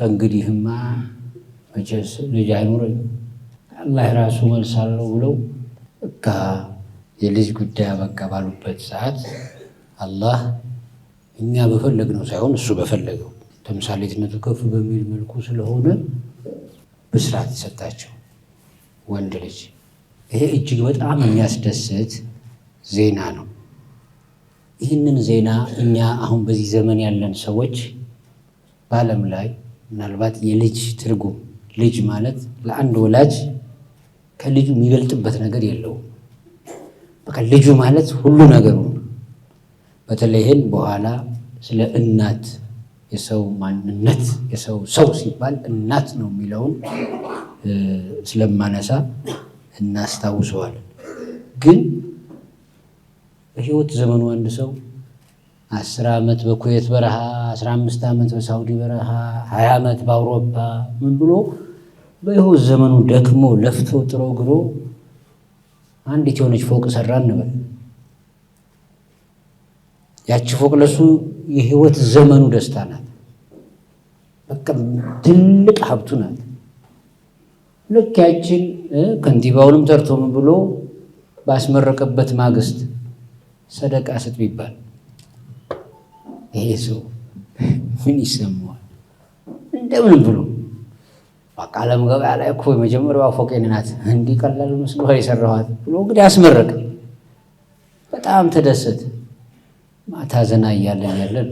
ከእንግዲህማ መቼስ ልጅ አይኖረኝ አላህ ራሱ መልሳለሁ ብለው በቃ የልጅ ጉዳይ በቃ ባሉበት ሰዓት አላህ እኛ በፈለግነው ሳይሆን እሱ በፈለገው ተምሳሌትነቱ ከፍ በሚል መልኩ ስለሆነ ብስራት ሰጣቸው ወንድ ልጅ። ይሄ እጅግ በጣም የሚያስደስት ዜና ነው። ይህንን ዜና እኛ አሁን በዚህ ዘመን ያለን ሰዎች በዓለም ላይ ምናልባት የልጅ ትርጉም ልጅ ማለት ለአንድ ወላጅ ከልጁ የሚበልጥበት ነገር የለውም። በቃ ልጁ ማለት ሁሉ ነገሩ ነው። በተለይ ይህን በኋላ ስለ እናት የሰው ማንነት ሰው ሲባል እናት ነው የሚለውን ስለማነሳ እናስታውሰዋለን። ግን በህይወት ዘመኑ አንድ ሰው 10 ዓመት በኩዌት በረሃ፣ 15 ዓመት በሳውዲ በረሃ፣ 20 ዓመት በአውሮፓ ምን ብሎ በህይወት ዘመኑ ደክሞ ለፍቶ ጥሮ ግሮ አንዲት የሆነች ፎቅ ሰራ እንበል። ያቺ ፎቅ ለሱ የህይወት ዘመኑ ደስታ ናት። በቃ ትልቅ ሀብቱ ናት። ልክ ያችን ከንቲባውንም ተርቶ ምን ብሎ ባስመረቀበት ማግስት ሰደቃ ስጥ ቢባል ይሄ ሰው ምን ይሰማዋል? እንደምን ብሎ በቃ ዓለም ገበያ ላይ እኮ የመጀመሪያዋ ፎቅ ናት እንዲህ ቀላል መስሎ የሰራኋት ብሎ እንግዲህ አስመረቀ። በጣም ተደሰተ። ማታ ዘና እያለን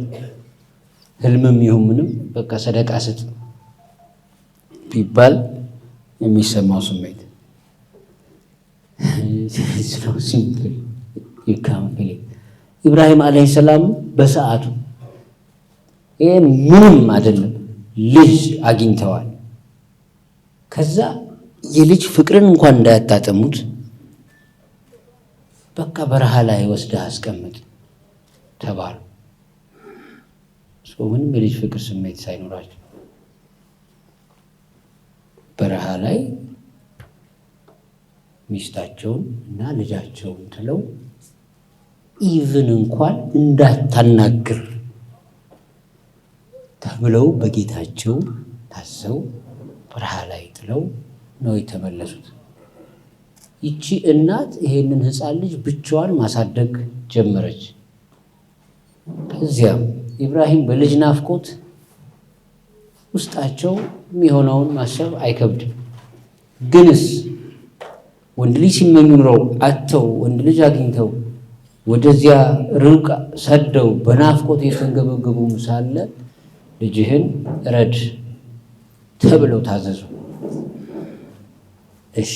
ህልምም ይሁን ምንም በቃ ሰደቃ ስጥ ቢባል የሚሰማው ስሜት ሲምፕል ይካምፕል። ኢብራሂም አለይሂ ሰላም በሰዓቱ ይሄ ምንም አይደለም ልጅ አግኝተዋል። ከዛ የልጅ ፍቅርን እንኳን እንዳያጣጠሙት በቃ በረሃ ላይ ወስደህ አስቀምጥ ተባሉ። ምንም የልጅ ፍቅር ስሜት ሳይኖራቸው በረሃ ላይ ሚስታቸውን እና ልጃቸውን ትለው ኢቭን እንኳን እንዳታናግር ተብለው በጌታቸው ታዘው በረሃ ላይ ጥለው ነው የተመለሱት። ይቺ እናት ይሄንን ሕፃን ልጅ ብቻዋን ማሳደግ ጀመረች። ከዚያም ኢብራሂም በልጅ ናፍቆት ውስጣቸው የሚሆነውን ማሰብ አይከብድም። ግንስ ወንድ ልጅ ሲመኙ ኑረው አጥተው ወንድ ልጅ አግኝተው ወደዚያ ሩቅ ሰደው በናፍቆት የተንገበገቡም ሳለ ልጅህን ረድ ተብለው ታዘዙ። እሺ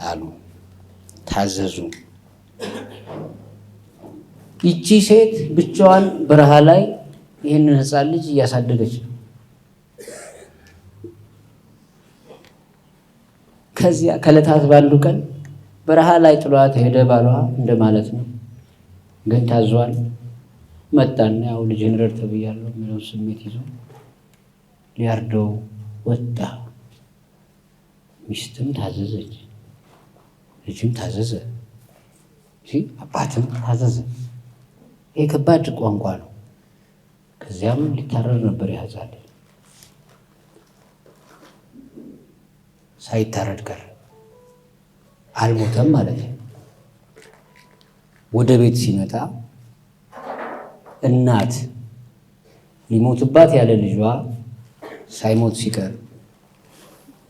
አሉ፣ ታዘዙ። ይቺ ሴት ብቻዋን በረሃ ላይ ይህንን ሕፃን ልጅ እያሳደገች ነው። ከዚያ ከዕለታት ባንዱ ቀን በረሃ ላይ ጥሏት ሄደ ባሏ እንደማለት ነው። ግን ታዟል። መጣና ያው ልጅህን ረድ ተብያለሁ የሚለው ስሜት ይዞ ሊያርደው ወጣ። ሚስትም ታዘዘች፣ ልጅም ታዘዘ፣ አባትም ታዘዘ። ይሄ ከባድ ቋንቋ ነው። ከዚያም ሊታረድ ነበር ያዛል። ሳይታረድ ቀረ። አልሞተም ማለት ነው። ወደ ቤት ሲመጣ እናት ሊሞትባት ያለ ልጇ ሳይሞት ሲቀር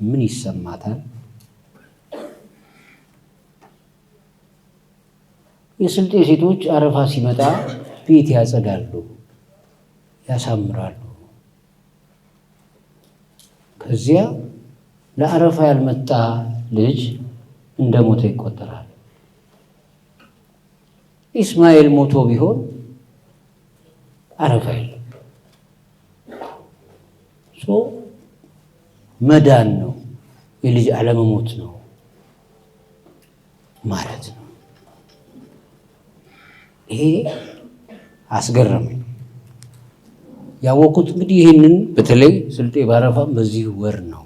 ምን ይሰማታል? የስልጤ ሴቶች አረፋ ሲመጣ ቤት ያጸዳሉ፣ ያሳምራሉ። ከዚያ ለአረፋ ያልመጣ ልጅ እንደሞተ ይቆጠራል። ኢስማኤል ሞቶ ቢሆን አረፋ የለም። መዳን ነው፣ የልጅ አለመሞት ነው ማለት ነው። ይሄ አስገረመኝ። ያወቁት እንግዲህ ይህንን በተለይ ስልጤ በአረፋም በዚህ ወር ነው።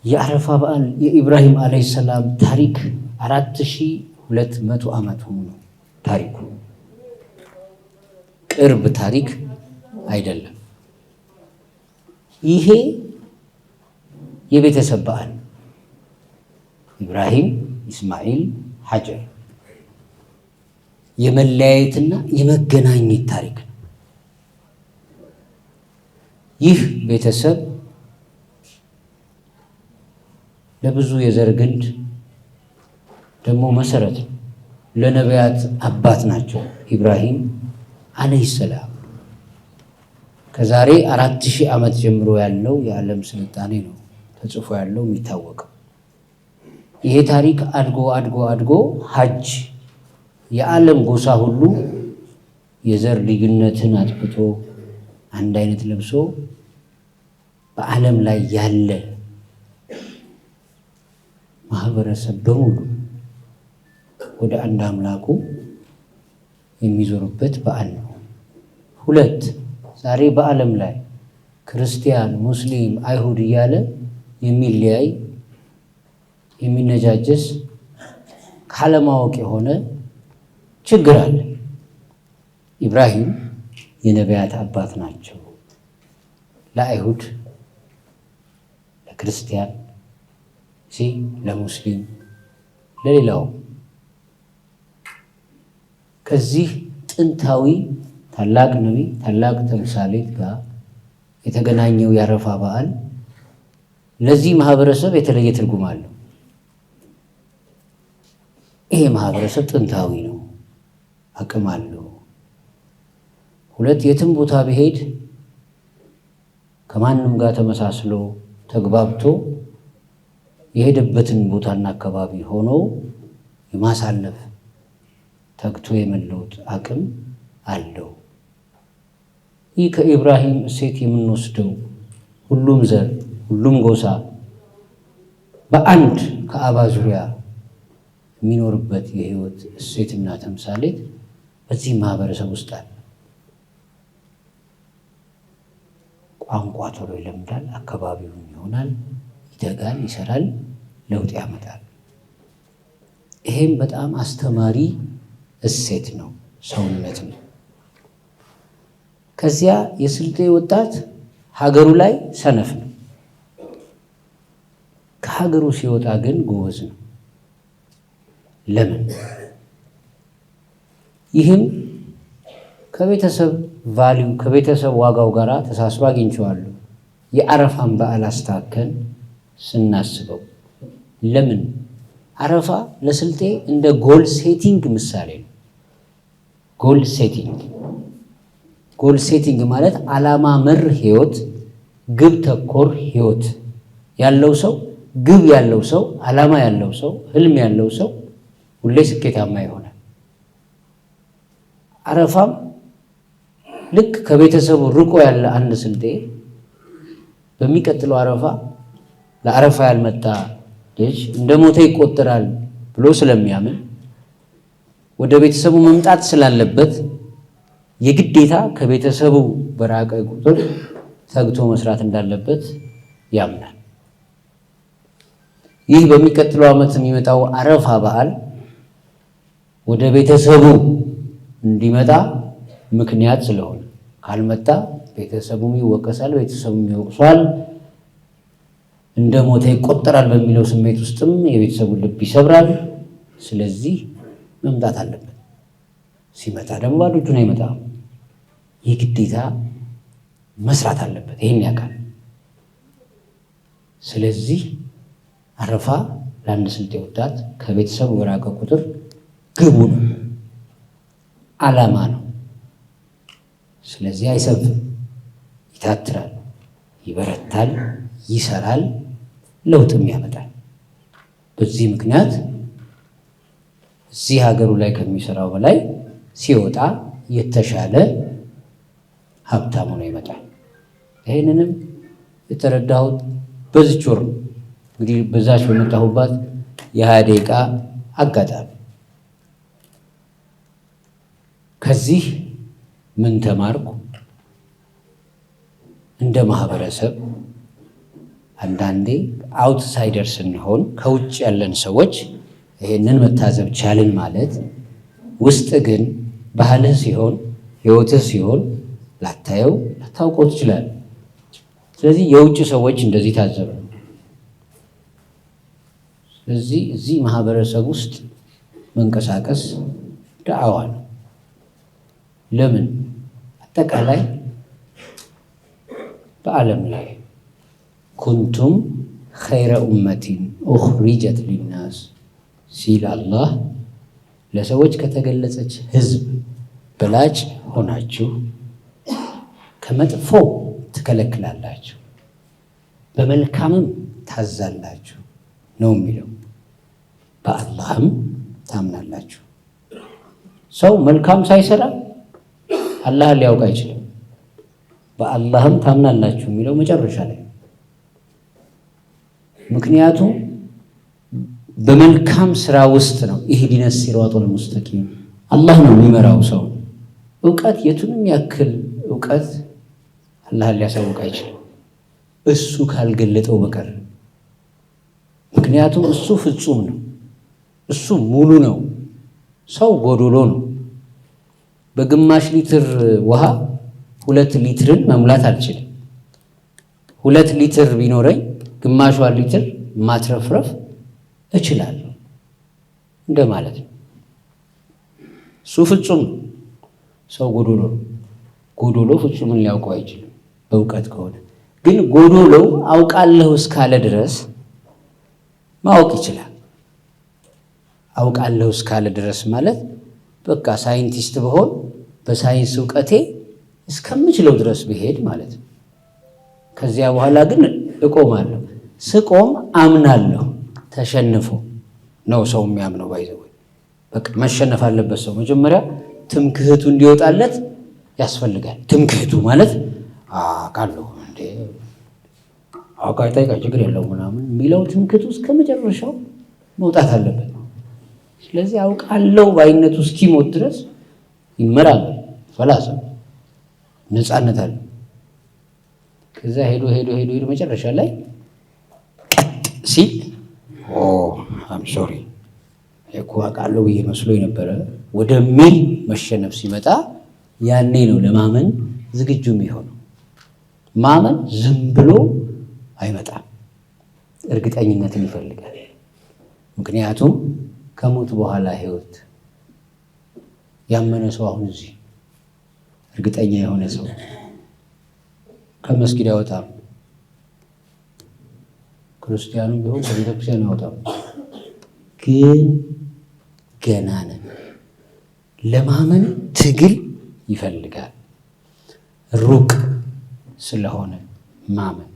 የአረፋ በዓል የኢብራሂም አለይሂ ሰላም ታሪክ 4200 ዓመት ሆኖ ታሪኩ ቅርብ ታሪክ አይደለም። ይሄ የቤተሰብ በዓል ኢብራሂም፣ ኢስማኤል፣ ሀጀር የመለያየትና የመገናኘት ታሪክ ነው። ይህ ቤተሰብ ለብዙ የዘር ግንድ ደግሞ መሰረት ነው። ለነቢያት አባት ናቸው። ኢብራሂም አለይሂ ሰላም ከዛሬ 4000 ዓመት ጀምሮ ያለው የዓለም ስልጣኔ ነው ተጽፎ ያለው የሚታወቀው። ይሄ ታሪክ አድጎ አድጎ አድጎ ሀጅ የዓለም ጎሳ ሁሉ የዘር ልዩነትን አጥፍቶ አንድ አይነት ለብሶ በዓለም ላይ ያለ ማህበረሰብ በሙሉ ወደ አንድ አምላኩ የሚዞሩበት በዓል ነው። 2 ዛሬ በዓለም ላይ ክርስቲያን፣ ሙስሊም፣ አይሁድ እያለ የሚለያይ የሚነጃጀስ ካለማወቅ የሆነ ችግር አለ። ኢብራሂም የነቢያት አባት ናቸው። ለአይሁድ፣ ለክርስቲያን፣ ለሙስሊም፣ ለሌላው ከዚህ ጥንታዊ ታላቅ ነቢይ ታላቅ ተምሳሌት ጋር የተገናኘው የአረፋ በዓል ለዚህ ማህበረሰብ የተለየ ትርጉም አለው። ይሄ ማህበረሰብ ጥንታዊ ነው፣ አቅም አለው። 2 የትም ቦታ ቢሄድ ከማንም ጋር ተመሳስሎ ተግባብቶ የሄደበትን ቦታና አካባቢ ሆኖ የማሳለፍ ተግቶ የመለወጥ አቅም አለው። ይህ ከኢብራሂም እሴት የምንወስደው ሁሉም ዘር ሁሉም ጎሳ በአንድ ከአባ ዙሪያ የሚኖርበት የህይወት እሴትና ተምሳሌት በዚህ ማህበረሰብ ውስጥ አለ። ቋንቋ ቶሎ ይለምዳል፣ አካባቢውን ይሆናል፣ ይተጋል፣ ይሰራል፣ ለውጥ ያመጣል። ይሄም በጣም አስተማሪ እሴት ነው፣ ሰውነት ነው። ከዚያ የስልጤ ወጣት ሀገሩ ላይ ሰነፍ ነው፣ ከሀገሩ ሲወጣ ግን ጎበዝ ነው። ለምን? ይህም ከቤተሰብ ቫሊዩ ከቤተሰብ ዋጋው ጋር ተሳስሮ አግኝቼዋለሁ። የአረፋን በዓል አስተካከል ስናስበው ለምን? አረፋ ለስልጤ እንደ ጎል ሴቲንግ ምሳሌ ነው። ጎል ሴቲንግ ማለት ዓላማ መር ህይወት፣ ግብ ተኮር ህይወት ያለው ሰው፣ ግብ ያለው ሰው፣ ዓላማ ያለው ሰው፣ ህልም ያለው ሰው ሁሌ ስኬታማ ይሆናል። አረፋም ልክ ከቤተሰቡ ርቆ ያለ አንድ ስልጤ በሚቀጥለው አረፋ ለአረፋ ያልመጣ ልጅ እንደ ሞተ ይቆጠራል ብሎ ስለሚያምን ወደ ቤተሰቡ መምጣት ስላለበት የግዴታ ከቤተሰቡ በራቀ ቁጥር ተግቶ መስራት እንዳለበት ያምናል። ይህ በሚቀጥለው ዓመት የሚመጣው አረፋ በዓል ወደ ቤተሰቡ እንዲመጣ ምክንያት ስለሆነ ካልመጣ ቤተሰቡም ይወቀሳል፣ ቤተሰቡም ይወቅሷል፣ እንደ ሞተ ይቆጠራል በሚለው ስሜት ውስጥም የቤተሰቡን ልብ ይሰብራል። ስለዚህ መምጣት አለበት። ሲመጣ ደግሞ ባዶ እጁን አይመጣም። የግዴታ መስራት አለበት። ይሄን ያውቃል። ስለዚህ አረፋ ለአንድ ስልጤ ወጣት ከቤተሰቡ በራቀ ቁጥር ግቡ ነው፣ ዓላማ ነው። ስለዚህ አይሰብም፣ ይታትራል፣ ይበረታል፣ ይሰራል፣ ለውጥም ያመጣል። በዚህ ምክንያት እዚህ ሀገሩ ላይ ከሚሰራው በላይ ሲወጣ የተሻለ ሀብታም ሆኖ ይመጣል። ይህንንም የተረዳሁት በዚች ወር እንግዲህ በዛች በመጣሁባት የ20 ደቂቃ አጋጣሚ ከዚህ ምን ተማርኩ? እንደ ማህበረሰብ አንዳንዴ አውትሳይደር ስንሆን ከውጭ ያለን ሰዎች ይሄንን መታዘብ ቻልን ማለት ውስጥ ግን ባህልህ ሲሆን ህይወትህ ሲሆን ላታየው ላታውቀው ትችላለህ። ስለዚህ የውጭ ሰዎች እንደዚህ ታዘቡ። ስለዚህ እዚህ ማህበረሰብ ውስጥ መንቀሳቀስ ዳዕዋ ነው። ለምን አጠቃላይ በዓለም ላይ ኩንቱም ኸይረ ኡመቲን ኡኽሪጀት ሊናስ ሲል አላህ ለሰዎች ከተገለጸች ህዝብ በላጭ ሆናችሁ ከመጥፎ ትከለክላላችሁ፣ በመልካምም ታዛላችሁ ነው የሚለው። በአላህም ታምናላችሁ። ሰው መልካም ሳይሰራ አላህን ሊያውቅ አይችልም። በአላህም ታምናላችሁ የሚለው መጨረሻ ላይ። ምክንያቱም በመልካም ስራ ውስጥ ነው ኢህዲነ ሲራጠል ሙስተቂም አላህ ነው የሚመራው ሰው። እውቀት የቱንም ያክል እውቀት አላህን ሊያሳውቅ አይችልም እሱ ካልገለጠው በቀር። ምክንያቱም እሱ ፍጹም ነው፣ እሱ ሙሉ ነው፣ ሰው ጎዶሎ ነው። በግማሽ ሊትር ውሃ 2 ሊትርን መሙላት አልችልም። 2 ሊትር ቢኖረኝ ግማሿን ሊትር ማትረፍረፍ እችላለሁ እንደማለት ነው። እሱ ፍጹም ነው፣ ሰው ጎዶሎ ነው። ጎዶሎ ፍጹምን ሊያውቀው አይችልም በእውቀት ከሆነ። ግን ጎዶሎው አውቃለሁ እስካለ ድረስ ማወቅ ይችላል። አውቃለሁ እስካለ ድረስ ማለት በቃ ሳይንቲስት ብሆን በሳይንስ እውቀቴ እስከምችለው ድረስ ብሄድ ማለት ነው። ከዚያ በኋላ ግን እቆማለሁ። ስቆም አምናለሁ። ተሸንፎ ነው ሰው የሚያምነው። ባይዘው በቃ መሸነፍ አለበት ሰው። መጀመሪያ ትምክህቱ እንዲወጣለት ያስፈልጋል። ትምክህቱ ማለት አውቃለሁ እንዴ አውቃይታይ ችግር የለውም ምናምን የሚለው ትምክህቱ እስከ መጨረሻው መውጣት አለበት። ስለዚህ አውቃለሁ ባይነቱ እስኪሞት ድረስ ይመራል። ፈላሰ ነፃነት አለ። ከዛ ሄዶ መጨረሻ ላይ ሲል አም ሶሪ እኮ አውቃለሁ ብዬ መስሎኝ ነበረ ወደሚል መሸነፍ ሲመጣ ያኔ ነው ለማመን ዝግጁ የሚሆነው። ማመን ዝም ብሎ አይመጣም፣ እርግጠኝነትን ይፈልጋል። ምክንያቱም ከሞት በኋላ ህይወት ያመነ ሰው አሁን እዚህ እርግጠኛ የሆነ ሰው ከመስጊድ ያወጣም፣ ክርስቲያኑ ቢሆን ከቤተክርስቲያን ያወጣም። ግን ገና ነን። ለማመን ትግል ይፈልጋል፣ ሩቅ ስለሆነ ማመን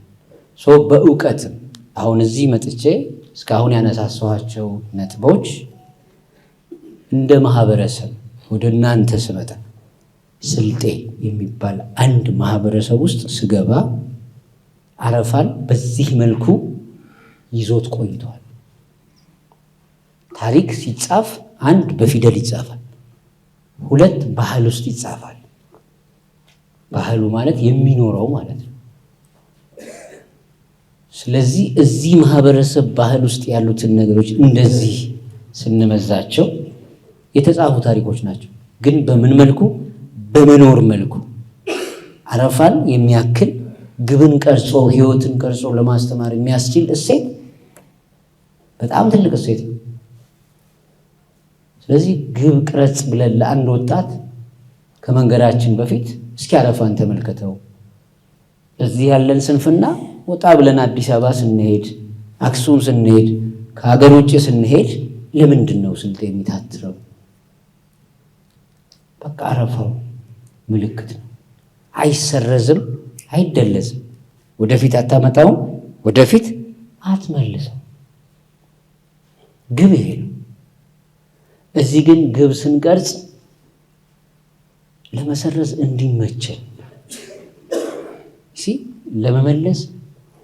ሰው በእውቀትም አሁን እዚህ መጥቼ እስካሁን ያነሳሳኋቸው ነጥቦች እንደ ማህበረሰብ ወደ እናንተ ስመጣ ስልጤ የሚባል አንድ ማህበረሰብ ውስጥ ስገባ አረፋን በዚህ መልኩ ይዞት ቆይቷል። ታሪክ ሲጻፍ 1 በፊደል ይጻፋል፣ 2 ባህል ውስጥ ይጻፋል። ባህሉ ማለት የሚኖረው ማለት ነው። ስለዚህ እዚህ ማህበረሰብ ባህል ውስጥ ያሉትን ነገሮች እንደዚህ ስንመዛቸው የተጻፉ ታሪኮች ናቸው። ግን በምን መልኩ? በመኖር መልኩ አረፋን የሚያክል ግብን ቀርጾ ህይወትን ቀርጾ ለማስተማር የሚያስችል እሴት በጣም ትልቅ እሴት ነው። ስለዚህ ግብ ቅረጽ ብለን ለአንድ ወጣት ከመንገዳችን በፊት እስኪ አረፋን ተመልከተው። እዚህ ያለን ስንፍና ወጣ ብለን አዲስ አበባ ስንሄድ፣ አክሱም ስንሄድ፣ ከሀገር ውጭ ስንሄድ ለምንድን ነው ስልጤ የሚታትረው? በቃ አረፋው ምልክት ነው። አይሰረዝም፣ አይደለዝም። ወደፊት አታመጣውም፣ ወደፊት አትመልሰው። ግብ ይሄ ነው። እዚህ ግን ግብ ስንቀርጽ ለመሰረዝ እንዲመቸን ለመመለስ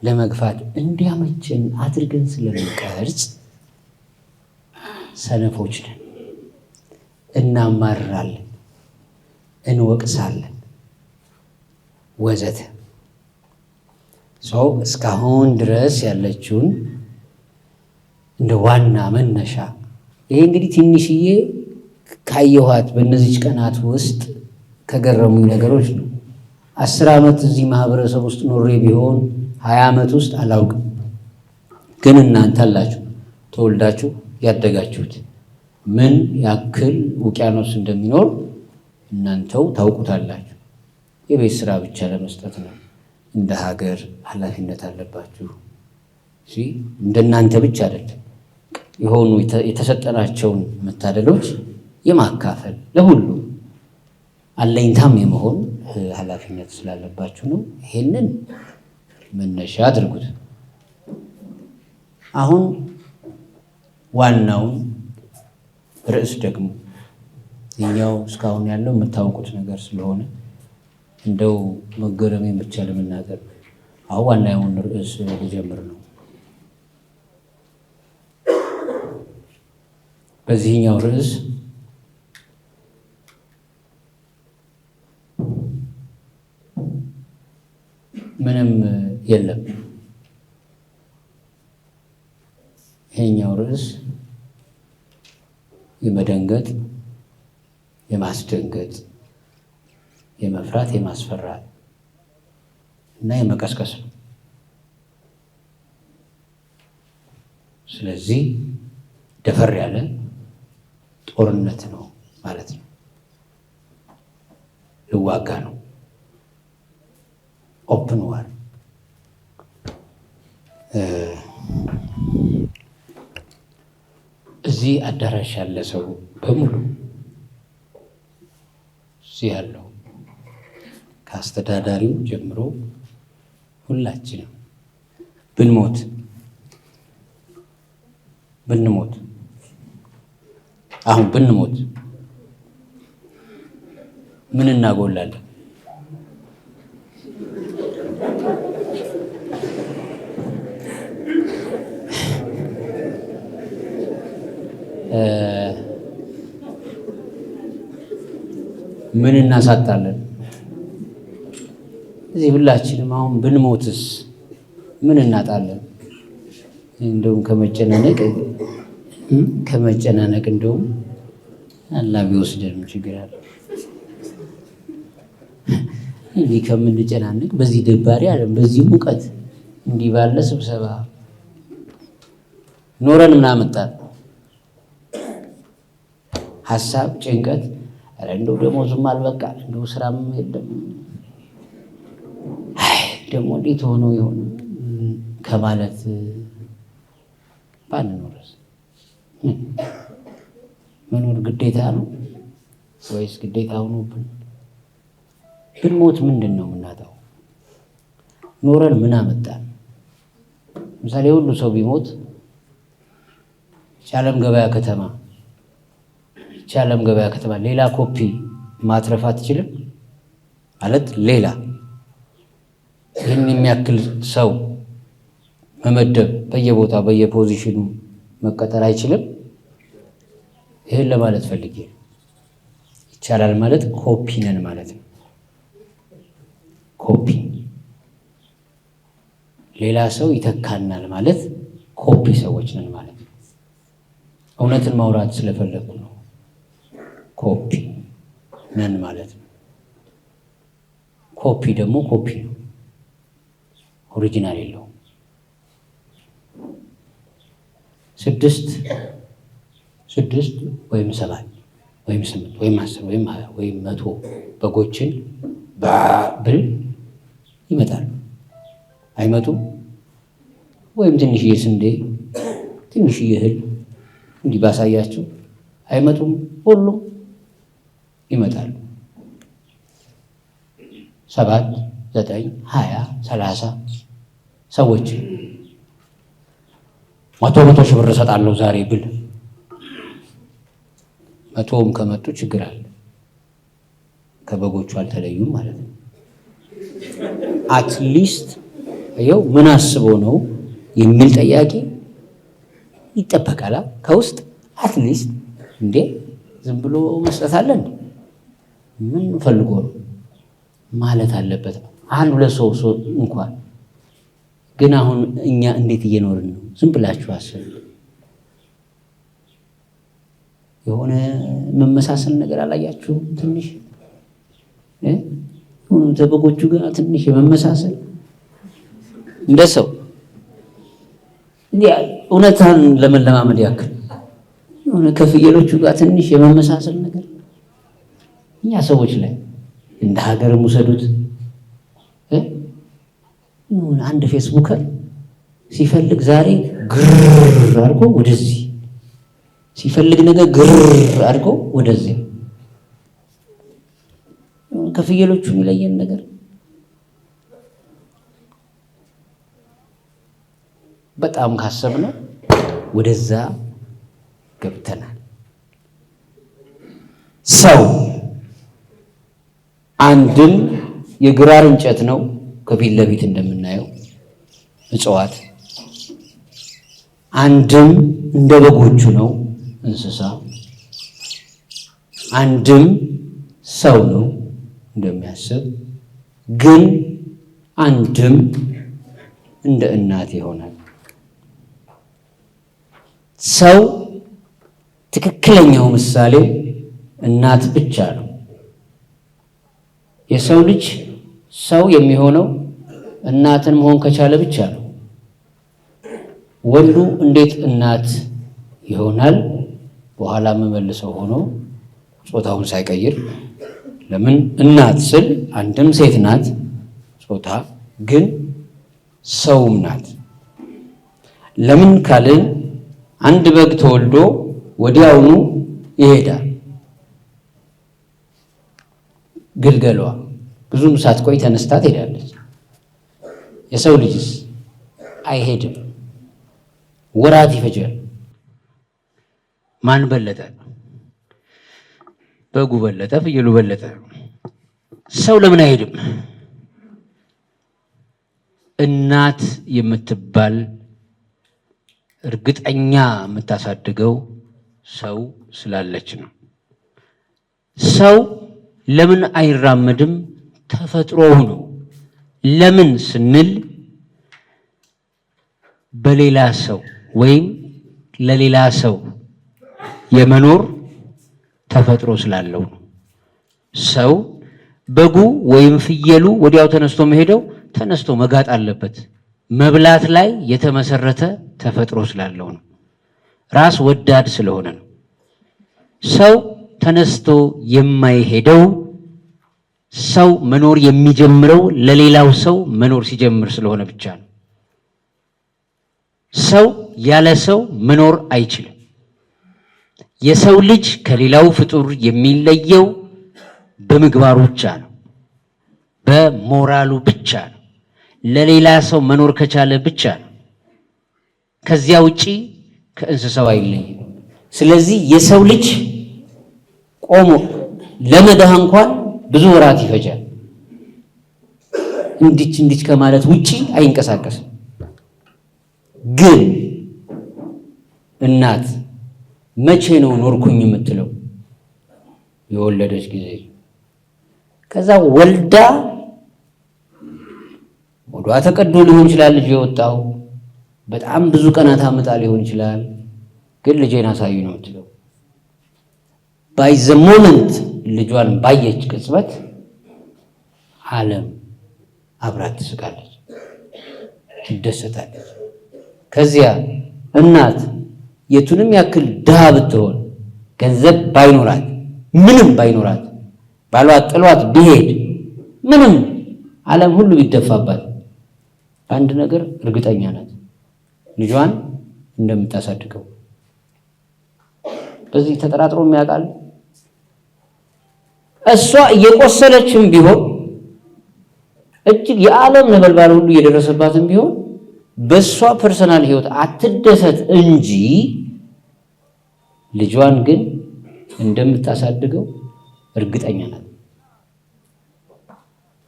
ለመግፋት እንዲያመቸን አድርገን ስለምንቀርጽ ሰነፎች ነን። እናማራለን፣ እንወቅሳለን ወዘተ። ሰው እስካሁን ድረስ ያለችውን እንደ ዋና መነሻ ይሄ እንግዲህ ትንሽዬ ካየኋት በእነዚህ ቀናት ውስጥ ከገረሙኝ ነገሮች ነው። 10 ዓመት እዚህ ማህበረሰብ ውስጥ ኖሬ ቢሆን 20 ዓመት ውስጥ አላውቅም። ግን እናንተ አላችሁ ተወልዳችሁ ያደጋችሁት ምን ያክል ውቅያኖስ እንደሚኖር እናንተው ታውቁታላችሁ። የቤት ስራ ብቻ ለመስጠት ነው። እንደ ሀገር ኃላፊነት አለባችሁ። እንደናንተ ብቻ አይደለም፣ የሆኑ የተሰጠናቸውን መታደሎች የማካፈል ለሁሉ አለኝታም የመሆን ኃላፊነት ስላለባችሁ ነው። ይሄንን መነሻ አድርጉት። አሁን ዋናውን ርዕስ ደግሞ እኛው እስካሁን ያለው የምታውቁት ነገር ስለሆነ እንደው መገረሜን ብቻ ለመናገር አሁን ዋናውን ርዕስ ሊጀምር ነው። በዚህኛው ርዕስ ምንም የለም። ይሄኛው ርዕስ የመደንገጥ፣ የማስደንገጥ፣ የመፍራት፣ የማስፈራት እና የመቀስቀስ ነው። ስለዚህ ደፈር ያለ ጦርነት ነው ማለት ነው። ልዋጋ ነው። ኦፕን ዋር። እዚህ አዳራሽ ያለ ሰው በሙሉ እዚህ ያለው ከአስተዳዳሪው ጀምሮ ሁላችንም ብንሞት አሁን ብንሞት ምን እናጎላለን? ምን እናሳጣለን? እዚህ ሁላችንም አሁን ብንሞትስ ምን እናጣለን? እንደውም ከመጨናነቅ እንደውም አላህ ቢወስደን ችግር አለ። እንዲህ ከምንጨናነቅ በዚህ ደባሪ አይደለም፣ በዚህ ሙቀት እንዲህ ባለ ስብሰባ ኖረን ምን አመጣን? ሀሳብ፣ ጭንቀት፣ እንደው ደግሞ ዝም አልበቃ፣ እንደው ስራም የለም፣ ደግሞ እንዴት ሆኖ ይሆን ከማለት ባንኖርስ? መኖር ግዴታ ነው ወይስ ግዴታ ሆኖብን? ብንሞት ምንድን ነው የምናጣው? ኖረን ምን አመጣን? ለምሳሌ ሁሉ ሰው ቢሞት ቻለም ገበያ ከተማ ሌላ ኮፒ ማትረፍ አትችልም ማለት ሌላ ይህን የሚያክል ሰው መመደብ በየቦታ በየፖዚሽኑ መቀጠር አይችልም። ይህን ለማለት ፈልጌ ይቻላል ማለት ኮፒ ነን ማለት ነው። ኮፒ ሌላ ሰው ይተካናል ማለት ኮፒ ሰዎች ነን ማለት ነው። እውነትን ማውራት ስለፈለግኩ ነው። ኮፒ ነን ማለት ነው። ኮፒ ደግሞ ኮፒ ነው፣ ኦሪጂናል የለውም። 6 ወይም 7 ወይም 8 ወይም 10 ወይም 20 ወይም 100 በጎችን ብል ይመጣሉ አይመጡም? ወይም ትንሽዬ ስንዴ ትንሽዬ እህል እንዲህ ባሳያቸው አይመጡም? ሁሉም ይመጣሉ። 7 9 20 30 ሰዎች 100 ሺህ ብር እሰጣለሁ ዛሬ ብል 100ም ከመጡ ችግር አለ። ከበጎቹ አልተለዩም ማለት ነው። አትሊስት ይኸው ምን አስቦ ነው የሚል ጥያቄ ይጠበቃል ከውስጥ። አትሊስት እንዴ ዝም ብሎ መስጠት አለ እንዴ? ምን ፈልጎ ነው ማለት አለበት። አንድ ሁለት ሰው እንኳን ግን አሁን እኛ እንዴት እየኖርን ነው? ዝም ብላችሁ አስቡ። የሆነ መመሳሰል ነገር አላያችሁም? ትንሽ ተበጎቹ ጋር ትንሽ የመመሳሰል እንደ ሰው እውነታን ለመለማመድ ያክል ከፍየሎቹ ጋር ትንሽ የመመሳሰል ነገር እኛ ሰዎች ላይ እንደ ሀገርም ውሰዱት። አንድ ፌስቡከር ሲፈልግ ዛሬ ግር አድርጎ ወደዚህ ሲፈልግ ነገር ግር አድርጎ ወደዚህ ከፍየሎቹ የሚለየን ነገር በጣም ካሰብነው ወደዛ ገብተናል። ሰው አንድም የግራር እንጨት ነው ከፊት ለፊት እንደምናየው እጽዋት፣ አንድም እንደ በጎቹ ነው እንስሳ፣ አንድም ሰው ነው እንደሚያስብ፣ ግን አንድም እንደ እናት ይሆናል። ሰው ትክክለኛው ምሳሌ እናት ብቻ ነው። የሰው ልጅ ሰው የሚሆነው እናትን መሆን ከቻለ ብቻ ነው። ወንዱ እንዴት እናት ይሆናል? በኋላ መመልሰው ሆኖ ጾታውን ሳይቀይር። ለምን እናት ስል አንድም ሴት ናት ጾታ፣ ግን ሰውም ናት። ለምን ካልን አንድ በግ ተወልዶ ወዲያውኑ ይሄዳል። ግልገሏ ብዙም ሳትቆይ ተነስታ ትሄዳለች። የሰው ልጅስ አይሄድም፣ ወራት ይፈጃል። ማን በለጠ? በጉ በለጠ? ፍየሉ በለጠ? ሰው ለምን አይሄድም? እናት የምትባል እርግጠኛ የምታሳድገው ሰው ስላለች ነው። ሰው ለምን አይራመድም? ተፈጥሮው ነው። ለምን ስንል በሌላ ሰው ወይም ለሌላ ሰው የመኖር ተፈጥሮ ስላለው ነው። ሰው በጉ ወይም ፍየሉ ወዲያው ተነስቶ መሄደው ተነስቶ መጋጥ አለበት። መብላት ላይ የተመሰረተ ተፈጥሮ ስላለው ነው። ራስ ወዳድ ስለሆነ ነው። ሰው ተነስቶ የማይሄደው ሰው መኖር የሚጀምረው ለሌላው ሰው መኖር ሲጀምር ስለሆነ ብቻ ነው። ሰው ያለ ሰው መኖር አይችልም። የሰው ልጅ ከሌላው ፍጡር የሚለየው በምግባሩ ብቻ ነው፣ በሞራሉ ብቻ ነው። ለሌላ ሰው መኖር ከቻለ ብቻ ነው። ከዚያ ውጪ ከእንስሳው አይለይም። ስለዚህ የሰው ልጅ ቆሞ ለመዳህ እንኳን ብዙ ወራት ይፈጃል። እንዲች ከማለት ውጪ አይንቀሳቀስም። ግን እናት መቼ ነው ኖርኩኝ የምትለው? የወለደች ጊዜ። ከዛ ወልዳ ወዷ ተቀዶ ሊሆን ይችላል ልጅ የወጣው፣ በጣም ብዙ ቀናት አመጣ ሊሆን ይችላል። ግን ልጄን አሳዩ ነው የምትለው። ባይ ዘ ሞመንት ልጇን ባየች ቅጽበት ዓለም አብራት ትስቃለች፣ ትደሰታለች። ከዚያ እናት የቱንም ያክል ድሃ ብትሆን፣ ገንዘብ ባይኖራት፣ ምንም ባይኖራት፣ ባሏ ጥሏት ቢሄድ፣ ምንም ዓለም ሁሉ ቢደፋባት፣ በአንድ ነገር እርግጠኛ ናት፣ ልጇን እንደምታሳድገው። በዚህ ተጠራጥሮ የሚያውቃል? እሷ እየቆሰለችም ቢሆን እጅግ የዓለም ነበልባል ሁሉ እየደረሰባትም ቢሆን በእሷ ፐርሰናል ህይወት አትደሰት እንጂ ልጇን ግን እንደምታሳድገው እርግጠኛ ናት።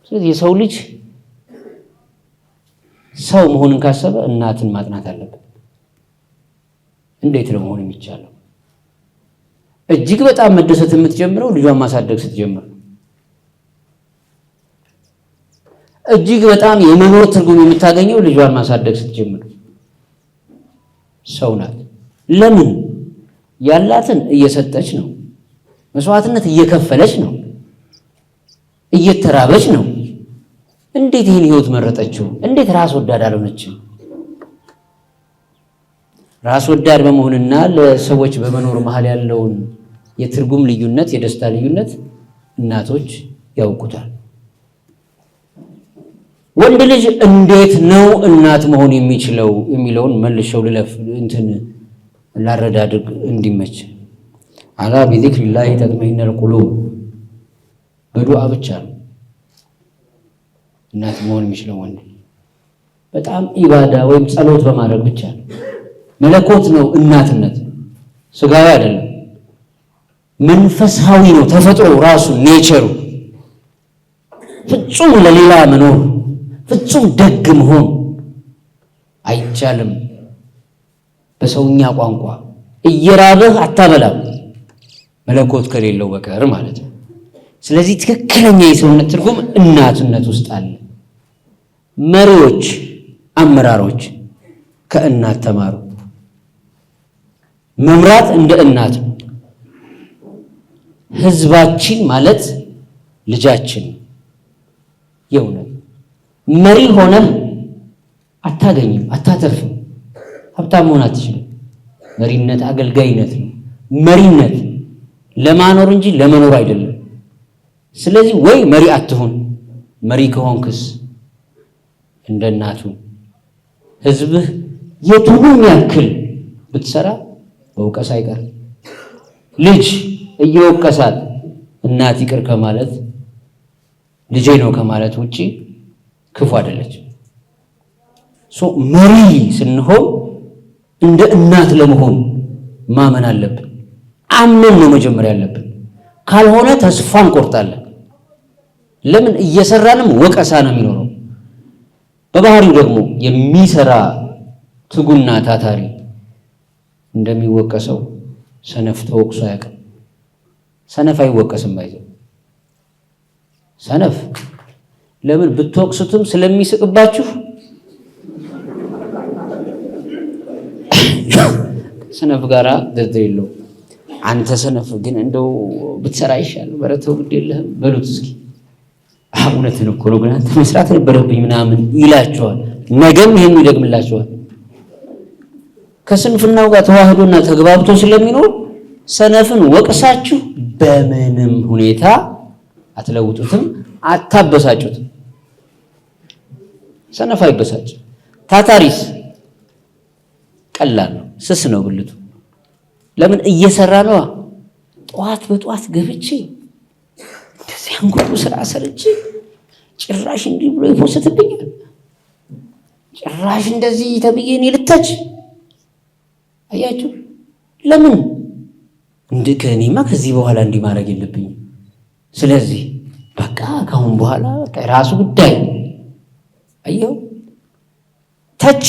ስለዚህ የሰው ልጅ ሰው መሆንን ካሰበ እናትን ማጥናት አለበት። እንዴት ነው መሆን የሚቻለው? እጅግ በጣም መደሰት የምትጀምረው ልጇን ማሳደግ ስትጀምር፣ እጅግ በጣም የመኖር ትርጉም የምታገኘው ልጇን ማሳደግ ስትጀምር። ሰው ናት። ለምን? ያላትን እየሰጠች ነው። መስዋዕትነት እየከፈለች ነው። እየተራበች ነው። እንዴት ይህን ህይወት መረጠችው? እንዴት ራስ ወዳድ አልሆነችም? ራስ ወዳድ በመሆንና ለሰዎች በመኖር መሀል ያለውን የትርጉም ልዩነት፣ የደስታ ልዩነት እናቶች ያውቁታል። ወንድ ልጅ እንዴት ነው እናት መሆን የሚችለው የሚለውን መልሸው ላረዳድግ እንዲመች አላ ቢዚክሪላሂ ተጥመኢኑል ቁሉብ በዱዓ ብቻ ነው እናት መሆን የሚችለው ወንድ። በጣም ኢባዳ ወይም ጸሎት በማድረግ ብቻ ነው። መለኮት ነው እናትነት፣ ስጋዊ አይደለም፣ መንፈሳዊ ነው። ተፈጥሮ ራሱ ኔቸሩ ፍጹም ለሌላ መኖር ፍጹም ደግ መሆን አይቻልም። በሰውኛ ቋንቋ እየራበህ አታበላም መለኮት ከሌለው በቀር ማለት ነው። ስለዚህ ትክክለኛ የሰውነት ትርጉም እናትነት ውስጥ አለ። መሪዎች፣ አመራሮች ከእናት ተማሩ። መምራት እንደ እናት ነው። ህዝባችን ማለት ልጃችን። የእውነት መሪ ሆነህ አታገኝም፣ አታተርፍም፣ ሀብታም መሆን አትችልም። መሪነት አገልጋይነት ነው። መሪነት ለማኖር እንጂ ለመኖር አይደለም። ስለዚህ ወይ መሪ አትሁን፣ መሪ ከሆንክስ እንደ እናቱ ህዝብህ የቱንም ያክል ብትሰራ በውቀስ አይቀር። ልጅ እየወቀሳት እናት ይቅር ከማለት ልጄ ነው ከማለት ውጪ ክፉ አይደለች። መሪ ስንሆን እንደ እናት ለመሆን ማመን አለብን። አምነን ነው መጀመሪያ ያለብን። ካልሆነ ተስፋ እንቆርጣለን። ለምን? እየሰራንም ወቀሳ ነው የሚኖረው። በባህሪው ደግሞ የሚሰራ ትጉና ታታሪ እንደሚወቀሰው ሰነፍ ተወቅሶ አያውቅም። ሰነፍ አይወቀስም። ባይዘው ሰነፍ ለምን? ብትወቅሱትም ስለሚስቅባችሁ ሰነፍ ጋራ ድርድር የለውም። አንተ ሰነፍ ግን እንደው ብትሰራ ይሻል በረተው ግድ የለህም በሉት እስኪ። እውነትን እኮ ነው ግን አንተ መስራት ነበረብኝ ምናምን ይላቸዋል። ነገም ይሄን ይደግምላቸዋል። ከስንፍናው ጋር ተዋህዶና ተግባብቶ ስለሚኖር ሰነፍን ወቅሳችሁ በምንም ሁኔታ አትለውጡትም፣ አታበሳጩትም። ሰነፍ አይበሳጭ። ታታሪስ ቀላል ነው፣ ስስ ነው ብልቱ። ለምን? እየሰራ ነው። ጠዋት በጠዋት ገብቼ እንደዚህ አንጎሉ ስራ ሰርቼ ጭራሽ እንዲህ ብሎ ይፖስትብኛል፣ ጭራሽ እንደዚህ ተብዬ እኔ ልታች። አያችሁ? ለምን? ከእኔማ ከዚህ በኋላ እንዲህ ማድረግ የለብኝም። ስለዚህ በቃ ካሁን በኋላ በቃ የራሱ ጉዳይ። አየው? ተቺ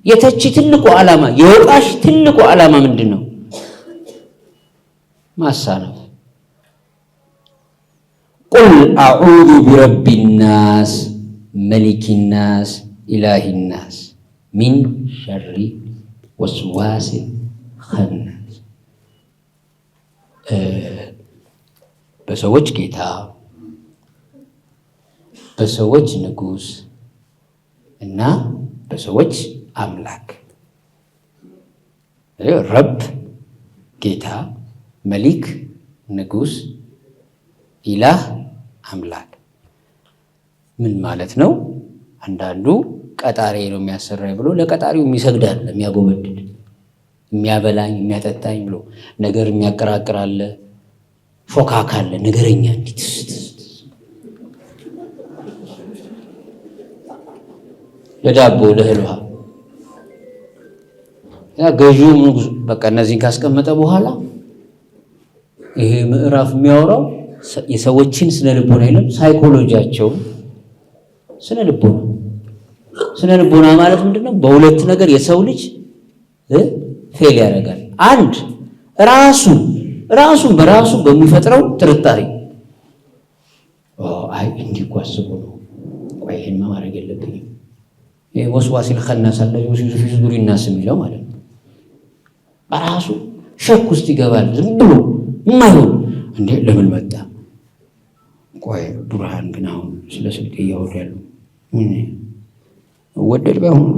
የተቺ ትልቁ ዓላማ፣ የወቃሽ ትልቁ ዓላማ ምንድን ነው? ማሳነፍ። ቁል አዑዙ ቢረቢ ናስ መሊኪ ናስ ኢላሂ ናስ ሚን ሸሪ ወስዋስ ኸናስ። በሰዎች ጌታ፣ በሰዎች ንጉሥ እና በሰዎች አምላክ። ረብ ጌታ፣ መሊክ ንጉሥ፣ ኢላህ አምላክ። ምን ማለት ነው? አንዳንዱ ቀጣሪ ነው የሚያሰራኝ ብሎ ለቀጣሪው የሚሰግዳል፣ የሚያጎበድድ፣ የሚያበላኝ፣ የሚያጠጣኝ ብሎ ነገር የሚያቀራቅራለ፣ ሾካካለ፣ ነገረኛ እንዲት ለዳቦ ለእህል ውሃ ያ ገዢው ንጉሥ በቃ እነዚህን ካስቀመጠ በኋላ ይሄ ምዕራፍ የሚያወራው የሰዎችን ስነ ልቦና አይደለም፣ ሳይኮሎጂያቸውን ስነ ልቦና። ስነ ልቦና ማለት ምንድነው? በሁለት ነገር የሰው ልጅ ፌል ያደርጋል። አንድ ራሱን በራሱ በሚፈጥረው ጥርጣሬ፣ አይ እንዲህ እኮ አስቦ ነው፣ ቆይ ይሄን ማድረግ የለብኝም። ይሄ ወስዋሲል ኸናስ አለ ወስዋሲል ፊ ሱዱሪ ናስ የሚለው ማለት ነው። በራሱ ሸክ ውስጥ ይገባል። ዝም ብሎ የማይሆን እንዴ ለምን መጣ ቆይ ቡርሃን ግን አሁን ስለ ስልጤ እያወሩ ያሉ ወደድ ባይሆኑ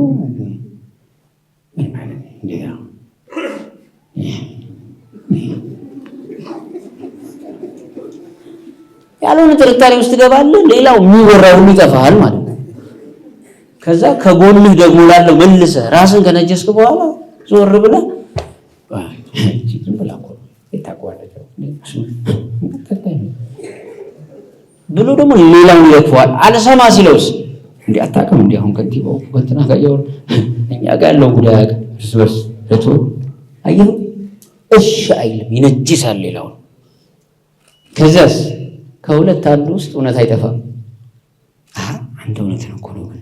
ምን ማለት ነው? ያልሆነ ጥርጣሬ ውስጥ ትገባለህ። ሌላው የሚወራው ሁሉ ይጠፋሃል ማለት ነው። ከዛ ከጎንህ ደግሞ ላለው መልሰህ ራስን ከነጀስክ በኋላ ዞር ብለህ ዝም ብላ እኮ ብሎ ደግሞ ሌላውን ይለክፈዋል። አልሰማ ሲለውስ እንዲህ አታውቅም እንዲህ አሁን ከንቲባው ከእንትና ጋር እያወሩ እኛ ጋር ያለው ጉዳይ እርስ በርስ ለቶ አየሁ እሺ አይልም፣ ይነጅሳል ሌላውን። ከዚያስ ከሁለት አንዱ ውስጥ እውነት አይጠፋም። አንድ እውነት ነው እኮ ነው ግን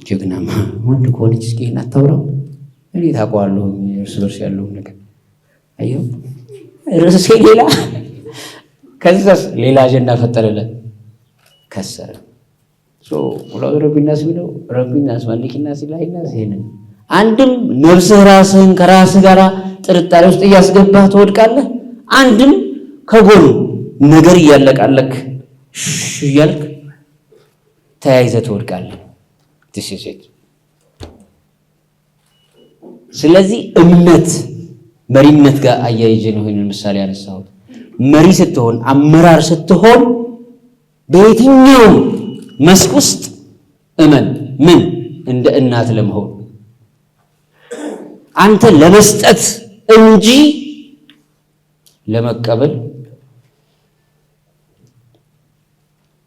ጀግናማ ወንድ ከሆነች እስኪ ይሄን አታውራው እኔ ታውቀዋለሁ እርስ በርስ ያለውን ነገር አየሁ ርዕሴ ሌላ ከዛስ ሌላ አጀንዳ ፈጠረለት፣ ከሰረ። ወላሂ ረቢናስ ቢለው ረቢናስ ማሊክናስ ኢላሂናስ ይሄንን አንድም ነፍስህ ራስህን ከራስህ ጋር ጥርጣሬ ውስጥ እያስገባህ ትወድቃለህ። አንድም ከጎኑ ነገር እያለቃለክ እያልክ ተያይዘህ ትወድቃለህ። ትሽሽት። ስለዚህ እምነት መሪነት ጋር አያይዤ ነው ይሄንን ምሳሌ ያነሳሁት። መሪ ስትሆን አመራር ስትሆን በየትኛው መስክ ውስጥ እመን ምን እንደ እናት ለመሆን አንተ ለመስጠት እንጂ ለመቀበል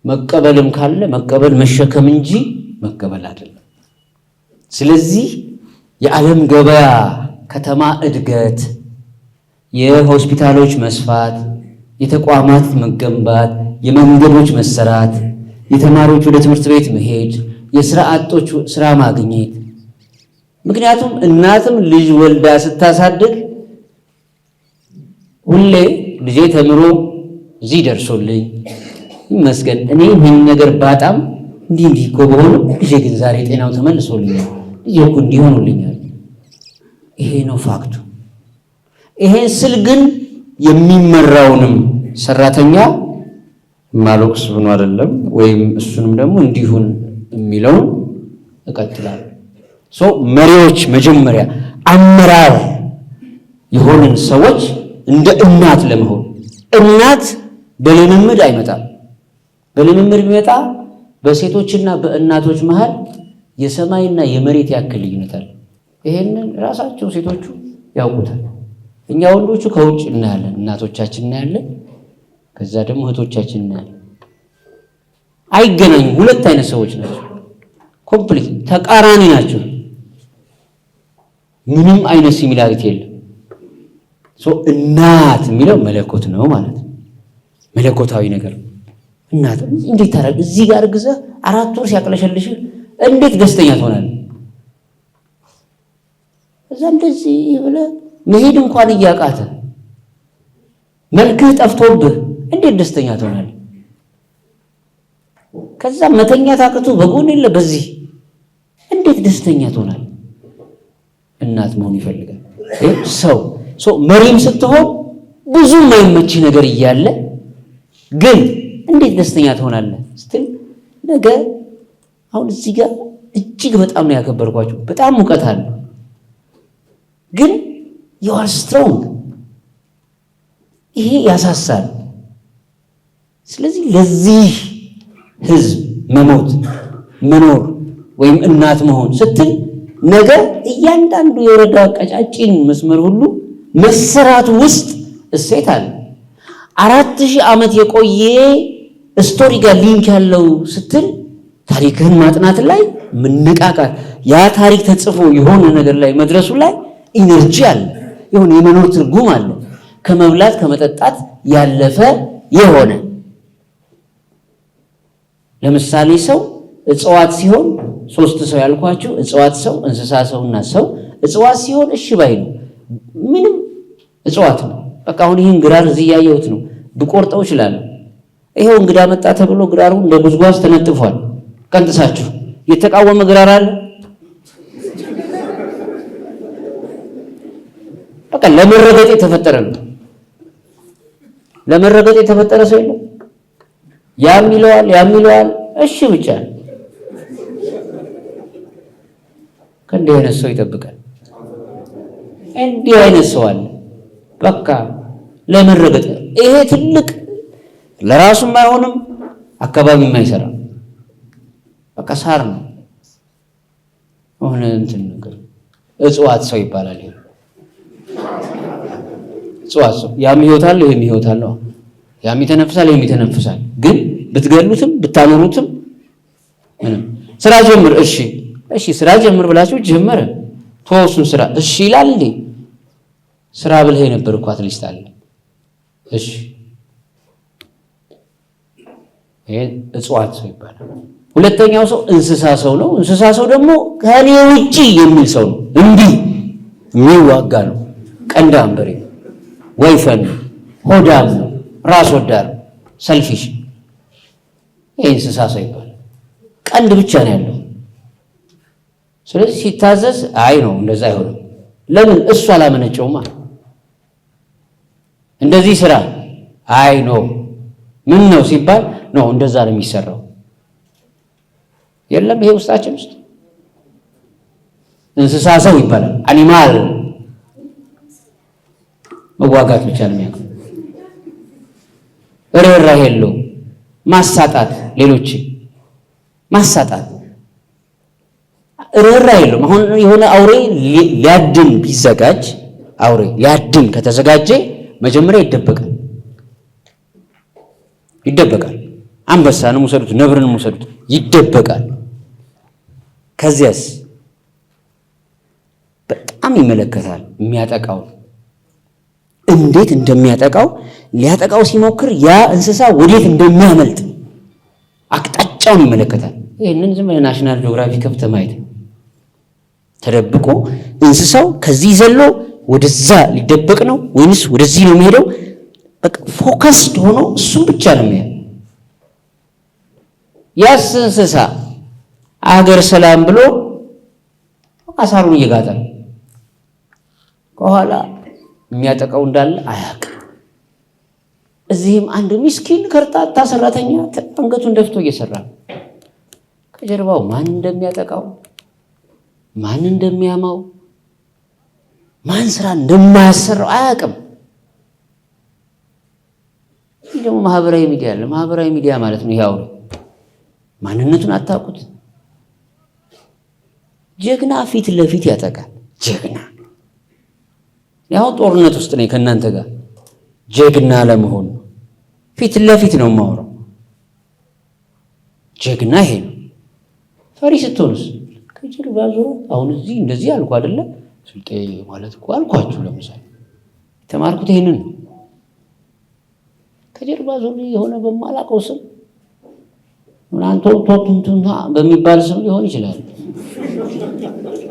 መቀበልም ካለ መቀበል መሸከም እንጂ መቀበል አይደለም። ስለዚህ የዓለም ገበያ ከተማ እድገት፣ የሆስፒታሎች መስፋት፣ የተቋማት መገንባት፣ የመንገዶች መሰራት፣ የተማሪዎች ወደ ትምህርት ቤት መሄድ፣ የሥራ አጦች ሥራ ማግኘት። ምክንያቱም እናትም ልጅ ወልዳ ስታሳድግ ሁሌ ልጄ ተምሮ እዚህ ደርሶልኝ ይመስገን እኔ ይህን ነገር ባጣም እንዲህ እኮ በሆኑ ልጄ ግን ዛሬ ጤናው ተመልሶልኛል፣ ልጄ እኮ እንዲሆኑልኛል። ይሄ ነው ፋክቱ። ይሄን ስል ግን የሚመራውንም ሰራተኛ ማሎክስ ሆኖ አይደለም ወይም እሱንም ደግሞ እንዲሁን የሚለውን እቀጥላለሁ። መሪዎች መጀመሪያ አመራር የሆንን ሰዎች እንደ እናት ለመሆን እናት በልምምድ አይመጣም። በልምምድ ቢመጣ በሴቶችና በእናቶች መሃል የሰማይና የመሬት ያክል ልዩነት አለ። ይሄንን ራሳቸው ሴቶቹ ያውቁታል። እኛ ወንዶቹ ከውጭ እናያለን፣ እናቶቻችን እናያለን፣ ከዛ ደግሞ እህቶቻችን እናያለን። አይገናኙም። ሁለት አይነት ሰዎች ናቸው። ኮምፕሊት ተቃራኒ ናቸው። ምንም አይነት ሲሚላሪቲ የለም። እናት የሚለው መለኮት ነው ማለት ነው። መለኮታዊ ነገር እናት እንዴት ታረግ እዚህ ጋር ግዘህ 4 ወር ሲያቅለሸልሽ እንዴት ደስተኛ ትሆናለህ? እዛ እንደዚህ ብለህ መሄድ እንኳን እያቃተ መልክህ ጠፍቶብህ እንዴት ደስተኛ ትሆናለህ? ከዛ መተኛት አቅቶ በጎን የለ በዚህ እንዴት ደስተኛ ትሆናለህ? እናት መሆን ይፈልጋል ሰው። መሪም ስትሆን ብዙ የማይመች ነገር እያለ ግን እንዴት ደስተኛ ትሆናለህ ስትል ነገ አሁን እዚህ ጋር እጅግ በጣም ነው ያከበርኳቸው። በጣም ሙቀት አለ ግን you are strong። ይሄ ያሳሳል። ስለዚህ ለዚህ ህዝብ መሞት መኖር ወይም እናት መሆን ስትል ነገ እያንዳንዱ የወረዳ ቀጫጭን መስመር ሁሉ መሰራቱ ውስጥ እሴት አለ። 4000 ዓመት የቆየ ስቶሪ ጋር ሊንክ ያለው ስትል ታሪክህን ማጥናት ላይ መነቃቃት፣ ያ ታሪክ ተጽፎ የሆነ ነገር ላይ መድረሱ ላይ ኢነርጂ አለ፣ የሆነ የመኖር ትርጉም አለ። ከመብላት ከመጠጣት ያለፈ የሆነ ለምሳሌ ሰው እጽዋት ሲሆን 3 ሰው ያልኳችሁ እጽዋት ሰው፣ እንስሳ ሰውና ሰው። እጽዋት ሲሆን እሺ ባይ ነው፣ ምንም እጽዋት ነው። በቃ አሁን ይሄን ግራር እዚህ ያየሁት ነው፣ ብቆርጠው ይችላል። ይሄው እንግዳ መጣ ተብሎ ግራሩ እንደ ጉዝጓዝ ተነጥፏል። ቀንጥሳችሁ የተቃወመ ግራር አለ? በቃ ለመረገጥ የተፈጠረ ነው። ለመረገጥ የተፈጠረ ሰው የለም። ያም ይለዋል። እሺ ብቻ ከእንዲህ አይነት ሰው ይጠብቃል። እንዲህ አይነት ሰው አለ። በቃ ለመረገጥ ይሄ ትልቅ ለራሱም አይሆንም፣ አካባቢም አይሰራም። በቃ ሳር ነው ሆነ እንትን ነገር እጽዋት ሰው ይባላል። ይሄ እጽዋት ሰው ያም ህይወት አለው፣ ይሄም ህይወት አለው። ያም ይተነፍሳል፣ ይሄም ይተነፍሳል። ግን ብትገሉትም ብታኖሩትም ምንም ስራ ጀምር፣ እሺ ስራ ጀምር ብላችሁ ጀመረ። ተወሱን ስራ እሺ ይላል እንዴ? ስራ ብለህ ነበር እኮ አትሊስት አለ። እሺ ይሄ እጽዋት ሰው ይባላል። ሁለተኛው ሰው እንስሳ ሰው ነው። እንስሳ ሰው ደግሞ ከኔ ውጪ የሚል ሰው ነው። እንዲህ የሚዋጋ ነው። ቀንዳም በሬ ወይፈን ሆዳም ነው። ራስ ወዳድ ሰልፊሽ። ይሄ እንስሳ ሰው ይባላል። ቀንድ ብቻ ነው ያለው። ስለዚህ ሲታዘዝ አይ ነው እንደዛ አይሆንም። ለምን? እሱ አላመነጨውማ። እንደዚህ ስራ አይ ነው ምን ነው ሲባል ነው እንደዛ ነው የሚሰራው። የለም ይሄ ውስጣችን ውስጥ እንስሳ ሰው ይባላል። አኒማል መዋጋት ብቻ ነው የሚያውቀው። ርህራሄ የለውም። ማሳጣት፣ ሌሎች ማሳጣት፣ ርህራሄ የለውም። አሁን የሆነ አውሬ ሊያድን ቢዘጋጅ አውሬ ሊያድን ከተዘጋጀ መጀመሪያ ይደበቃል። አንበሳንም ውሰዱት፣ ነብርንም ውሰዱት፣ ይደበቃል። ከዚያስ በጣም ይመለከታል የሚያጠቃው እንዴት እንደሚያጠቃው። ሊያጠቃው ሲሞክር ያ እንስሳ ወዴት እንደሚያመልጥ አቅጣጫውን ይመለከታል። ይህንን ዝም ብለህ ናሽናል ጂኦግራፊ ከፍተህ ማየት ነው። ተደብቆ እንስሳው ከዚህ ዘሎ ወደዛ ሊደበቅ ነው ወይንስ ወደዚህ ነው የሚሄደው? በቃ ፎከስድ ሆኖ እሱም ብቻ ነው የሚያየው። ያስ እንስሳ አገር ሰላም ብሎ አሳሩን እየጋጠ ነው። ከኋላ የሚያጠቃው እንዳለ አያውቅም። እዚህም አንድ ምስኪን ከርታታ ሰራተኛ አንገቱን ደፍቶ እየሰራ ነው። ከጀርባው ማን እንደሚያጠቃው፣ ማን እንደሚያማው፣ ማን ስራ እንደማያሰራው አያውቅም። ይህ ደግሞ ማህበራዊ ሚዲያ አለ። ማህበራዊ ሚዲያ ማለት ነው ይሄው ማንነቱን አታውቁት። ጀግና ፊት ለፊት ያጠቃል። ጀግና ያው ጦርነት ውስጥ ነኝ ከእናንተ ጋር ጀግና ለመሆን ፊት ለፊት ነው የማወራው። ጀግና ይሄ ነው። ፈሪ ስትሆንስ ከጀርባ ዞሮ አሁን እዚህ እንደዚህ አልኩ አይደለ? ስልጤ ማለት እኮ አልኳችሁ። ለምሳሌ ተማርኩት ይሄንን ነው። ከጀርባ ዞሮ የሆነ በማላውቀው ስም ምናንተ ቶቱንቱና በሚባል ስም ሊሆን ይችላል።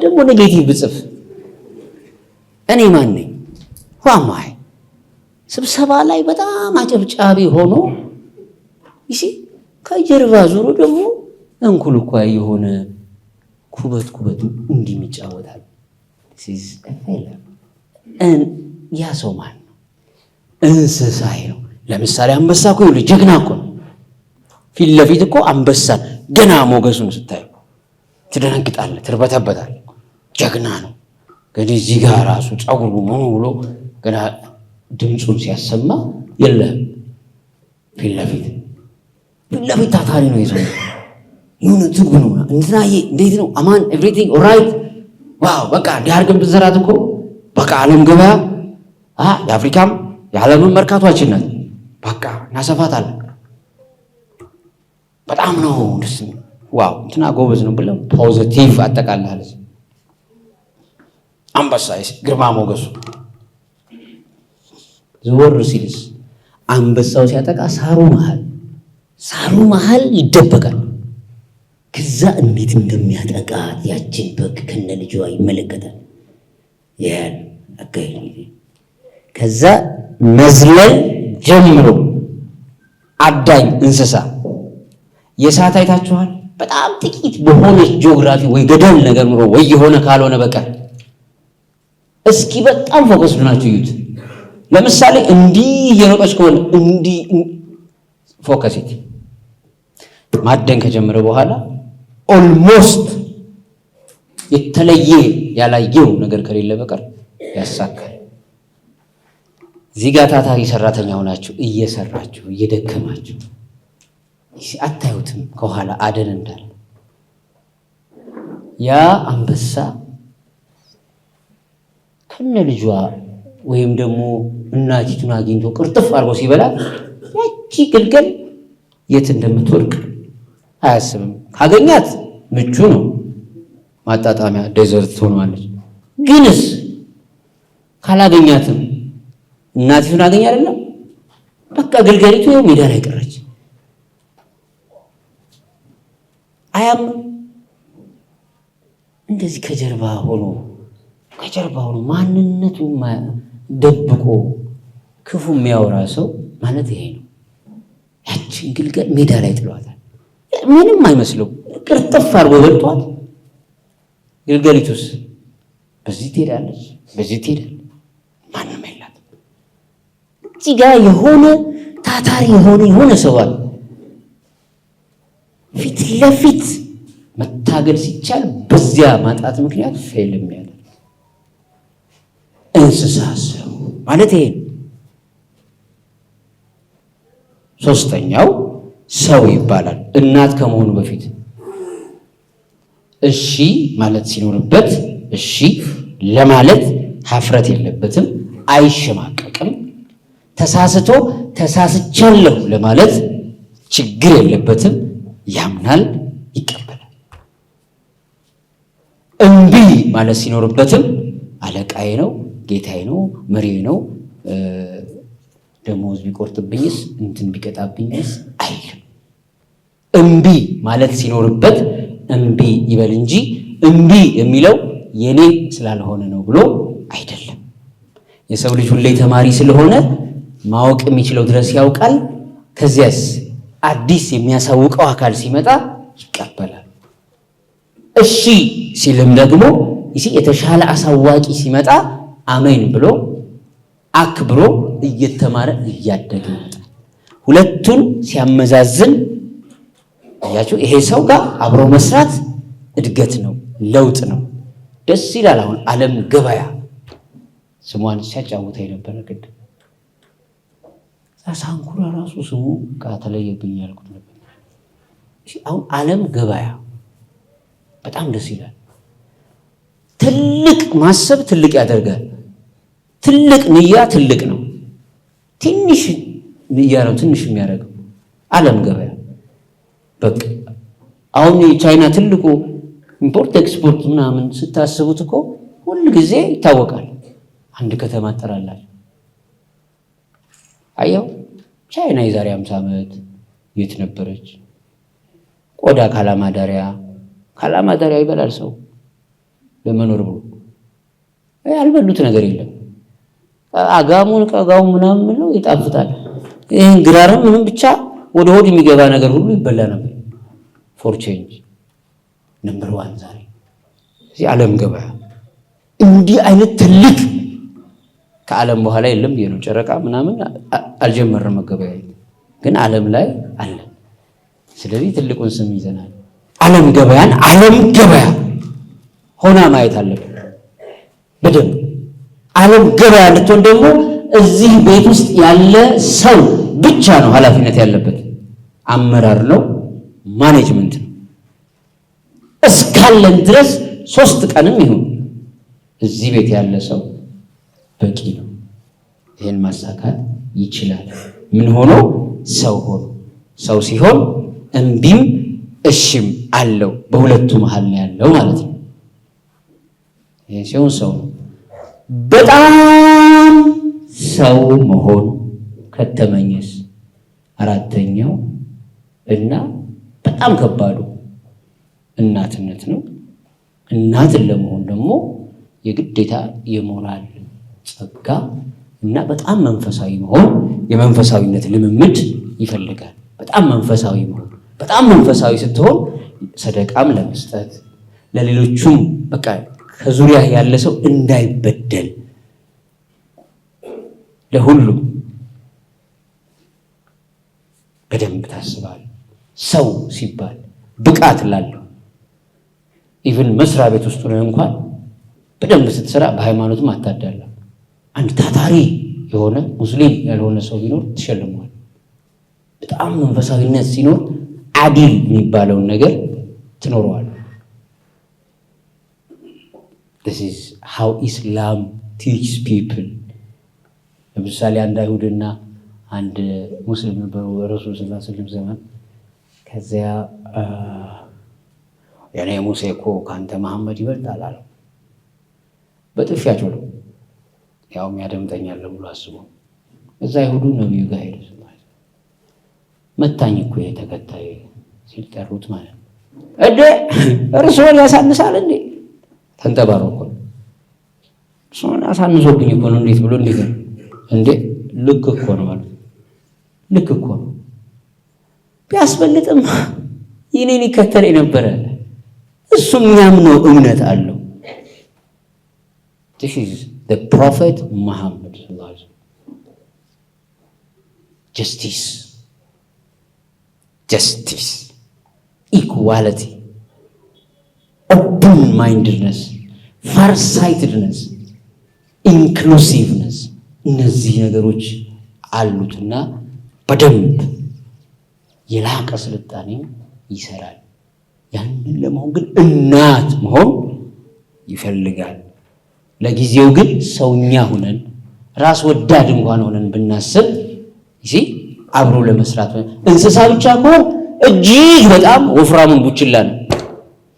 ደግሞ ኔጌቲቭ ብጽፍ እኔ ማን ነኝ? ዋማይ ስብሰባ ላይ በጣም አጨብጫቢ ሆኖ ይሲ ከጀርባ ዞሮ ደግሞ እንኩልኳይ የሆነ ኩበት እንዲህ ይጫወታል። ያ ሰው ማን ነው? እንስሳዬ ነው። ለምሳሌ አንበሳ እኮ ይኸውልህ ጀግና እኮ ነው። ፊት ለፊት እኮ አንበሳን ገና ሞገሱን ስታዩ ትደነግጣለህ፣ ትርበተበታለህ። ጀግና ነው። ግን እዚህ ጋር ራሱ ጸጉሩ ምን ብሎ ገና ድምፁን ሲያሰማ የለም። ፊት ለፊት ታታሪ ነው። ይዘው የሆነ ትጉ ነው። እንትናዬ እንዴት ነው? አማን ኤቭሪቲንግ ኦልራይት? ዋው በቃ ዲያርግም ብዘራት እኮ በቃ ዓለም ገበያ የአፍሪካም የዓለምን መርካቷችን ናት። በቃ እናሰፋታለን። በጣም ነው ደስ ዋው እንትና ጎበዝ ነው ብለው ፖዚቲቭ አጠቃላለ። አንበሳ ግርማ ሞገሱ ዘወር ሲልስ አንበሳው ሲያጠቃ ሳሩ መሃል ይደበቃል። ከዛ እንዴት እንደሚያጠቃት ያችን በግ ከነ ልጇ ይመለከታል። ያን አጋይ ከዛ መዝለል ጀምሮ አዳኝ እንስሳ የሰዓት አይታችኋል። በጣም ጥቂት በሆነች ጂኦግራፊ ወይ ገደል ነገር ኑሮ ወይ የሆነ ካልሆነ በቀር እስኪ በጣም ፎከስ ሆናችሁ እዩት። ለምሳሌ እንዲህ እየሮጠች ከሆነ እንዲህ ፎከስ ማደን ከጀመረ በኋላ ኦልሞስት የተለየ ያላየው ነገር ከሌለ በቀር ያሳካል። እዚህ ጋር ታታሪ ሰራተኛ ሆናችሁ እየሰራችሁ እየደከማችሁ አታዩትም ከኋላ አደን እንዳለ። ያ አንበሳ ከነ ልጇ ወይም ደግሞ እናቲቱን አግኝቶ ቅርጥፍ አድርጎ ሲበላ ያቺ ግልገል የት እንደምትወድቅ አያስብም። ካገኛት ምቹ ነው፣ ማጣጣሚያ ዴዘርት ሆኗለች። ግንስ ካላገኛትም እናቲቱን አገኝ አይደለም በቃ ግልገሊቱ ሜዳ ላይ ቀረች። አያምም። እንደዚህ ከጀርባ ሆኖ ማንነቱ ደብቆ ክፉ የሚያወራ ሰው ማለት ይሄ ነው። ያችን ግልገል ሜዳ ላይ ጥሏታል። ምንም አይመስለው ቅርጥፍ አድርጎ በልቷት። ግልገሊቱስ በዚህ ትሄዳለች፣ በዚህ ትሄዳለች፣ ማንም የላትም። እዚህ ጋር የሆነ ታታሪ የሆነ ሰው አለ። ፊት ለፊት መታገል ሲቻል በዚያ ማጣት ምክንያት ፌል የሚያደርግ እንስሳ ሰው ማለት ይሄ። ሶስተኛው ሰው ይባላል። እናት ከመሆኑ በፊት እሺ ማለት ሲኖርበት እሺ ለማለት ሀፍረት የለበትም፣ አይሸማቀቅም። ተሳስቶ ተሳስቻለሁ ለማለት ችግር የለበትም፣ ያምናል፣ ይቀበላል። እምቢ ማለት ሲኖርበትም አለቃዬ ነው፣ ጌታዬ ነው፣ መሪዬ ነው፣ ደሞዝ ቢቆርጥብኝስ እንትን ቢቀጣብኝስ አይልም። እምቢ ማለት ሲኖርበት እምቢ ይበል እንጂ እምቢ የሚለው የኔ ስላልሆነ ነው ብሎ አይደለም። የሰው ልጅ ሁሌ ተማሪ ስለሆነ ማወቅ የሚችለው ድረስ ያውቃል። ከዚያስ አዲስ የሚያሳውቀው አካል ሲመጣ ይቀበላል። እሺ ሲልም ደግሞ የተሻለ አሳዋቂ ሲመጣ አሜን ብሎ አክብሮ እየተማረ እያደገ ይመጣል። ሁለቱን ሲያመዛዝን ያያችሁ ይሄ ሰው ጋር አብሮ መስራት እድገት ነው፣ ለውጥ ነው። ደስ ይላል። አሁን ዓለም ገበያ ስሟን ሲያጫውተኝ ነበረ ቅድም። ሳንኩራ ራሱ ስሙ ተለየብኝ ያልኩት ነበር። አሁን ዓለም ገበያ በጣም ደስ ይላል። ትልቅ ማሰብ ትልቅ ያደርጋል። ትልቅ ንያ ትልቅ ነው። ትንሽ ንያ ነው ትንሽ የሚያደርገው። ዓለም ገበያ በቃ አሁን የቻይና ትልቁ ኢምፖርት ኤክስፖርት ምናምን ስታስቡት እኮ ሁሉ ጊዜ ይታወቃል። አንድ ከተማ አጠራላችሁ። አየው ቻይና የዛሬ 50 ዓመት የት ነበረች? ቆዳ ካላማዳሪያ ይበላል ሰው ለመኖር ብሎ ያልበሉት ነገር የለም። አጋሙን ቀጋው ምናምን ነው ይጣፍጣል። ይሄን ግራርም ምንም ብቻ ወደ ሆድ የሚገባ ነገር ሁሉ ይበላ ነበር። ፎር ቼንጅ ነምበር 1 ዛሬ እዚህ ዓለም ገበያ እንዲህ አይነት ትልቅ ከዓለም በኋላ የለም ነው። ጨረቃ ምናምን አልጀመረም መገበያ፣ ግን ዓለም ላይ አለ። ስለዚህ ትልቁን ስም ይዘናል። ዓለም ገበያን ዓለም ገበያ ሆና ማየት አለብን በደንብ። ዓለም ገበያ ልትሆን ደግሞ እዚህ ቤት ውስጥ ያለ ሰው ብቻ ነው ኃላፊነት ያለበት። አመራር ነው፣ ማኔጅመንት ነው። እስካለን ድረስ 3 ቀንም ይሁን እዚህ ቤት ያለ ሰው በቂ ነው። ይሄን ማሳካት ይችላል። ምን ሆኖ? ሰው ሆኖ። ሰው ሲሆን እምቢም እሺም አለው። በሁለቱ መሃል ነው ያለው ማለት ነው። ይሄ ሲሆን ሰው ነው። በጣም ሰው መሆን ከተመኘስ 4ኛው እና በጣም ከባዱ እናትነት ነው። እናትን ለመሆን ደግሞ የግዴታ የሞራል ጸጋ እና በጣም መንፈሳዊ መሆን፣ የመንፈሳዊነት ልምምድ ይፈልጋል። በጣም መንፈሳዊ መሆን። በጣም መንፈሳዊ ስትሆን ሰደቃም ለመስጠት ለሌሎቹም በቃ ከዙሪያ ያለ ሰው እንዳይበደል ለሁሉ በደንብ ታስባል። ሰው ሲባል ብቃት ላለው ኢቭን መስሪያ ቤት ውስጥ ነው እንኳን በደንብ ስትሰራ በሃይማኖትም አታዳላ። አንድ ታታሪ የሆነ ሙስሊም ያልሆነ ሰው ቢኖር ትሸልመዋል። በጣም መንፈሳዊነት ሲኖር አዲል የሚባለውን ነገር ትኖረዋል። This is how Islam teaches people. ለምሳሌ አንድ አይሁድና አንድ ሙስሊም ነበሩ ረሱል ሰለላሁ ዐለይሂ ወሰለም ዘመን። ከዚያ የኔ ሙሴ እኮ ካንተ መሐመድ ይበልጣል አለው። በጥፊያቸው ነው ያውም ያደምጠኛል ብሎ አስቦ እዛ አይሁዱ ነብዩ ጋር ሄደ። መታኝ እኮ የተከታይ ሲል ጠሩት ማለት ነው። እንዴ እርሱን ያሳንሳል እንዴ? ተንጠባሮ እኮ እርሱን ያሳንሶብኝ እኮ ነው። እንዴት ብሎ እንዴ ልክ እኮ ነው ማለት ልክ እኮ ነው። ቢያስበልጥም ይኔን ይከተል የነበረ እሱም ያምነው እምነት አለው። This is the Prophet Muhammad sallallahu alaihi wasallam. Justice, equality, open-mindedness, far-sightedness, inclusiveness እነዚህ ነገሮች አሉትና በደንብ የላቀ ስልጣኔ ይሰራል። ያንን ለመሆን ግን እናት መሆን ይፈልጋል። ለጊዜው ግን ሰውኛ ሆነን ራስ ወዳድ እንኳን ሆነን ብናስብ አብሮ ለመስራት እንስሳ ብቻ ከሆነ እጅግ በጣም ወፍራሙን ቡችላ ነው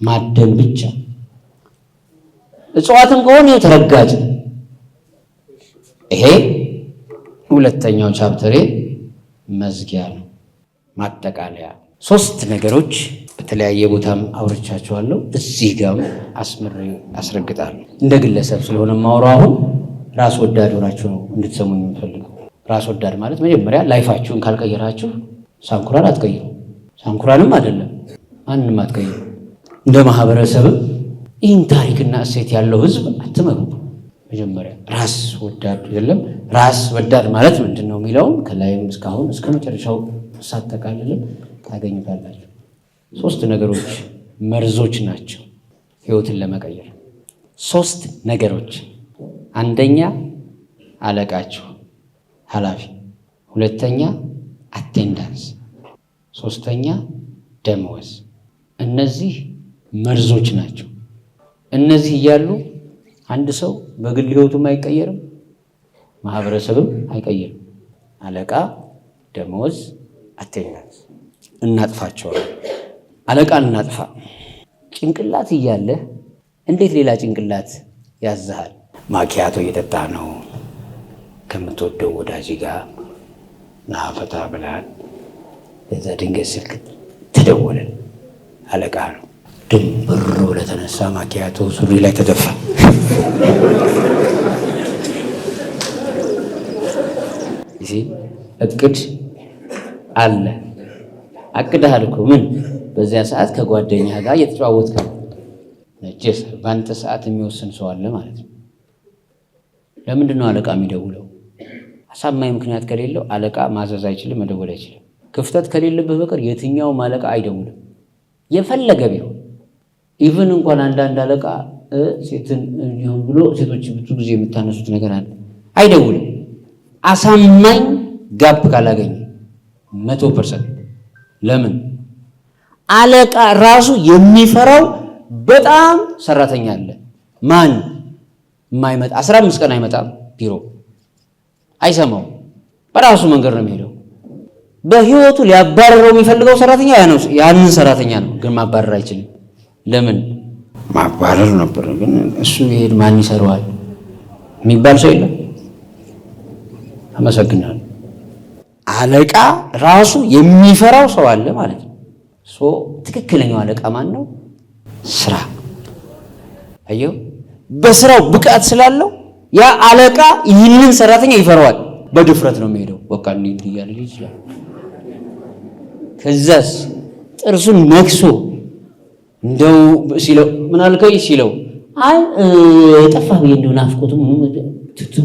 ማደን ብቻ። እጽዋትም ከሆነ ተረጋጭ። ይሄ ሁለተኛው ቻፕተሬ መዝጊያ ነው፣ ማጠቃለያ። 3 ነገሮች በተለያየ ቦታም አውርቻቸዋለሁ፣ እዚህ ጋር አስምሬ አስረግጣለሁ። እንደ ግለሰብ ስለሆነ ማውራው አሁን ራስ ወዳድ ሆናችሁ ነው እንድትሰሙኝ የምፈልገው። ራስ ወዳድ ማለት መጀመሪያ ላይፋችሁን ካልቀየራችሁ ሳንኩራን አትቀይሩ። ሳንኩራንም አይደለም ማንንም አትቀይሩ። እንደ ማህበረሰብም ይህን ታሪክና እሴት ያለው ህዝብ አትመሩ። መጀመሪያ ራስ ወዳድ አይደለም። ራስ ወዳድ ማለት ምንድነው የሚለውን ከላይም እስካሁን እስከ መጨረሻው ሳጠቃልልም ታገኙታላችሁ። 3 ነገሮች መርዞች ናቸው ህይወትን ለመቀየር። 3 ነገሮች። አንደኛ አለቃችሁ ኃላፊ፣ ሁለተኛ አቴንዳንስ፣ ሶስተኛ ደመወዝ። እነዚህ መርዞች ናቸው። እነዚህ እያሉ አንድ ሰው በግል ህይወቱም አይቀየርም፣ ማህበረሰብም አይቀየርም። አለቃ፣ ደመወዝ፣ አቴንዳንስ እናጥፋቸዋለን። አለቃን እናጥፋ። ጭንቅላት እያለ እንዴት ሌላ ጭንቅላት ያዝሃል? ማኪያቶ እየጠጣ ነው ከምትወደው ወዳጅ ጋር ናፈታ ብላል። ለዛ ድንገት ስልክ ተደወለ። አለቃ ነው። ድንብር ብለህ ተነሳ። ማኪያቶ ሱሪ ላይ ተደፋ። እቅድ አለ። አቅደሃል እኮ ምን በዚያ ሰዓት ከጓደኛህ ጋር እየተጨዋወትክ ነው። ነጭስ በአንተ ሰዓት የሚወስን ሰው አለ ማለት ነው። ለምንድን ነው አለቃ የሚደውለው? አሳማኝ ምክንያት ከሌለው አለቃ ማዘዝ አይችልም፣ መደወል አይችልም። ክፍተት ከሌለበት በቀር የትኛውም አለቃ አይደውልም፣ የፈለገ ቢሆን። ኢቭን እንኳን አንዳንድ አለቃ ሴትን ይሁን ብሎ ሴቶች ብዙ ጊዜ የምታነሱት ነገር አለ፣ አይደውልም። አሳማኝ ጋፕ ካላገኘ 100%። ለምን? አለቃ ራሱ የሚፈራው በጣም ሰራተኛ አለ። ማን የማይመጣ 15 ቀን አይመጣም ቢሮ አይሰማው፣ በራሱ መንገድ ነው የሚሄደው። በህይወቱ ሊያባረረው የሚፈልገው ሰራተኛ ያንን ሰራተኛ ነው፣ ግን ማባረር አይችልም። ለምን? ማባረር ነበር፣ ግን እሱ ይሄድ ማን ይሰራዋል የሚባል ሰው የለም። አመሰግናለሁ። አለቃ ራሱ የሚፈራው ሰው አለ ማለት ነው። ትክክለኛው አለቃ ማን ነው? ስራ። አየው፣ በስራው ብቃት ስላለው ያ አለቃ ይህንን ሰራተኛ ይፈራዋል። በድፍረት ነው የሚሄደው። በቃ እንዲህ እያለ ይችላል። ከዛስ ጥርሱን ነክሶ እንደው ሲለው ምን አልከኝ ሲለው አይ ጠፋ ብዬ እንደው ናፍቆቱ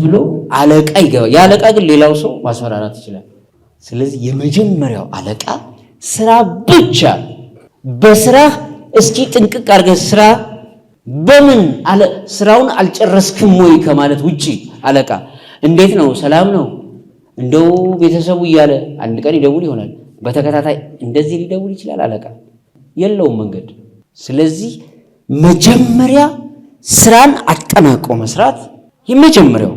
ብሎ አለቃ ይገባል። ያ አለቃ ግን ሌላው ሰው ማስፈራራት ይችላል። ስለዚህ የመጀመሪያው አለቃ ስራ ብቻ። በስራ እስኪ ጥንቅቅ አድርገህ ስራ። በምን አለ ስራውን አልጨረስክም ወይ ከማለት ውጪ አለቃ እንዴት ነው ሰላም ነው እንደው ቤተሰቡ እያለ አንድ ቀን ይደውል ይሆናል። በተከታታይ እንደዚህ ሊደውል ይችላል። አለቃ የለውም መንገድ። ስለዚህ መጀመሪያ ስራን አጠናቆ መስራት የመጀመሪያው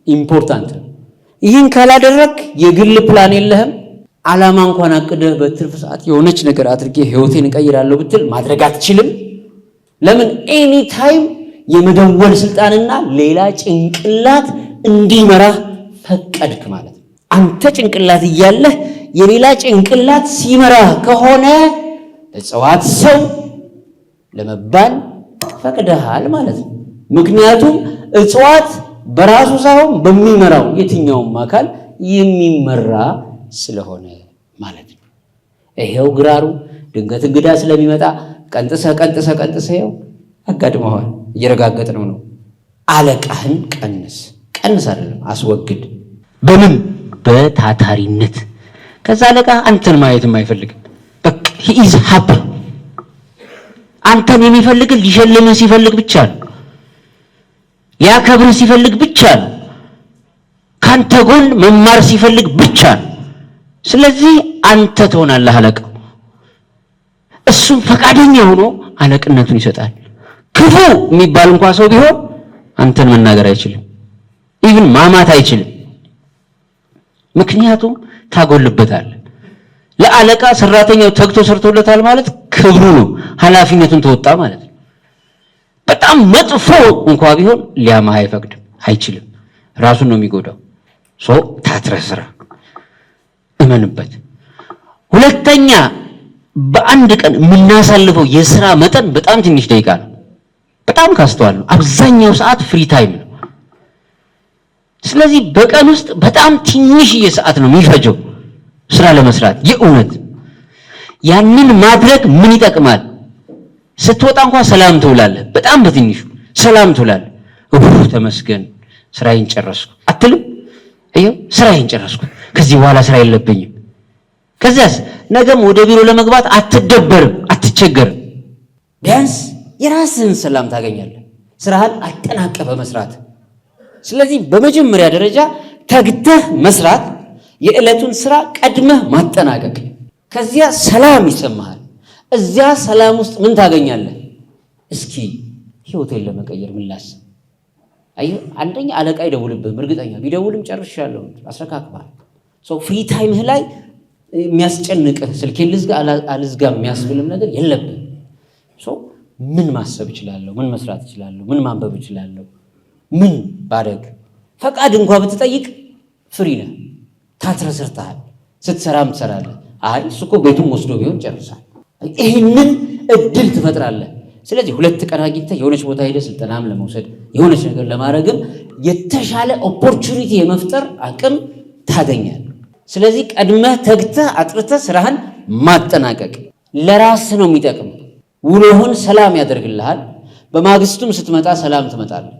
ኢምፖርታንት ነው። ይህን ካላደረግ የግል ፕላን የለህም። ዓላማ እንኳን አቅደህ በትርፍ ሰዓት የሆነች ነገር አድርጌ ህይወቴን እቀይራለሁ ብትል ማድረግ አትችልም። ለምን? ኤኒ ታይም የመደወል ስልጣንና ሌላ ጭንቅላት እንዲመራህ ፈቀድክ ማለት ነው። አንተ ጭንቅላት እያለህ የሌላ ጭንቅላት ሲመራህ ከሆነ እጽዋት ሰው ለመባል ፈቅደሃል ማለት ነው። ምክንያቱም እጽዋት በራሱ ሳይሆን በሚመራው የትኛውም አካል የሚመራ ስለሆነ ማለት ነው። ይሄው ግራሩ ድንገት እንግዳ ስለሚመጣ ቀንጥሰ ይኸው አጋድመዋል። እየረጋገጥ ነው። አለቃህን ቀንስ አይደለም አስወግድ። በምን? በታታሪነት። ከዛ አለቃ አንተን ማየትም አይፈልግም። በቃ he is happy። አንተን የሚፈልግ ሊሸልምህ ሲፈልግ ብቻ ነው። ሊያከብርህ ሲፈልግ ብቻ ነው። ካንተ ጎን መማር ሲፈልግ ብቻ ነው። ስለዚህ አንተ ትሆናለህ አለቃው። እሱም ፈቃደኛ ሆኖ አለቅነቱን ይሰጣል። ክፉ የሚባል እንኳን ሰው ቢሆን አንተን መናገር አይችልም፣ ኢቭን ማማት አይችልም። ምክንያቱም ታጎልበታለህ። ለአለቃ ሰራተኛው ተግቶ ሰርቶለታል ማለት ክብሩ ነው፣ ኃላፊነቱን ተወጣ ማለት ነው። በጣም መጥፎ እንኳን ቢሆን ሊያማህ አይፈቅድም፣ አይችልም። ራሱን ነው የሚጎዳው። ታትረህ ስራ፣ እመንበት። ሁለተኛ በአንድ ቀን የምናሳልፈው የስራ መጠን በጣም ትንሽ ደቂቃ ነው። በጣም ካስተዋል ነው አብዛኛው ሰዓት ፍሪ ታይም ነው። ስለዚህ በቀን ውስጥ በጣም ትንሽዬ ሰዓት ነው የሚፈጀው ስራ ለመስራት። የእውነት ያንን ማድረግ ምን ይጠቅማል? ስትወጣ እንኳን ሰላም ትውላለህ። በጣም በትንሹ ሰላም ትውላለህ። ተመስገን ስራዬን ጨረስኩ አትልም? ይኸው ስራዬን ጨረስኩ፣ ከዚህ በኋላ ስራ የለብኝም። ከዚያስ ነገም ወደ ቢሮ ለመግባት አትደበርም፣ አትቸገርም። ቢያንስ የራስህን ሰላም ታገኛለህ ስራህን አጠናቀህ በመስራት። ስለዚህ በመጀመሪያ ደረጃ ተግተህ መስራት፣ የዕለቱን ስራ ቀድመህ ማጠናቀቅ። ከዚያ ሰላም ይሰማሃል። እዚያ ሰላም ውስጥ ምን ታገኛለህ? እስኪ ህይወቴን ለመቀየር ምን ላስብ? አየህ፣ አንደኛ አለቃ አይደውልብህም። እርግጠኛ ቢደውልም ጨርሻለሁ አስረካክባል። ፍሪ ታይምህ ላይ የሚያስጨንቅህ ስልኬን ልዝጋ አልዝጋ የሚያስብልም ነገር የለብህም። ምን ማሰብ እችላለሁ? ምን መስራት እችላለሁ? ምን ማንበብ እችላለሁ? ምን ባደግ? ፈቃድ እንኳን ብትጠይቅ ፍሪ ነህ። ታትረህ ሰርተሃል። ስትሰራም ትሰራለህ። አይ እሱ እኮ ቤቱም ወስዶ ቢሆን ጨርሳል። ይህንን እድል ትፈጥራለህ። ስለዚህ 2 ቀን አግኝተህ የሆነች ቦታ ሄደህ ስልጠናም ለመውሰድ የሆነች ነገር ለማድረግም የተሻለ ኦፖርቹኒቲ የመፍጠር አቅም ታገኛለህ። ስለዚህ ቀድመህ ተግተህ አጥርተህ ስራህን ማጠናቀቅ ለራስህ ነው የሚጠቅም። ውሎህን ሰላም ያደርግልሃል። በማግስቱም ስትመጣ ሰላም ትመጣለህ።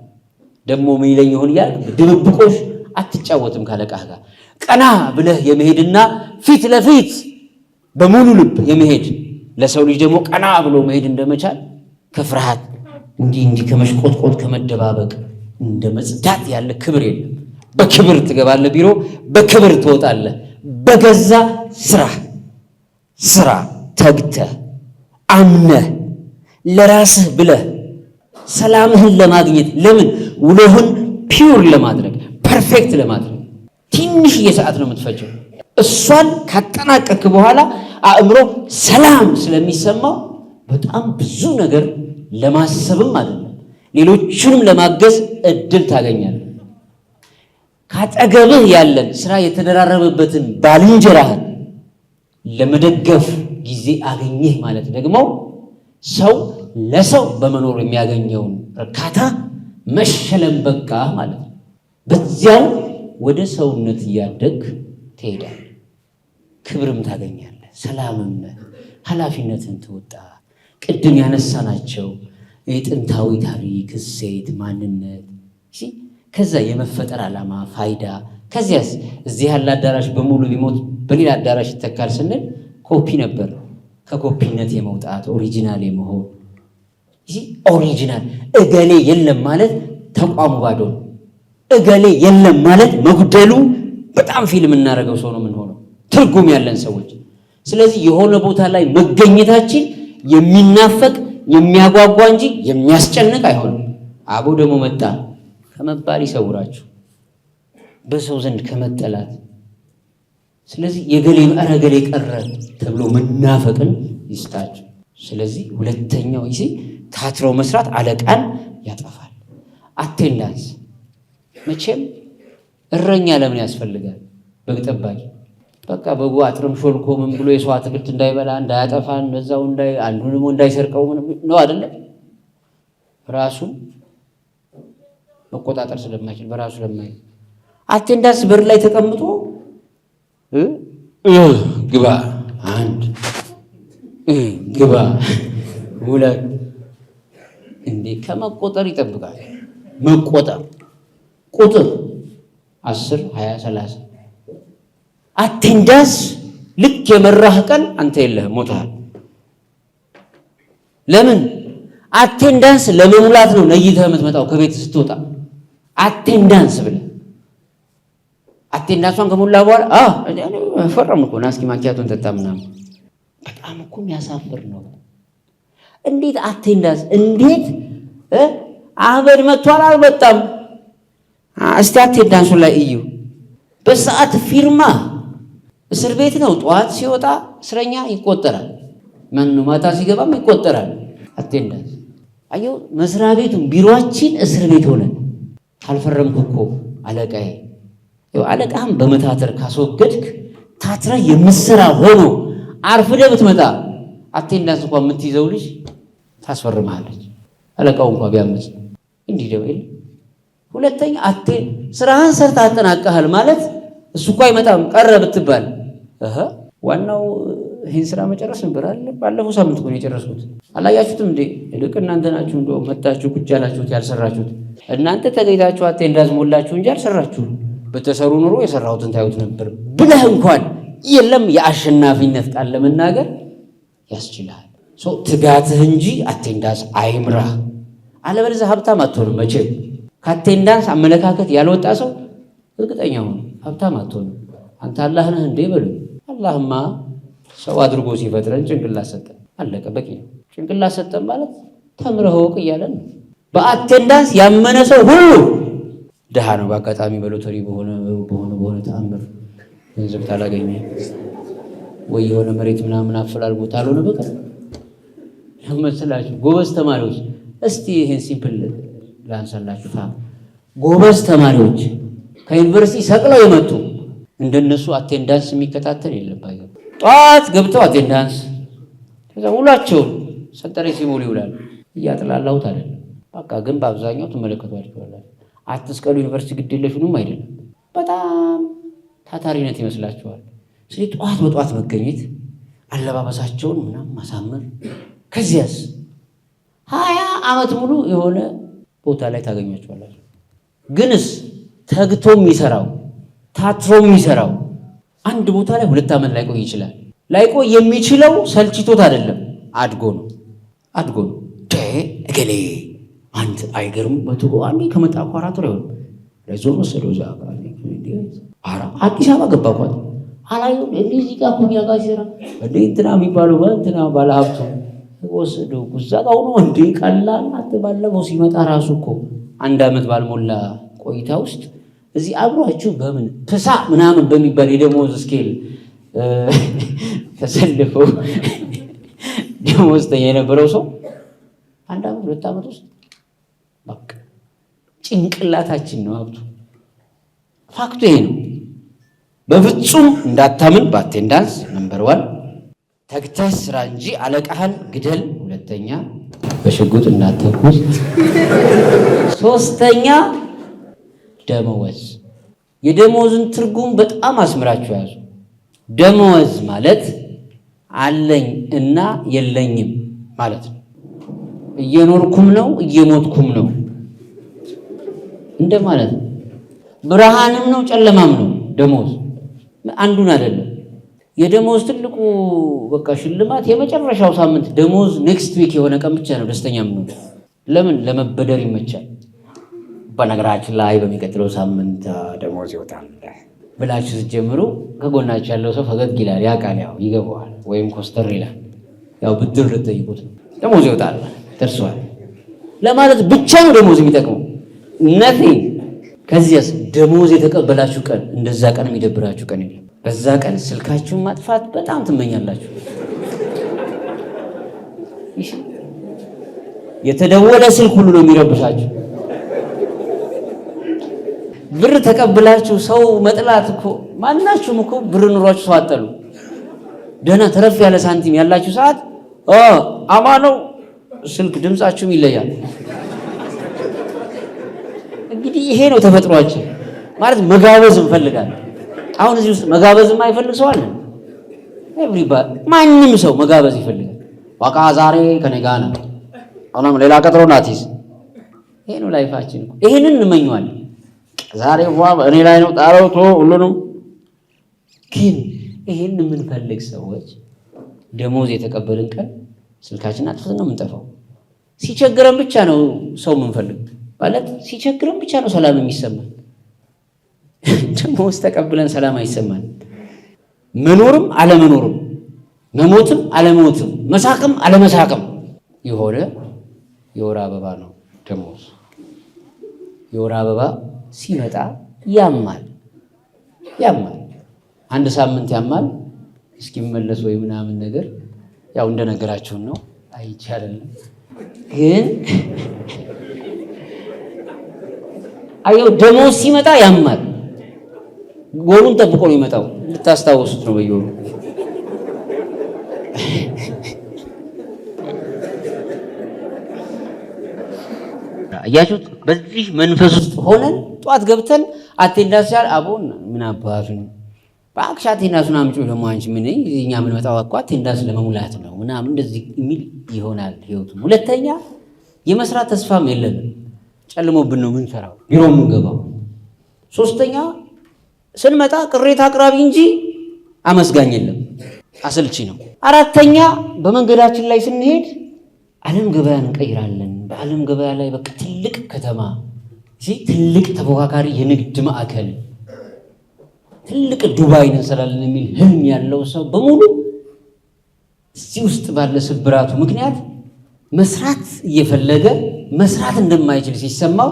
ደግሞ ምን ይለኝ ይሆን እያልክ ድብብቆሽ አትጫወትም ካለቃህ ጋር። ቀና ብለህ የመሄድና ፊት ለፊት በሙሉ ልብ የመሄድ ለሰው ልጅ ደግሞ ቀና ብሎ መሄድ እንደመቻል ከፍርሃት እንዲህ ከመሽቆጥቆጥ ከመደባበቅ እንደ መጽዳት ያለ ክብር የለም። በክብር ትገባለህ ቢሮ፣ በክብር ትወጣለህ። በገዛ ስራ ተግተህ አምነህ ለራስህ ብለህ ሰላምህን ለማግኘት ለምን ውሎህን ፒውር ለማድረግ ፐርፌክት ለማድረግ ትንሽዬ ሰዓት ነው የምትፈጀው። እሷን ካጠናቀቅክ በኋላ አእምሮ ሰላም ስለሚሰማው በጣም ብዙ ነገር ለማሰብም አይደለም ሌሎቹንም ለማገዝ እድል ታገኛለህ። ካጠገብህ ያለን ስራ የተደራረበበትን ባልንጀራህን ለመደገፍ ጊዜ አገኘህ ማለት ደግሞ ሰው ለሰው በመኖር የሚያገኘውን እርካታ መሸለም በቃ ማለት ነው። በዚያው ወደ ሰውነት እያደግ ትሄዳለህ። ክብርም ታገኛለህ፣ ሰላምም ነህ፣ ኃላፊነትን ትወጣ። ቅድም ያነሳናቸው የጥንታዊ ታሪክ፣ እሴት፣ ማንነት፣ ከዛ የመፈጠር ዓላማ፣ ፋይዳ። ከዚያስ እዚህ ያለ አዳራሽ በሙሉ ቢሞት በሌላ አዳራሽ ይተካል ስንል ኮፒ ነበር። ከኮፒነት የመውጣት ኦሪጂናል የመሆን ኦሪጂናል እገሌ የለም ማለት ተቋሙ ባዶ ነው። እገሌ የለም ማለት መጉደሉ በጣም ፊልም እናደርገው ሰው ነው የምንሆነው፣ ትርጉም ያለን ሰዎች። ስለዚህ የሆነ ቦታ ላይ መገኘታችን የሚናፈቅ የሚያጓጓ እንጂ የሚያስጨንቅ አይሆንም። አቦ ደግሞ መጣ ከመባል ይሰውራችሁ፣ በሰው ዘንድ ከመጠላት። ስለዚህ የገሌ ገሌ ቀረ ተብሎ መናፈቅን ይስጣችሁ። ስለዚህ ሁለተኛው ታትረው መስራት አለቃን ያጠፋል። አቴንዳንስ መቼም እረኛ ለምን ያስፈልጋል? በግ ጠባቂ በቃ በጉ አጥርም ሾልኮ ምን ብሎ የሰው አትክልት እንዳይበላ እንዳያጠፋን በዛው አንዱ ደግሞ እንዳይሰርቀው ነው አይደለም። ራሱን መቆጣጠር ስለማይችል በራሱ ለማይ አቴንዳንስ በር ላይ ተቀምጦ ግባ አንድ ግባ ሁለት እንዴ ከመቆጠር ይጠብቃል። መቆጠር ቁጥር 10 20 30 አቴንዳንስ ልክ የመራህ ቀን አንተ የለህም ሞተሃል። ለምን? አቴንዳንስ ለመሙላት ነው ነይተህ የምትመጣው ከቤት ስትወጣ አቴንዳንስ ብለህ አቴንዳንሷን ከሞላ በኋላ ፈረም እኮ ና እስኪ ማኪያቶን ጠጣ ምናምን። በጣም እኮ የሚያሳፍር ነው። እንዴት አቴንዳንስ እንዴት አህመድ መጥቷል አልመጣም? እስቲ አቴንዳንሱን ላይ እዩ። በሰዓት ፊርማ እስር ቤት ነው። ጠዋት ሲወጣ እስረኛ ይቆጠራል፣ ማታ ሲገባም ይቆጠራል። አቴንዳንስ አየው። መስሪያ ቤቱን ቢሮአችን እስር ቤት ሆነ። ካልፈረምክ እኮ አለቃዬ አለቃህም በመታተር ካስወገድክ ታትራ የምትሰራ ሆኖ አርፍደህ ብትመጣ አቴንዳንስ እንኳን የምትይዘው ልጅ ታስፈርምሃለች። አለቃው እንኳን ቢያመጽ እንዲህ ደብል። ሁለተኛ ስራህን ሰርተህ አጠናቀሃል ማለት እሱ እኮ አይመጣም ቀረ ብትባል ዋናው ይህን ስራ መጨረስ ነበር አለ። ባለፈው ሳምንት እኮ ነው የጨረስኩት። አላያችሁትም እንዴ? ልክ እናንተ ናችሁ እንደው መጣችሁ ቁጭ ያላችሁት ያልሰራችሁት። እናንተ ተገኝታችሁ አቴንዳንስ ሞላችሁ እንጂ አልሰራችሁም። በተሰሩ ኑሮ የሰራሁትን ታዩት ነበር ብለህ እንኳን የለም የአሸናፊነት ቃል ለመናገር ያስችላል። ትጋትህ እንጂ አቴንዳንስ አይምራህ። አለበለዚያ ሀብታም አትሆንም። መቼም ከአቴንዳንስ አመለካከት ያልወጣ ሰው እርግጠኛ ሆኖ ሀብታም አትሆንም። አንተ አላህ ነህ እንዴ በሉ። አላህማ ሰው አድርጎ ሲፈጥረን ጭንቅላት ሰጠን፣ አለቀ በቂ ነው። ጭንቅላት ሰጠን ማለት ተምረህ ወቅ እያለን ነው። በአቴንዳንስ ያመነ ሰው ሁሉ ድሃ ነው። በአጋጣሚ በሎተሪ በሆነ ተአምር ገንዘብ ታላገኘ ወይ የሆነ መሬት ምናምን አፈላልጎት አልሆነ በቀር መስላችሁ። ጎበዝ ተማሪዎች እስቲ ይሄን ሲምፕል ላንሳላችሁ። ጎበዝ ተማሪዎች ከዩኒቨርሲቲ ሰቅለው የመጡ እንደነሱ አቴንዳንስ የሚከታተል የለባቸው። ጠዋት ገብተው አቴንዳንስ ከዛ ውሏቸውን ሰጠሬ ሲሞሉ ይውላሉ። እያጥላላሁት አይደለም በቃ ግን በአብዛኛው ትመለከቷቸዋላችሁ። አትስቀሉ ዩኒቨርሲቲ ግዴለሽንም አይደለም፣ በጣም ታታሪነት ይመስላችኋል። ስለዚህ ጠዋት በጠዋት መገኘት፣ አለባበሳቸውን ምናምን ማሳመር። ከዚያስ 20 ዓመት ሙሉ የሆነ ቦታ ላይ ታገኟቸዋላችሁ። ግንስ ተግቶ የሚሰራው ታትሮ የሚሰራው አንድ ቦታ ላይ 2 ዓመት ላይቆይ ይችላል። ላይቆይ የሚችለው ሰልችቶት አይደለም፣ አድጎ ነው። እገሌ አንተ አይገርም በትጎ አንዴ ከመጣ እኮ 4 ወር ይሆን ለዞን ወሰደው እዛ ጋር አዲስ አበባ ገባ እኮ አላዩ እንደዚህ ጋር ኩኛ ጋር ሲራ እንትና የሚባለው እንትና ባለሀብቱ ወሰደው እዛ ጋር ነው እንዴ ቀላል አትባለበው። ሲመጣ ራሱ እኮ 1 ዓመት ባልሞላ ቆይታ ውስጥ እዚህ አብሯችሁ በምን ፍሳ ምናምን በሚባል የደሞዝ ስኬል ተሰልፈው ደሞዝተኛ የነበረው ሰው 1 ዓመት 2 ዓመት ውስጥ በቃ ጭንቅላታችን ነው ሀብቱ። ፋክቱ ይሄ ነው። በፍጹም እንዳታምን በአቴንዳንስ ነምበር 1 ተግተህ ስራ እንጂ አለቃህን ግደል። 2ኛ በሽጉጥ እንዳትተኩስ። 3ኛ ደመወዝ። የደመወዝን ትርጉም በጣም አስምራችሁ ያዙ። ደመወዝ ማለት አለኝ እና የለኝም ማለት ነው። እየኖርኩም ነው እየሞትኩም ነው እንደማለት ነው። ብርሃንም ነው ጨለማም ነው። ደመወዝ አንዱን አይደለም። የደሞዝ ትልቁ በቃ ሽልማት የመጨረሻው ሳምንት ደሞዝ ኔክስት ዊክ የሆነ ቀን ብቻ ነው ደስተኛ የምንሆነው። ለምን? ለመበደር ይመቻል። በነገራችን ላይ በሚቀጥለው ሳምንት ደሞዝ ይወጣል ብላችሁ ስትጀምሩ ከጎናችሁ ያለው ሰው ፈገግ ይላል፣ ያውቃል፣ ያው ይገባዋል፣ ወይም ኮስተር ይላል። ያው ብድር ልትጠይቁት ነው። ደሞዝ ይወጣል ደርሷል ለማለት ብቻ ነው ደሞዝ የሚጠቅመው። ነቲንግ። ከዚያስ ደሞዝ የተቀበላችሁ ቀን እንደዛ ቀን የሚደብራችሁ ቀን የለም። በዛ ቀን ስልካችሁን ማጥፋት በጣም ትመኛላችሁ። የተደወለ ስልክ ሁሉ ነው የሚረብሻችሁ። ብር ተቀብላችሁ ሰው መጥላት እኮ ማናችሁም እኮ ብር ኑሯችሁ ሰው አጠሉ። ደህና ተረፍ ያለ ሳንቲም ያላችሁ ሰዓት አማነው ስልክ ድምጻችሁም ይለያል። እንግዲህ ይሄ ነው ተፈጥሯችን ማለት። መጋበዝ እንፈልጋለን። አሁን እዚህ ውስጥ መጋበዝ የማይፈልግ ሰው አለ? ኤቭሪባዲ ማንም ሰው መጋበዝ ይፈልጋል። በቃ ዛሬ ከኔ ጋር ነው፣ አሁንም ሌላ ቀጠሮ ናቲስ። ይሄ ነው ላይፋችን። ይሄንን እንመኘዋለን። ዛሬ እኔ ላይ ነው ጣረውቶ ሁሉንም። ግን ይሄን የምንፈልግ ሰዎች ደሞዝ የተቀበልን ቀን ስልካችንን አጥፍተን ነው የምንጠፋው። ሲቸግረን ብቻ ነው ሰው የምንፈልግ ማለት፣ ሲቸግረን ብቻ ነው ሰላም የሚሰማን። ደሞዝ ተቀብለን ሰላም አይሰማን። መኖርም አለመኖርም፣ መሞትም አለመሞትም፣ መሳቅም አለመሳቅም የሆነ የወር አበባ ነው ደሞዝ። የወር አበባ ሲመጣ ያማል። አንድ ሳምንት ያማል እስኪመለስ ወይ ምናምን ነገር ያው እንደነገራችሁን ነው አይቻልም። ግን አየው ደሞዝ ሲመጣ ያማል። ወሩን ጠብቆ ነው የሚመጣው። ልታስታውሱት ነው በየወሩ። አያችሁት? በዚህ መንፈስ ውስጥ ሆነን ጧት ገብተን አቴንዳንስ ያል አቦን ምን አባቱን ባክሽ አቴንዳንሱን አምጪው ደግሞ አንቺ ምን እኛ ምን መጣው አቋ አቴንዳንስ ለመሙላት ነው ምናምን እንደዚህ የሚል ይሆናል ህይወቱ። ሁለተኛ የመስራት ተስፋም የለንም። ጨልሞብን ነው የምንሰራው፣ ቢሮ የምንገባው። ሶስተኛ ስንመጣ ቅሬታ አቅራቢ እንጂ አመስጋኝ የለም፣ አሰልቺ ነው። አራተኛ በመንገዳችን ላይ ስንሄድ ዓለም ገበያ እንቀይራለን። በዓለም ገበያ ላይ በቃ ትልቅ ከተማ፣ ትልቅ ተፎካካሪ የንግድ ማዕከል፣ ትልቅ ዱባይን እንሰራለን የሚል ህልም ያለው ሰው በሙሉ እዚህ ውስጥ ባለ ስብራቱ ምክንያት መስራት እየፈለገ መስራት እንደማይችል ሲሰማው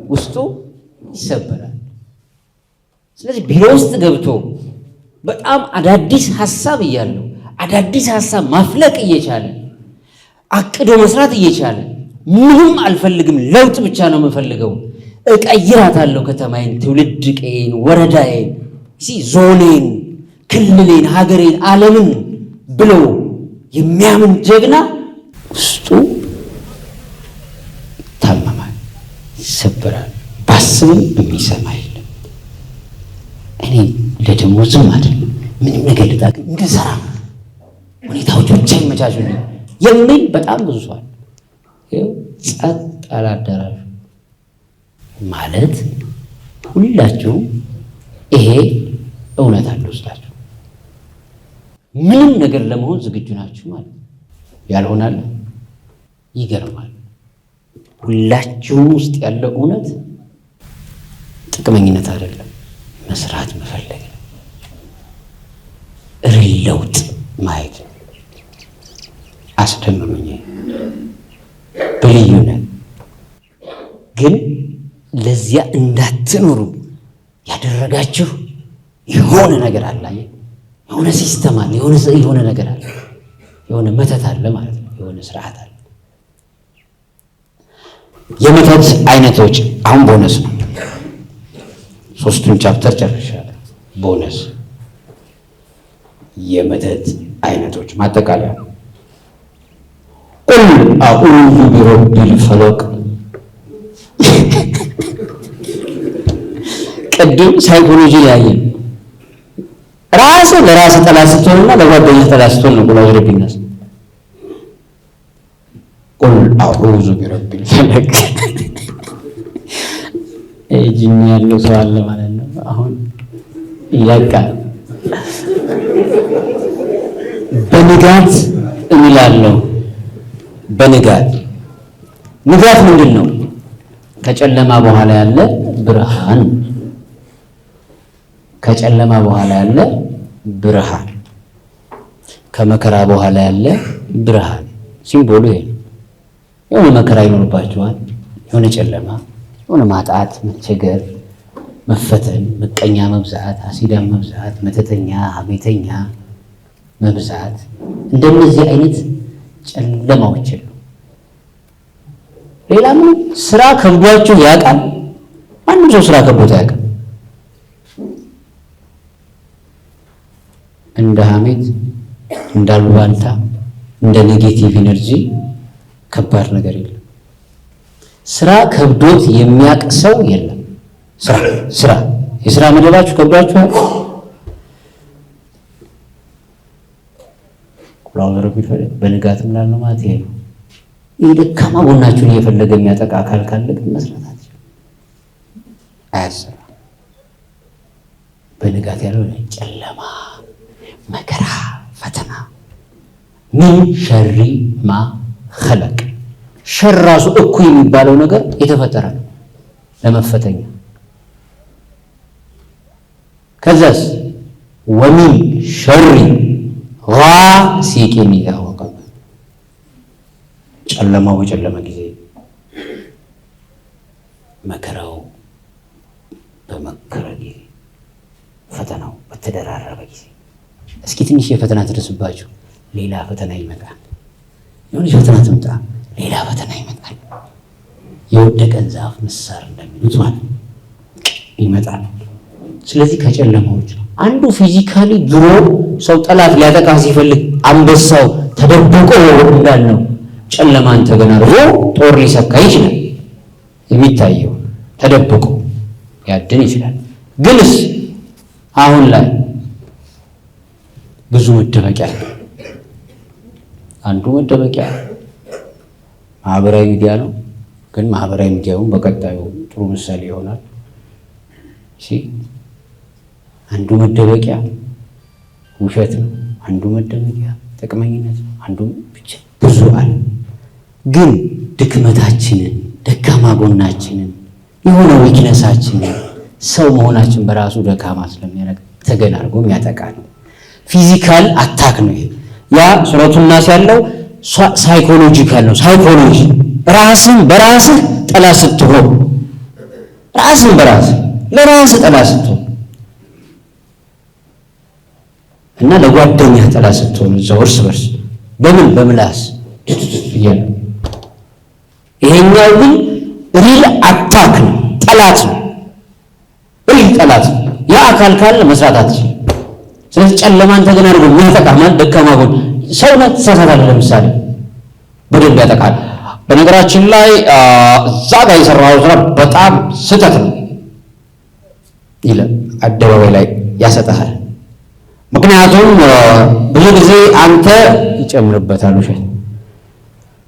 ውስጡ ይሰበራል። ስለዚህ ቢሮ ውስጥ ገብቶ በጣም አዳዲስ ሀሳብ እያለው አዳዲስ ሀሳብ ማፍለቅ እየቻለ አቅዶ መስራት እየቻለ ምንም አልፈልግም ለውጥ ብቻ ነው የምፈልገው፣ እቀይራታለሁ ከተማዬን፣ ትውልድ ቀዬን፣ ወረዳዬን፣ ዞኔን፣ ክልሌን፣ ሀገሬን፣ ዓለምን ብሎ የሚያምን ጀግና ውስጡ ይታመማል፣ ይሰበራል። ባስብም የሚሰማ የለም። እኔ ለደሞዝም አይደለም ምንም ነገር ልታገኝ እንደሰራ ሁኔታዎች ብቻ ይመቻቹልኝ የሚል በጣም ብዙ ሰው አለ። ጸጥ አላደራል ማለት ሁላችሁም ይሄ እውነት አለ ውስጣችሁ። ምንም ነገር ለመሆን ዝግጁ ናችሁ ማለት ያልሆናል። ይገርማል። ሁላችሁም ውስጥ ያለው እውነት ጥቅመኝነት አይደለም፣ መስራት መፈለግ ነው፣ ሪል ለውጥ ማየት ነው። አስደምመኝ በልዩነት ግን ለዚያ እንዳትኖሩ ያደረጋችሁ የሆነ ነገር አለ፣ የሆነ ሲስተም አለ፣ የሆነ ነገር አለ፣ የሆነ መተት አለ ማለት ነው፣ የሆነ ስርዓት አለ። የመተት አይነቶች አሁን ቦነስ ነው። 3ቱን ቻፕተር ጨርሻለሁ። ቦነስ የመተት አይነቶች ማጠቃለያ ነው። ቁል አዑዙ ቢረቢል ፈለቅ። ቅድም ሳይኮሎጂ ላይ ራስህ ለራስህ ጠላት ስትሆንና ለጓደኛህ ጠላት ስትሆን ነው። ቁል አዑዙ ቢረቢል ናስ፣ ቁል አዑዙ ቢረቢል ፈለቅ። ጂኒ ያለው ሰው አለ ማለት ነው። አሁን ይለቃል። በንጋት እምላለሁ። በንጋት ንጋት ምንድን ነው? ከጨለማ በኋላ ያለ ብርሃን። ከጨለማ በኋላ ያለ ብርሃን፣ ከመከራ በኋላ ያለ ብርሃን። ሲምቦሉ ይሄ ነው። የሆነ መከራ ይኖርባችኋል፣ የሆነ ጨለማ፣ የሆነ ማጣት፣ መቸገር፣ መፈተን፣ ምቀኛ መብዛት፣ አሲዳም መብዛት፣ መተተኛ፣ ሀሜተኛ መብዛት፣ እንደነዚህ አይነት ጨለማዎች የሉ። ሌላ ምን ስራ ከብዷችሁ ያውቃል? ማንም ሰው ስራ ከብዶት ያውቃል? እንደ ሀሜት፣ እንደ አሉባልታ፣ እንደ ኔጌቲቭ ኢነርጂ ከባድ ነገር የለም። ስራ ከብዶት የሚያውቅ ሰው የለም። ስራ የስራ መደባችሁ ከብዷችሁ ቁላው ዘረብ በንጋትም ላለው ማለት ይሄ ነው። ይህ ደካማ ጎናችሁን እየፈለገ የሚያጠቃ አካል ካለ ግን መስራታችሁ አያሰራ። በንጋት ያለው ጨለማ፣ መከራ፣ ፈተና ምን ሸሪ ማ ኸለቅ ሸር ራሱ እኩይ የሚባለው ነገር የተፈጠረ ነው ለመፈተኛ። ከዛስ ወሚን ሸሪ ጋሲቂን ኢዛ ወቀበ ጨለማው በጨለመ ጊዜ፣ መከራው በመከረ ጊዜ፣ ፈተናው በተደራረበ ጊዜ። እስኪ ትንሽ የፈተና ትደርስባችሁ፣ ሌላ ፈተና ይመጣል። የሆነች ፈተና ትምጣ፣ ሌላ ፈተና ይመጣል። የወደቀን ዛፍ ምሳር እንደሚሉት ማለት ይመጣል። ስለዚህ ከጨለማዎች አንዱ ፊዚካሊ ድሮ ሰው ጠላት ሊያጠቃ ሲፈልግ አንበሳው ተደብቆ እንዳልነው ጨለማን ተገናርቦ ጦር ሊሰካ ይችላል። የሚታየው ተደብቆ ያድን ይችላል። ግንስ አሁን ላይ ብዙ መደበቂያ ነው። አንዱ መደበቂያ ማህበራዊ ሚዲያ ነው። ግን ማህበራዊ ሚዲያውን በቀጣዩ ጥሩ ምሳሌ ይሆናል። አንዱ መደበቂያ ውሸት ነው። አንዱ መደበቂያ ጥቅመኝነት ነው። አንዱ ብቻ ብዙ አለ። ግን ድክመታችንን፣ ደካማ ጎናችንን፣ የሆነ ዊክነሳችንን ሰው መሆናችን በራሱ ደካማ ስለሚያደርግ ተገን አድርጎ የሚያጠቃ ነው። ፊዚካል አታክ ነው ይሄ። ያ ሱረቱን ናስ ያለው ሳይኮሎጂካል ነው። ሳይኮሎጂ ራስን በራስህ ጠላት ስትሆን፣ ራስን በራስህ ለራስህ ጠላት ስትሆን እና ለጓደኛህ ጠላት ስትሆን እዛው እርስ በርስ በምን በምላስ እያለ ይሄኛው ግን ሪል አታክ ነው። ጠላት ነው። ሪል ጠላት ነው። ያ አካል ካለ መስራት አትችልም። ስለዚህ ጨለማን ተገና አድርጎ የሚያጠቃ ማለት ደካማ ጎን ሰውነት ተሳሳታል። ለምሳሌ በደንብ ያጠቃል። በነገራችን ላይ እዛ ጋር የሰራው ስራ በጣም ስህተት ነው ይላል፣ አደባባይ ላይ ያሰጣሃል። ምክንያቱም ብዙ ጊዜ አንተ ይጨምርበታል ውሸት፣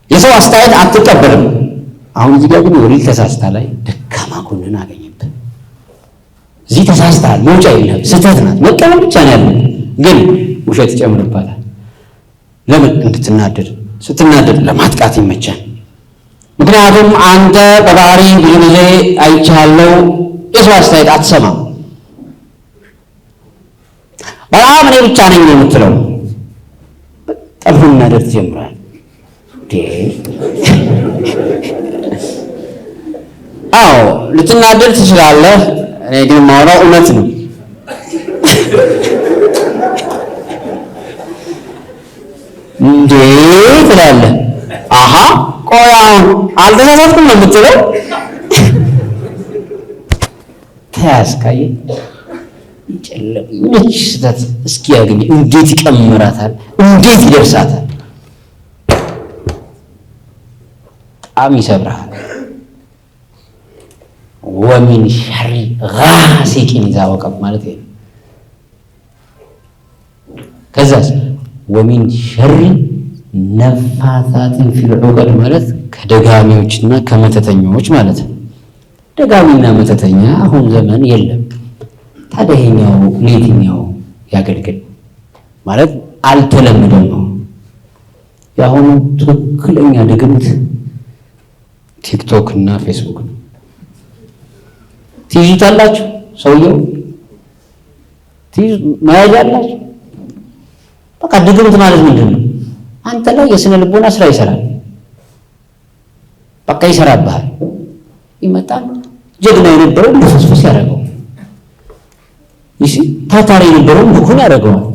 የሰው አስተያየት አትቀበልም። አሁን እዚህ ጋር ግን ወሪል ተሳስታ ላይ ደካማ ጎንን አገኘበት። እዚህ ተሳስተሃል፣ መውጫ የለም፣ ስህተት ናት፣ መቀበል ብቻ ነው ያለው። ግን ውሸት ይጨምርባታል። ለምን? እንድትናደድ። ስትናደድ ለማጥቃት ይመቻል። ምክንያቱም አንተ በባህሪ ብዙ ጊዜ አይቻለው የሰው አስተያየት አትሰማም። በጣም እኔ ብቻ ነኝ የምትለው በጣም መናደድ ትጀምራለህ። አዎ ልትናደድ ትችላለህ። እኔ ግን የማወራው እውነት ነው። እንዴ ትላለህ። አሃ ቆይ አሁን አልተሳሳትኩም ነው የምትለው። ተያዝካይ ይጨለምነች ስህተት እስኪ ያገኝ እንዴት ይቀምራታል፣ እንዴት ይደርሳታል። በጣም ይሰብርሃል። ወሚን ሸሪ ጋሲቂን ኢዛ ወቀብ ማለት ይሄ። ከዛስ ወሚን ሸሪ ነፋሳትን ፊል ዑቀድ ማለት ከደጋሚዎችና ከመተተኛዎች ማለት ነው። ደጋሚና መተተኛ አሁን ዘመን የለም። ታዲያ ይሄኛው ለየትኛው ያገልግል ማለት አልተለመደም ነው። የአሁኑ ትክክለኛ ድግምት ቲክቶክ እና ፌስቡክ ነው። ትይዙታላችሁ፣ ሰውየው መያዣ አላችሁ። በቃ ድግምት ማለት ምንድን ነው? አንተ ላይ የስነ ልቦና ስራ ይሰራል። በቃ ይሰራብሃል። ይመጣል ጀግና የነበረው ልፍስፍስ ያደርገው፣ ታታሪ የነበረው ብኩን ያደርገዋል።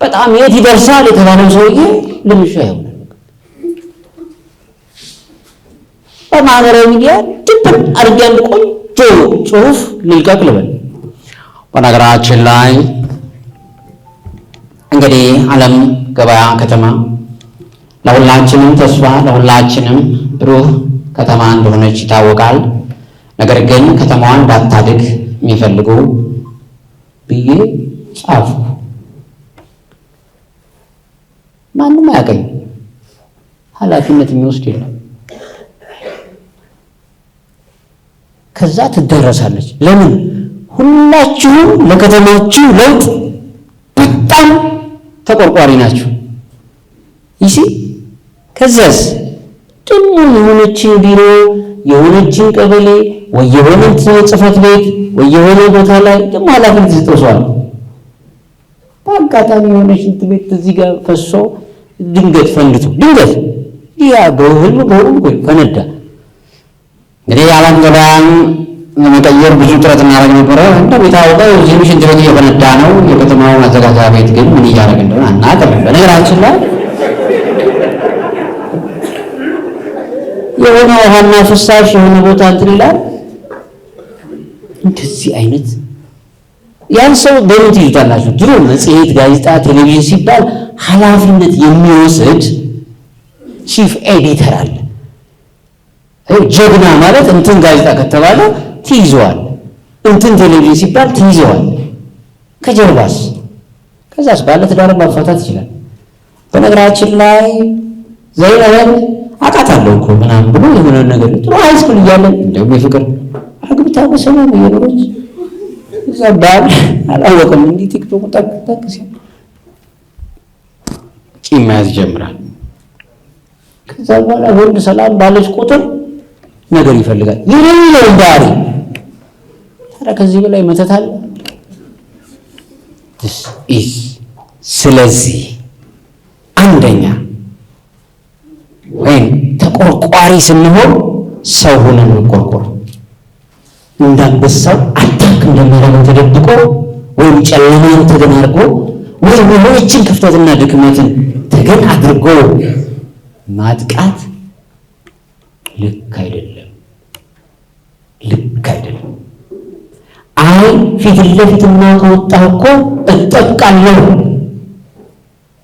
በጣም የት ይደርሳል የተባለው ሰውዬ ልምሻ ይሆናል። በማህበራዊ ሚዲያ ድብን አድርጌ አንድ ቆንጆ ጽሁፍ ልልቀቅ ልበል። በነገራችን ላይ እንግዲህ ዓለም ገበያ ከተማ ለሁላችንም ተስፋ ለሁላችንም ብሩህ ከተማ እንደሆነች ይታወቃል። ነገር ግን ከተማዋን እንዳታድግ የሚፈልጉ ብዬ ጻፉ። ማንም አያውቅም፣ ኃላፊነት የሚወስድ የለም። ከዛ ትደረሳለች። ለምን? ሁላችሁም ለከተማችሁ ለውጥ በጣም ተቆርቋሪ ናችሁ። ይሲ ከዛስ ደግሞ የሆነችን ቢሮ የሆነችን ቀበሌ ወይ የሆነ ጽሕፈት ቤት ወይ የሆነ ቦታ ላይ ደግሞ ኃላፊነት ተሰጥቷል። በአጋጣሚ የሆነች ሽንት ቤት እዚህ ጋር ፈሶ ድንገት ፈንድቶ ድንገት ያ በሁሉ ፈነዳ። እንግዲህ የዓለም ገበያን ለመቀየር ብዙ ጥረት እናደርግ ነበረ። እንደሚታወቀው እዚህም ሽንት ቤት እየፈነዳ ነው። የከተማው ማዘጋጃ ቤት ግን ምን እያደረገ እንደሆነ አናውቅም። በነገራችን ላይ የሆነ ውሃና ፍሳሽ የሆነ ቦታ እንትን ይላል። እንደዚህ አይነት ያን ሰው በሩት ይይዛላችሁ። ድሮ መጽሔት፣ ጋዜጣ፣ ቴሌቪዥን ሲባል ኃላፊነት የሚወስድ ቺፍ ኤዲተር አለ። ጀግና ማለት እንትን ጋዜጣ ከተባለ ትይዘዋል፣ እንትን ቴሌቪዥን ሲባል ትይዘዋል። ከጀርባስ ከዛስ ባለ ትዳር ማፋታት ይችላል። በነገራችን ላይ ዘይነን አውቃታለሁ እኮ ምናምን ብሎ የሆነ ነገር ጥሩ ሃይስኩል እያለን እንደውም የፍቅር አግብታ በሰላም እየኖረች እዛ ባል አላወቅም እንዲህ ቲክቶክ ጠቅ ሲል ቂም መያዝ ይጀምራል። ከዛ በኋላ ወንድ ሰላም ባለች ቁጥር ነገር ይፈልጋል የሌለውን ባህሪ። ታዲያ ከዚህ በላይ መተት አለ? ስለዚህ አንደኛ ወይም ተቆርቋሪ ስንሆን ሰው ሆነን እንቆርቆር። እንዳንበሳው አታክ እንደማደርገው ተደብቆ ወይም ጨለማን ተገን አድርጎ ወይም የሆነችን ክፍተትና ድክመትን ተገን አድርጎ ማጥቃት ልክ አይደለም፣ ልክ አይደለም። አይ ፊት ለፊትና ከወጣሁ እኮ እጠብቃለሁ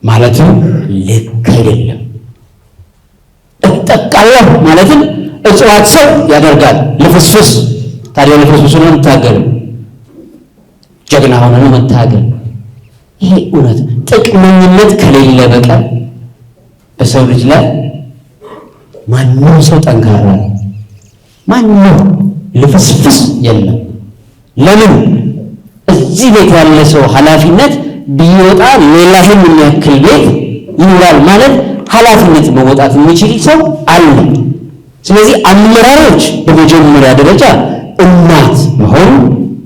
ማለትም ልክ አይደለም። እጠብቃለሁ ማለትም እጽዋት ሰው ያደርጋል ልፍስፍስ። ታዲያ ልፍስፍስ ነው መታገል፣ ጀግና ሆነ ነው መታገል። ይሄ እውነት ጥቅመኝነት ከሌለ በቀር በሰው ልጅ ላይ ማንም ሰው ጠንካራ ነው፣ ማንም ልፍስፍስ የለም። ለምን እዚህ ቤት ያለ ሰው ኃላፊነት ቢወጣ ሌላ ይህን የሚያክል ቤት ይኖራል ማለት ኃላፊነት መወጣት የሚችል ሰው አለ። ስለዚህ አመራሮች በመጀመሪያ ደረጃ እናት መሆን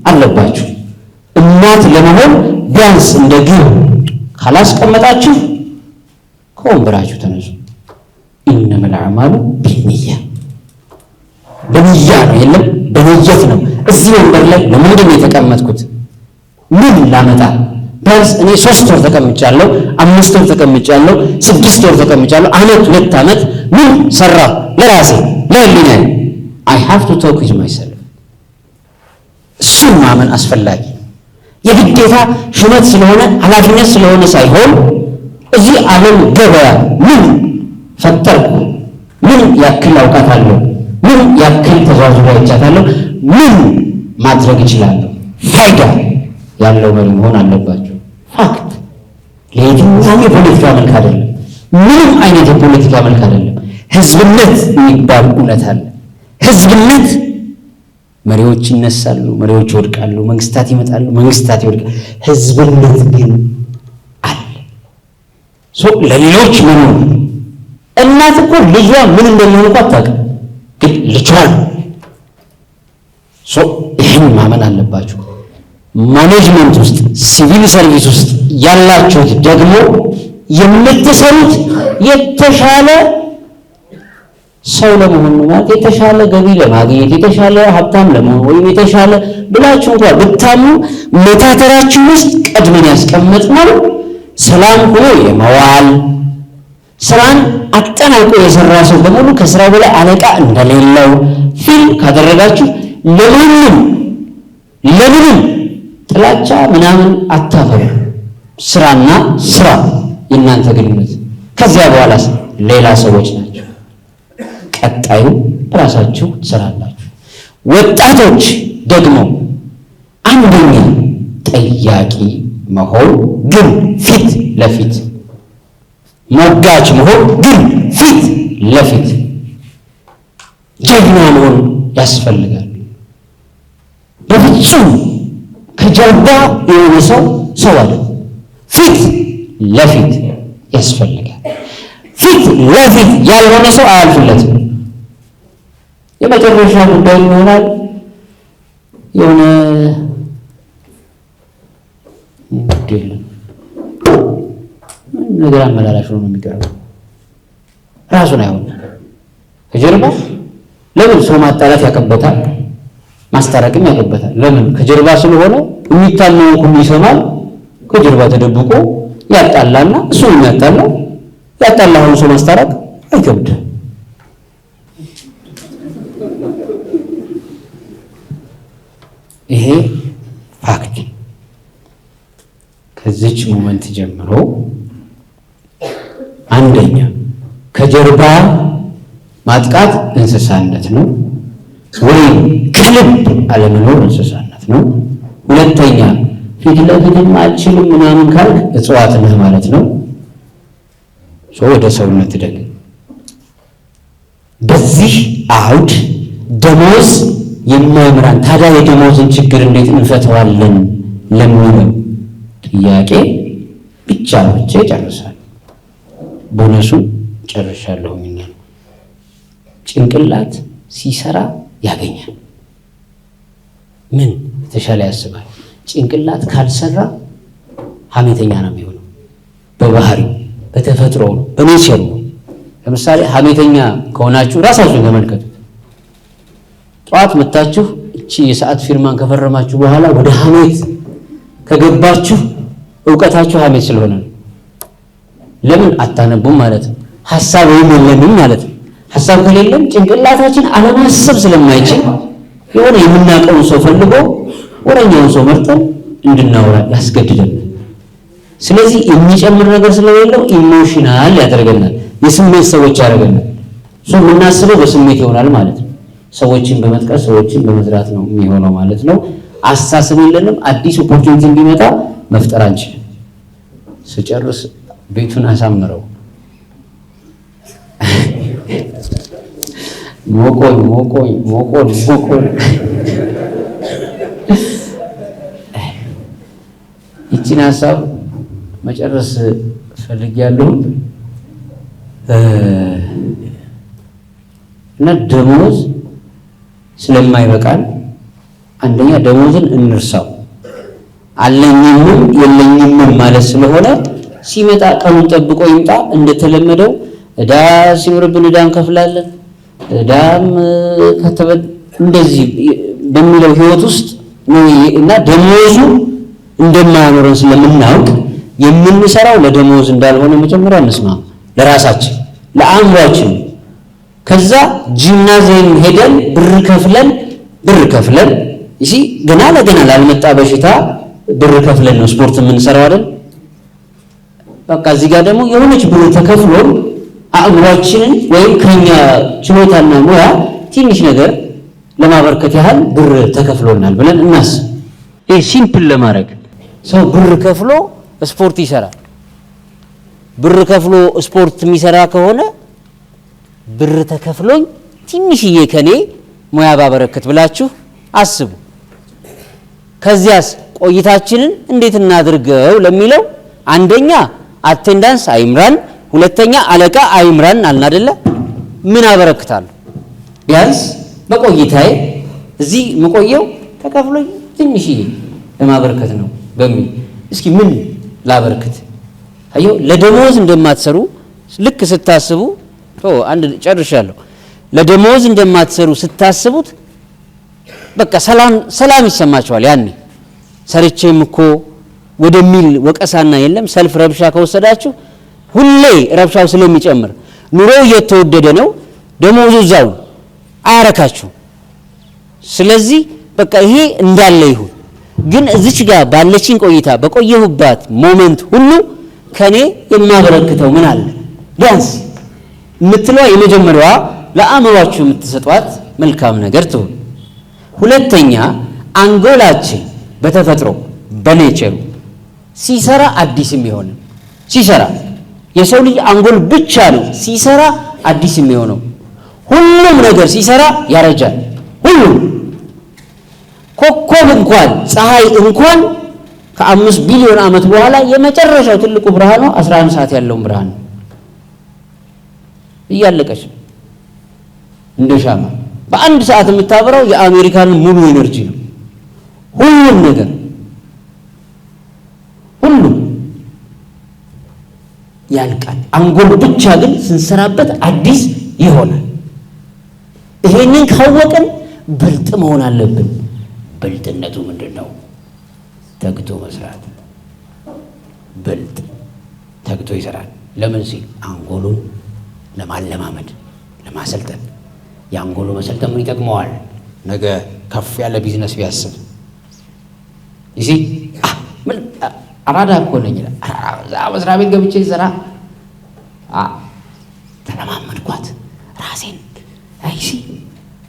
አለባችሁ። እናት ለመሆን ቢያንስ እንደ ግብ ካላስቀመጣችሁ ከወንበራችሁ ተነሱ። ኢነመል አዕማሉ ቢንያ፣ በንያ ነው፣ የለም በንየት ነው። እዚህ ወንበር ላይ ለምንድን ነው የተቀመጥኩት? ምን ላመጣ? ቢያንስ እኔ 3 ወር ተቀምጫለሁ፣ 5 ወር ተቀምጫለሁ፣ 6 ወር ተቀምጫለሁ፣ ዓመት 2 ዓመት ምን ሰራ? ለራሴ ለህሊናዬ I have to talk with myself። እሱን ማመን አስፈላጊ የግዴታ ሹመት ስለሆነ ኃላፊነት ስለሆነ ሳይሆን እዚህ ዓለም ገበያ ምን ፈጠርኩ፣ ምን ያክል አውቃታለሁ፣ ምን ያክል ተዟዙራ ይቻታለሁ፣ ምን ማድረግ እችላለሁ፣ ፋይዳ ያለው መሪ መሆን አለባቸው። ፋክት ለየትኛውም የፖለቲካ መልክ አይደለም፣ ምንም አይነት የፖለቲካ መልክ አይደለም። ህዝብነት የሚባል እውነት አለ። ህዝብነት መሪዎች ይነሳሉ፣ መሪዎች ይወድቃሉ፣ መንግስታት ይመጣሉ፣ መንግስታት ይወድቃሉ። ህዝብነት ግን አለ። ለሌሎች መኖር እናት እኮ ልጇ ምን እንደሚሆን እኮ አታውቅም፣ ግን ልጇ ነው። ይህን ማመን አለባችሁ። ማኔጅመንት ውስጥ ሲቪል ሰርቪስ ውስጥ ያላችሁት ደግሞ የምትሰሩት የተሻለ ሰው ለመሆን ነው። ማለት የተሻለ ገቢ ለማግኘት የተሻለ ሀብታም ለመሆን ወይም የተሻለ ብላችሁ እንኳን ብታምኑ መታተራችሁ ውስጥ ቀድመን ያስቀመጥነው ሰላም ሆኖ የመዋል ስራን አጠናቆ የሰራ ሰው በሙሉ ከስራው በላይ አለቃ እንደሌለው ፊልም ካደረጋችሁ ለምንም ጥላቻ ምናምን አታፈሩ። ስራና ስራ የእናንተ ግንኙነት። ከዚያ በኋላ ሌላ ሰዎች ናቸው። ቀጣዩ ራሳችሁ ትሰራላችሁ። ወጣቶች ደግሞ አንደኛ ጠያቂ መሆን ግን ፊት ለፊት ሞጋች መሆን ግን ፊት ለፊት ጀግና መሆን ያስፈልጋል። በፍጹም ከጀርባ የሆነ ሰው አለ። ፊት ለፊት ያስፈልጋል። ፊት ለፊት ያልሆነ ሰው አያልፍለትም። የመጨረሻ ጉዳይ ይሆናል የሆነ ነገር አመላላሽ ነው የሚቀርበው። ራሱን አይሆን ከጀርባ ለምን ሰው ማጣላት ያቀበታል፣ ማስታረቅም ያቀበታል። ለምን ከጀርባ ስለሆነ የሚታመው ሁሉ ይሰማል። ከጀርባ ተደብቆ ያጣላና እሱ የሚያጣላው ያጣላውን ሰው ማስታረቅ አይከብድም። ይሄ ፋክት። ከዚች ሞመንት ጀምሮ አንደኛ ከጀርባ ማጥቃት እንስሳነት ነው ወይም ከልብ አለመኖር እንስሳነት ነው። ሁለተኛ ፊት ለፊትም አልችልም ምናምን ካልክ እጽዋት ነህ ማለት ነው። ወደ ሰውነት ደግ በዚህ አውድ ደሞዝ የማይምራን ታዲያ የደሞዝን ችግር እንዴት እንፈተዋለን ለሚለው ጥያቄ ብቻ ጨርሳለሁ። ቦነሱን ጨርሻለሁና ጭንቅላት ሲሰራ ያገኛል። ምን የተሻለ ያስባል። ጭንቅላት ካልሰራ ሐሜተኛ ነው የሚሆነው። በባህሪው በተፈጥሮ ነው፣ በኔቸር ነው። ለምሳሌ ሐሜተኛ ከሆናችሁ ራሳችሁን ተመልከቱ። ጠዋት መጣችሁ እቺ የሰዓት ፊርማን ከፈረማችሁ በኋላ ወደ ሐሜት ከገባችሁ ዕውቀታችሁ ሐሜት ስለሆነ ነው። ለምን አታነቡም ማለት ነው። ሐሳብ የለንም ማለት ነው። ሐሳብ ከሌለም ጭንቅላታችን አለማሰብ ስለማይችል የሆነ የምናውቀውን ሰው ፈልጎ ወረኛውን ሰው መርጠን እንድናወራ ያስገድደናል። ስለዚህ የሚጨምር ነገር ስለሌለው ኢሞሽናል ያደርገናል፣ የስሜት ሰዎች ያደርገናል። የምናስበው በስሜት ይሆናል ማለት ነው። ሰዎችን በመጥቀስ ሰዎችን በመዝራት ነው የሚሆነው ማለት ነው። አስተሳሰብ የለንም። አዲስ ኦፖርቹኒቲ ቢመጣ መፍጠር አንችልም። ስጨርስ ቤቱን አሳምረው ሞቆኝ ይቺን ሀሳብ መጨረስ ፈልጌያለሁ እና ደሞዝ ስለማይበቃል አንደኛ ደሞዝን እንርሳው። አለኝም የለኝም ማለት ስለሆነ ሲመጣ ቀኑን ጠብቆ ይምጣ። እንደተለመደው ዕዳ ሲኖርብን ዕዳ እንከፍላለን። ዕዳም ከተበል እንደዚህ በሚለው ህይወት ውስጥ ነው እና ደሞዙ እንደማያኖረን ስለምናውቅ የምንሰራው ለደሞዝ እንዳልሆነ መጀመሪያ እንስማ፣ ለራሳችን ለአእምሯችን። ከዛ ጂምናዚየም ሄደን ብር ከፍለን እሺ፣ ገና ለገና ላልመጣ በሽታ ብር ከፍለን ነው ስፖርት የምንሰራው አይደል? በቃ እዚህ ጋር ደግሞ የሆነች ብር ተከፍሎን አእምሯችንን ወይም ከኛ ችሎታና ሙያ ትንሽ ነገር ለማበርከት ያህል ብር ተከፍሎናል ብለን እናስብ። ይሄ ሲምፕል ለማድረግ ሰው ብር ከፍሎ ስፖርት ይሰራል። ብር ከፍሎ ስፖርት የሚሰራ ከሆነ ብር ተከፍሎኝ ትንሽዬ ከኔ ሙያ ባበረከት ብላችሁ አስቡ። ከዚያስ ቆይታችንን እንዴት እናድርገው ለሚለው አንደኛ አቴንዳንስ አይምራን፣ ሁለተኛ አለቃ አይምራን አልን አይደለ? ምን አበረክታለሁ? ቢያንስ በቆይታዬ እዚህ መቆየው ተከፍሎኝ ትንሽዬ ለማበረከት ነው በሚል እስኪ ምን ላበረክት? አዮ ለደሞዝ እንደማትሰሩ ልክ ስታስቡ አንድ ጨርሻለሁ። ለደሞዝ እንደማትሰሩ ስታስቡት በቃ ሰላም ይሰማቸዋል። ያኔ ሰርቼም እኮ ወደሚል ወቀሳና የለም ሰልፍ ረብሻ ከወሰዳችሁ ሁሌ ረብሻው ስለሚጨምር ኑሮ እየተወደደ ነው፣ ደሞዙ እዛው አያረካችሁ። ስለዚህ በቃ ይሄ እንዳለ ይሁን። ግን እዚች ጋር ባለችኝ ቆይታ በቆየሁባት ሞመንት ሁሉ ከኔ የማበረክተው ምን አለ ቢያንስ የምትለዋ የመጀመሪያዋ ለአእምሯችሁ የምትሰጧት መልካም ነገር ትሁን። ሁለተኛ አንጎላችን በተፈጥሮ በኔቸሩ ሲሰራ አዲስ የሚሆን ሲሰራ የሰው ልጅ አንጎል ብቻ ነው ሲሰራ አዲስ የሚሆነው። ሁሉም ነገር ሲሰራ ያረጃል። ሁሉም ኮከብ እንኳን ፀሐይ እንኳን ከ5 ቢሊዮን ዓመት በኋላ የመጨረሻው ትልቁ ብርሃኑ 11 ሰዓት ያለውን ብርሃን እያለቀች እንደ ሻማ በአንድ ሰዓት የምታበራው የአሜሪካን ሙሉ ኤነርጂ ነው። ሁሉም ነገር ሁሉም ያልቃል። አንጎል ብቻ ግን ስንሰራበት አዲስ ይሆናል። ይሄንን ካወቅን ብልጥ መሆን አለብን። ብልጥነቱ ምንድነው? ተግቶ መስራት። ብልጥ ተግቶ ይሰራል። ለምን ሲል አንጎሉን ለማለማመድ ለማሰልጠን። የአንጎሉ መሰልጠን ምን ይጠቅመዋል? ነገ ከፍ ያለ ቢዝነስ ቢያስብ ይሲ አራዳ እኮ ነኝ ይላል። መስሪያ ቤት ገብቼ ይሰራ ተለማመድኳት ራሴን አይሲ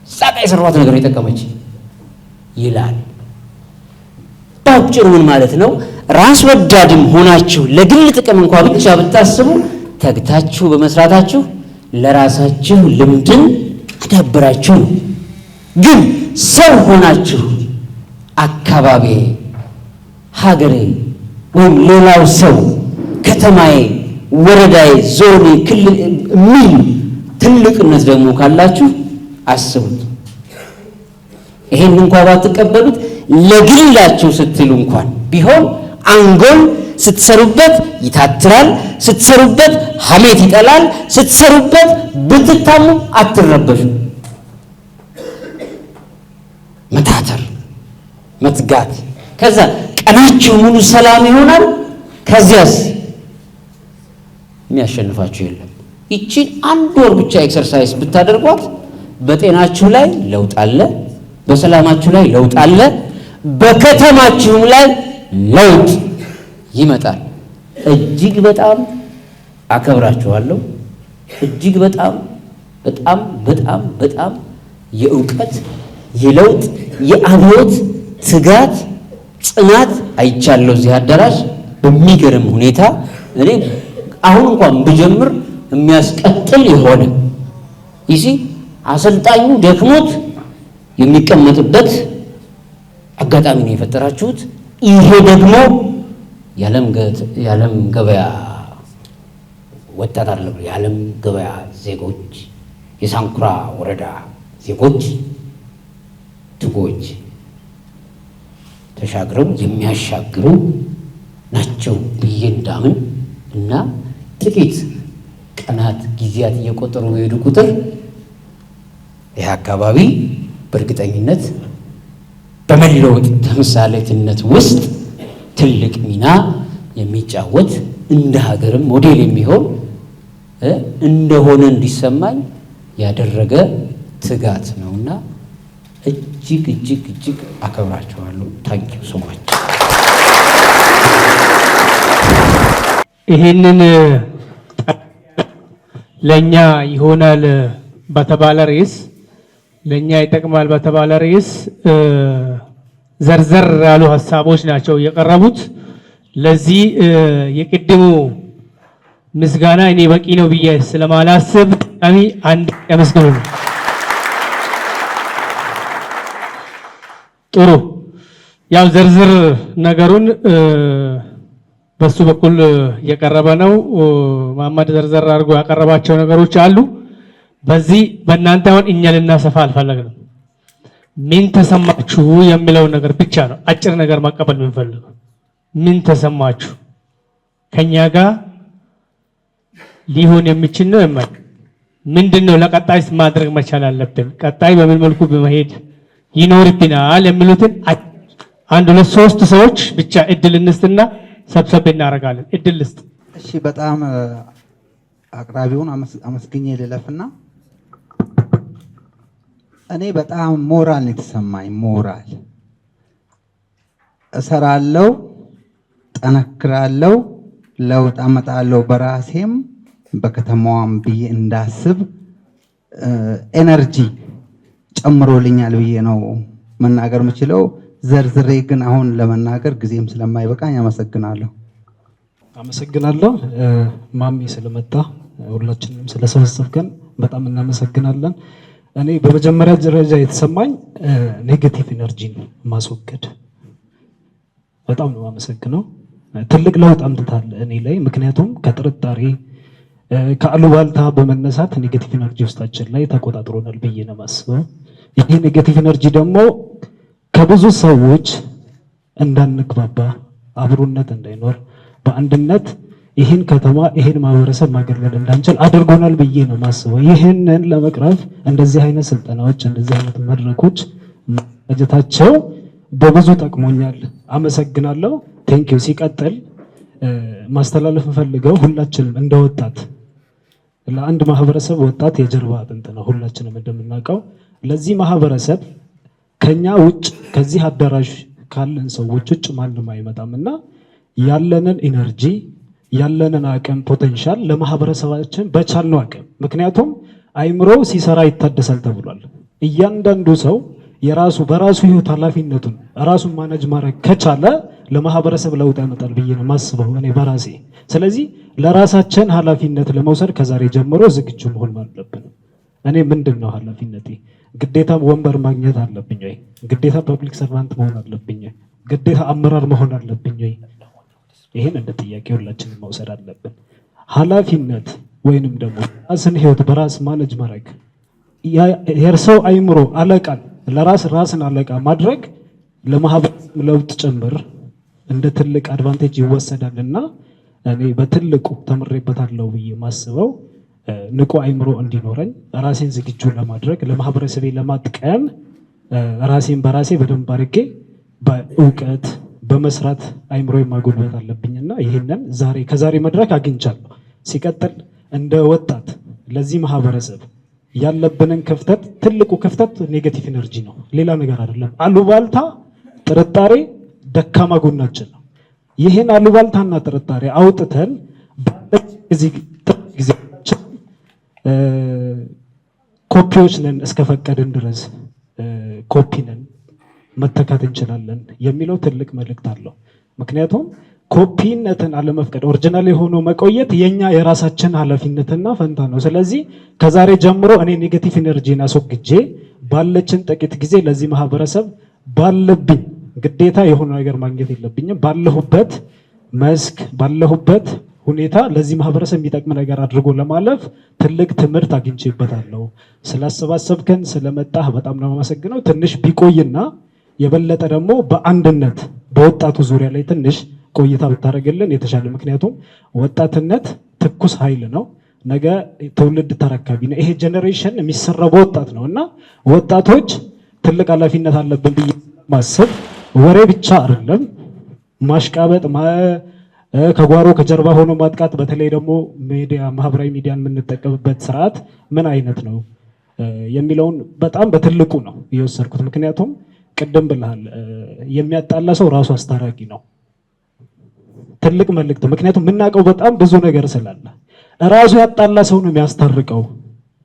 ሳቃ የሰራኋት ነገር የጠቀመች ይላል። ባጭሩ ምን ማለት ነው? ራስ ወዳድም ሆናችሁ ለግል ጥቅም እንኳን ብቻ ብታስቡ ተግታችሁ በመስራታችሁ ለራሳችሁ ልምድን አዳብራችሁ ነው። ግን ሰው ሆናችሁ አካባቢ ሀገሬ ወይም ሌላው ሰው ከተማዬ፣ ወረዳዬ፣ ዞኔ፣ ክልል ምን ትልቅነት ደግሞ ካላችሁ አስቡት። ይሄን እንኳን ባትቀበሉት ለግላችሁ ስትሉ እንኳን ቢሆን አንጎል ስትሰሩበት ይታትራል፣ ስትሰሩበት ሐሜት ይጠላል፣ ስትሰሩበት ብትታሙ አትረበሹ። መታተር መትጋት፣ ከዛ ቀናችሁ ሙሉ ሰላም ይሆናል። ከዚያስ የሚያሸንፋችሁ የለም። ይቺን 1 ወር ብቻ ኤክሰርሳይዝ ብታደርጓት በጤናችሁ ላይ ለውጥ አለ፣ በሰላማችሁ ላይ ለውጥ አለ፣ በከተማችሁም ላይ ለውጥ ይመጣል። እጅግ በጣም አከብራችኋለሁ። እጅግ በጣም በጣም በጣም በጣም የእውቀት የለውጥ የአብዮት ትጋት ጽናት አይቻለሁ እዚህ አዳራሽ በሚገርም ሁኔታ። እኔ አሁን እንኳን ብጀምር የሚያስቀጥል የሆነ ይሲ አሰልጣኙ ደክሞት የሚቀመጥበት አጋጣሚ ነው የፈጠራችሁት። ይሄ ደግሞ የዓለም ገበያ ወጣት አይደለም፣ የዓለም ገበያ ዜጎች፣ የሳንኩራ ወረዳ ዜጎች ትጎች ተሻግረው የሚያሻግሩ ናቸው ብዬ እንዳምን እና ጥቂት ቀናት ጊዜያት እየቆጠሩ በሄዱ ቁጥር ይህ አካባቢ በእርግጠኝነት በመለወጥ ተምሳሌትነት ውስጥ ትልቅ ሚና የሚጫወት እንደ ሀገርም ሞዴል የሚሆን እንደሆነ እንዲሰማኝ ያደረገ ትጋት ነውና እጅግ እጅግ እጅግ አከብራቸዋለሁ። ታንኪዩ ሶ ማች። ይሄንን ለኛ ይሆናል በተባለ ርዕስ ለኛ ይጠቅማል በተባለ ርዕስ ዘርዘር ያሉ ሀሳቦች ናቸው የቀረቡት። ለዚህ የቅድሙ ምስጋና እኔ በቂ ነው ብዬ ስለማላስብ አንድ ያመስግኑ። ጥሩ ያው ዝርዝር ነገሩን በሱ በኩል የቀረበ ነው። መሐመድ ዘርዘር አድርጎ ያቀረባቸው ነገሮች አሉ። በዚህ በእናንተ አሁን እኛ ልናሰፋ አልፈለግንም። ምን ተሰማችሁ የሚለው ነገር ብቻ ነው አጭር ነገር ማቀበል የምንፈልገው። ምን ተሰማችሁ ከኛ ጋር ሊሆን የሚችል ነው የማይ ምንድነው ለቀጣይስ ማድረግ መቻል አለብን፣ ቀጣይ በምን መልኩ በመሄድ ይኖርብናል የሚሉትን አንድ ሁለት ሶስት ሰዎች ብቻ እድል እንስትና ሰብሰብ እናደርጋለን። እድል ልስጥ። እሺ በጣም አቅራቢውን አመስግኜ ልለፍና እኔ በጣም ሞራል ነው የተሰማኝ። ሞራል እሰራለሁ፣ ጠነክራለሁ፣ ለውጥ አመጣለሁ በራሴም በከተማዋም ብዬ እንዳስብ ኤነርጂ ጨምሮልኛል ብዬ ነው መናገር የምችለው። ዘርዝሬ ግን አሁን ለመናገር ጊዜም ስለማይበቃኝ አመሰግናለሁ። ማሚ ስለመጣ ሁላችንም ስለሰበሰብከን በጣም እናመሰግናለን። እኔ በመጀመሪያ ደረጃ የተሰማኝ ኔጌቲቭ ኢነርጂን ማስወገድ በጣም ነው አመሰግነው። ትልቅ ለውጥ አምጥታል እኔ ላይ። ምክንያቱም ከጥርጣሬ ከአሉባልታ በመነሳት ኔጌቲቭ ኢነርጂ ውስጣችን ላይ ተቆጣጥሮናል ብዬ ነው የማስበው። ይህ ኔጌቲቭ ኢነርጂ ደግሞ ከብዙ ሰዎች እንዳንግባባ፣ አብሮነት እንዳይኖር፣ በአንድነት ይህን ከተማ ይህን ማህበረሰብ ማገልገል እንዳንችል አድርጎናል ብዬ ነው የማስበው። ይህንን ለመቅረፍ እንደዚህ አይነት ስልጠናዎች እንደዚህ አይነት መድረኮች ማዘጋጀታቸው በብዙ ጠቅሞኛል። አመሰግናለሁ። ቴንኪው። ሲቀጥል ማስተላለፍ ፈልገው ሁላችንም እንደ ወጣት ለአንድ ማህበረሰብ ወጣት የጀርባ አጥንት ነው። ሁላችንም እንደምናውቀው ለዚህ ማህበረሰብ ከኛ ውጭ ከዚህ አዳራሽ ካለን ሰዎች ውጭ ማንም አይመጣምና ያለንን ኢነርጂ ያለንን አቅም ፖቴንሻል ለማህበረሰባችን በቻልነው አቅም፣ ምክንያቱም አይምሮ ሲሰራ ይታደሳል ተብሏል። እያንዳንዱ ሰው በራሱ ህይወት ኃላፊነቱን ራሱን ማኔጅ ማድረግ ከቻለ ለማህበረሰብ ለውጥ ያመጣል ብዬ ነው ማስበው እኔ በራሴ። ስለዚህ ለራሳችን ኃላፊነት ለመውሰድ ከዛሬ ጀምሮ ዝግጁ መሆን አለብን። እኔ ምንድነው ኃላፊነቴ? ግዴታ ወንበር ማግኘት አለብኝ ወይ? ግዴታ ፐብሊክ ሰርቫንት መሆን አለብኝ ወይ? ግዴታ አመራር መሆን አለብኝ ወይ? ይሄን እንደ ጥያቄ ሁላችንም መውሰድ አለብን። ኃላፊነት ወይንም ደግሞ ራስን ህይወት በራስ ማኔጅ ማድረግ የሰው አይምሮ አለቃን ራስን አለቃ ማድረግ ለማህበረሰብ ለውጥ ጭምር እንደ ትልቅ አድቫንቴጅ ይወሰዳልና እኔ በትልቁ ተምሬበታለሁ ብዬ ማስበው ንቁ አይምሮ እንዲኖረኝ ራሴን ዝግጁ ለማድረግ ለማህበረሰቤ ለማጥቀም ራሴን በራሴ በደንብ አድርጌ በእውቀት በመስራት አይምሮ ማጎልበት አለብኝና ይሄንን ከዛሬ መድረክ አግኝቻለሁ። ሲቀጥል እንደ ወጣት ለዚህ ማህበረሰብ ያለብንን ክፍተት ትልቁ ክፍተት ኔጌቲቭ ኢነርጂ ነው፣ ሌላ ነገር አይደለም። አሉባልታ፣ ጥርጣሬ ደካማ ጎናችን ነው። ይሄን አሉባልታና ጥርጣሬ አውጥተን ጊዜ ኮፒዎች ነን እስከፈቀድን ድረስ ኮፒ ነን መተካት እንችላለን የሚለው ትልቅ መልእክት አለው። ምክንያቱም ኮፒነትን አለመፍቀድ ኦሪጂናል የሆነ መቆየት የኛ የራሳችን ኃላፊነትና ፈንታ ነው። ስለዚህ ከዛሬ ጀምሮ እኔ ኔጌቲቭ ኢነርጂን አስወግጄ ባለችን ጥቂት ጊዜ ለዚህ ማህበረሰብ ባለብኝ ግዴታ የሆነ ነገር ማግኘት የለብኝም። ባለሁበት መስክ ባለሁበት ሁኔታ ለዚህ ማህበረሰብ የሚጠቅም ነገር አድርጎ ለማለፍ ትልቅ ትምህርት አግኝቼበታለሁ። ስላሰባሰብከን ስለመጣህ በጣም ነው የማመሰግነው። ትንሽ ቢቆይና የበለጠ ደግሞ በአንድነት በወጣቱ ዙሪያ ላይ ትንሽ ቆይታ ብታደርግልን የተሻለ። ምክንያቱም ወጣትነት ትኩስ ኃይል ነው። ነገ ትውልድ ተረካቢ ነው። ይሄ ጄኔሬሽን የሚሰራው በወጣት ነው እና ወጣቶች ትልቅ ኃላፊነት አለብን ብዬ ማሰብ ወሬ ብቻ አይደለም፣ ማሽቃበጥ፣ ከጓሮ ከጀርባ ሆኖ ማጥቃት፣ በተለይ ደግሞ ማህበራዊ ሚዲያን የምንጠቀምበት ስርዓት ምን አይነት ነው የሚለውን በጣም በትልቁ ነው የወሰድኩት። ምክንያቱም ቅድም ብለሃል፣ የሚያጣላ ሰው ራሱ አስታራቂ ነው። ትልቅ መልእክት። ምክንያቱም የምናውቀው በጣም ብዙ ነገር ስላለ ራሱ ያጣላ ሰው ነው የሚያስታርቀው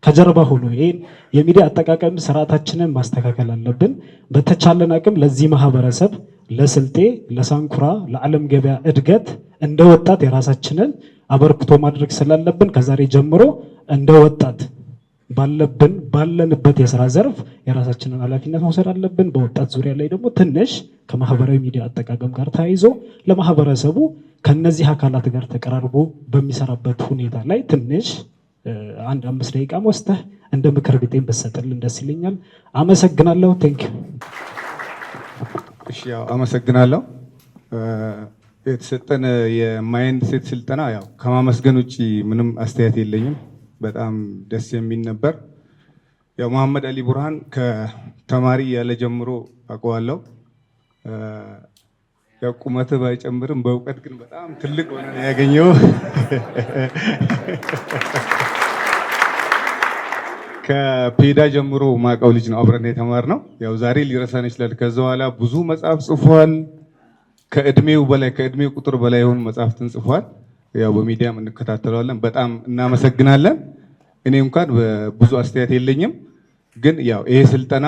ከጀርባ ሆኖ። ይሄን የሚዲያ አጠቃቀም ስርዓታችንን ማስተካከል አለብን። በተቻለን አቅም ለዚህ ማህበረሰብ ለስልጤ፣ ለሳንኩራ፣ ለዓለም ገበያ እድገት እንደ ወጣት የራሳችንን አበርክቶ ማድረግ ስላለብን ከዛሬ ጀምሮ እንደ ወጣት ባለንበት የስራ ዘርፍ የራሳችንን ኃላፊነት መውሰድ አለብን። በወጣት ዙሪያ ላይ ደግሞ ትንሽ ከማህበራዊ ሚዲያ አጠቃቀም ጋር ተያይዞ ለማህበረሰቡ ከነዚህ አካላት ጋር ተቀራርቦ በሚሰራበት ሁኔታ ላይ ትንሽ አንድ 5 ደቂቃ ወስደህ እንደ ምክር ቤቴን በሰጥልን ደስ ይለኛል። አመሰግናለሁ። ቴንኪው። እሺ፣ ያው አመሰግናለሁ። የተሰጠን የማይንድ ሴት ስልጠና ያው ከማመስገን ውጪ ምንም አስተያየት የለኝም። በጣም ደስ የሚል ነበር። ያው መሐመድ አሊ ቡርሃን ከተማሪ ያለ ጀምሮ አውቀዋለሁ። ያው ቁመት ባይጨምርም በእውቀት ግን በጣም ትልቅ ሆነ ነው ያገኘው። ከፔዳ ጀምሮ ማውቀው ልጅ ነው፣ አብረን የተማርነው። ያው ዛሬ ሊረሳን ይችላል። ከዛ በኋላ ብዙ መጽሐፍ ጽፏል። ከእድሜው ቁጥር በላይ የሆኑ መጽሐፍትን ጽፏል። ያው በሚዲያም እንከታተለዋለን። በጣም እናመሰግናለን። እኔ እንኳን ብዙ አስተያየት የለኝም፣ ግን ያው ይሄ ስልጠና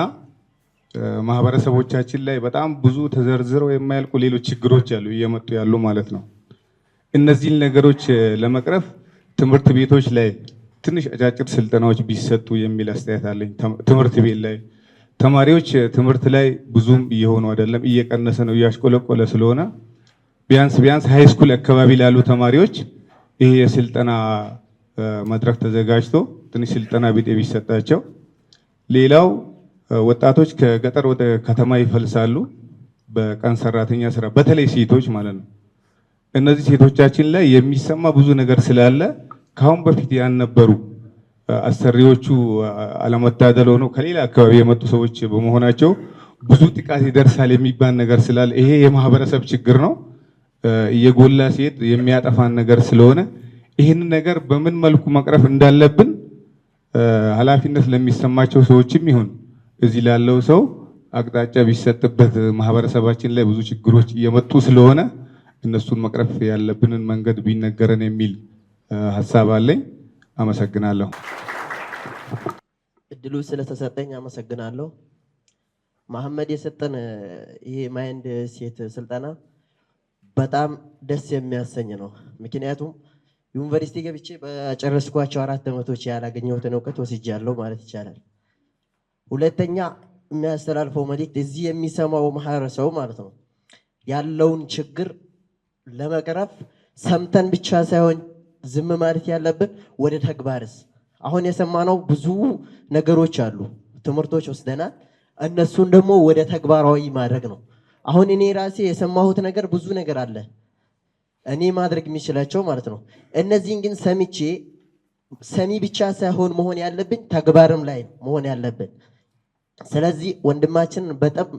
ማህበረሰቦቻችን ላይ በጣም ብዙ ተዘርዝረው የማያልቁ ሌሎች ችግሮች አሉ እየመጡ ያሉ ማለት ነው። እነዚህን ነገሮች ለመቅረፍ ትምህርት ቤቶች ላይ ትንሽ አጫጭር ስልጠናዎች ቢሰጡ የሚል አስተያየት አለኝ። ትምህርት ቤት ላይ ተማሪዎች ትምህርት ላይ ብዙም እየሆኑ አይደለም፣ እየቀነሰ ነው፣ እያሽቆለቆለ ስለሆነ ቢያንስ ሃይ ስኩል አካባቢ ላሉ ተማሪዎች ይሄ የስልጠና መድረክ ተዘጋጅቶ ትንሽ ስልጠና ቢጤ ቢሰጣቸው። ሌላው ወጣቶች ከገጠር ወደ ከተማ ይፈልሳሉ በቀን ሰራተኛ ስራ፣ በተለይ ሴቶች ማለት ነው። እነዚህ ሴቶቻችን ላይ የሚሰማ ብዙ ነገር ስላለ ካሁን በፊት ያልነበሩ አሰሪዎቹ አለመታደል ሆኖ ከሌላ አካባቢ የመጡ ሰዎች በመሆናቸው ብዙ ጥቃት ይደርሳል የሚባል ነገር ስላለ ይሄ የማህበረሰብ ችግር ነው። እየጎላ ሲሄድ የሚያጠፋን ነገር ስለሆነ ይህንን ነገር በምን መልኩ መቅረፍ እንዳለብን ኃላፊነት ለሚሰማቸው ሰዎችም ይሁን እዚህ ላለው ሰው አቅጣጫ ቢሰጥበት። ማህበረሰባችን ላይ ብዙ ችግሮች እየመጡ ስለሆነ እነሱን መቅረፍ ያለብንን መንገድ ቢነገረን የሚል ሀሳብ አለኝ። አመሰግናለሁ። እድሉ ስለተሰጠኝ አመሰግናለሁ። መሐመድ የሰጠን ይሄ ማይንድ ሴት ስልጠና በጣም ደስ የሚያሰኝ ነው። ምክንያቱም ዩኒቨርሲቲ ገብቼ በጨረስኳቸው 4 ዓመቶች ያላገኘሁትን እውቀት ወስጃለሁ ማለት ይቻላል። ሁለተኛ የሚያስተላልፈው መልእክት እዚህ የሚሰማው ማህበረሰቡ ማለት ነው ያለውን ችግር ለመቅረፍ ሰምተን ብቻ ሳይሆን ዝም ማለት ያለብን ወደ ተግባርስ። አሁን የሰማነው ብዙ ነገሮች አሉ፣ ትምህርቶች ወስደናል። እነሱን ደግሞ ወደ ተግባራዊ ማድረግ ነው። አሁን እኔ ራሴ የሰማሁት ነገር ብዙ ነገር አለ እኔ ማድረግ የሚችላቸው ማለት ነው። እነዚህን ግን ሰሚ ብቻ ሳይሆን መሆን ያለብን ተግባርም ላይ መሆን ያለብን። ስለዚህ ወንድማችንን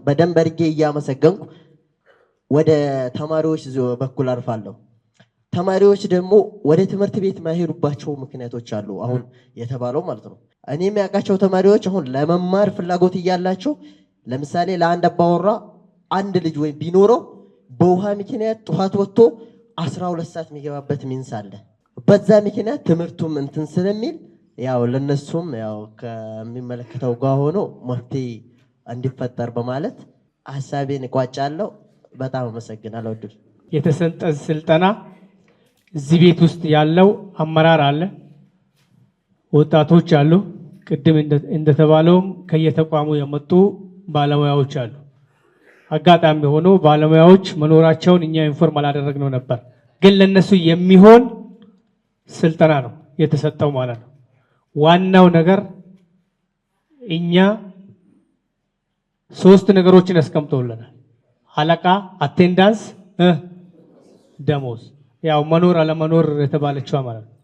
በደንብ አድርጌ እያመሰገንኩ ወደ ተማሪዎች በኩል አልፋለሁ። ተማሪዎች ደግሞ ወደ ትምህርት ቤት ማይሄዱባቸው ምክንያቶች አሉ፣ አሁን የተባለው ማለት ነው። እኔ የሚያውቃቸው ተማሪዎች አሁን ለመማር ፍላጎት እያላቸው ለምሳሌ ለአንድ አባወራ አንድ ልጅ ወይ ቢኖረው በውሃ ምክንያት ጠዋት ወጥቶ 12 ሰዓት የሚገባበት ሚንስ አለ። በዛ ምክንያት ትምህርቱም እንትን ስለሚል ያው ለነሱም ያው ከሚመለከተው ጋር ሆኖ መፍትሄ እንዲፈጠር በማለት ሐሳቤን እቋጫለሁ። በጣም አመሰግናለሁ። እድል የተሰጠ ስልጠና እዚህ ቤት ውስጥ ያለው አመራር አለ፣ ወጣቶች አሉ፣ ቅድም እንደተባለውም ከየተቋሙ የመጡ ባለሙያዎች አሉ። አጋጣሚ ሆኖ ባለሙያዎች መኖራቸውን እኛ ኢንፎርም አላደረግነው ነበር፣ ግን ለነሱ የሚሆን ስልጠና ነው የተሰጠው ማለት ነው። ዋናው ነገር እኛ 3 ነገሮችን አስቀምጠውልናል። አለቃ፣ አቴንዳንስ፣ ደሞዝ። ያው መኖር አለመኖር የተባለችው ማለት ነው።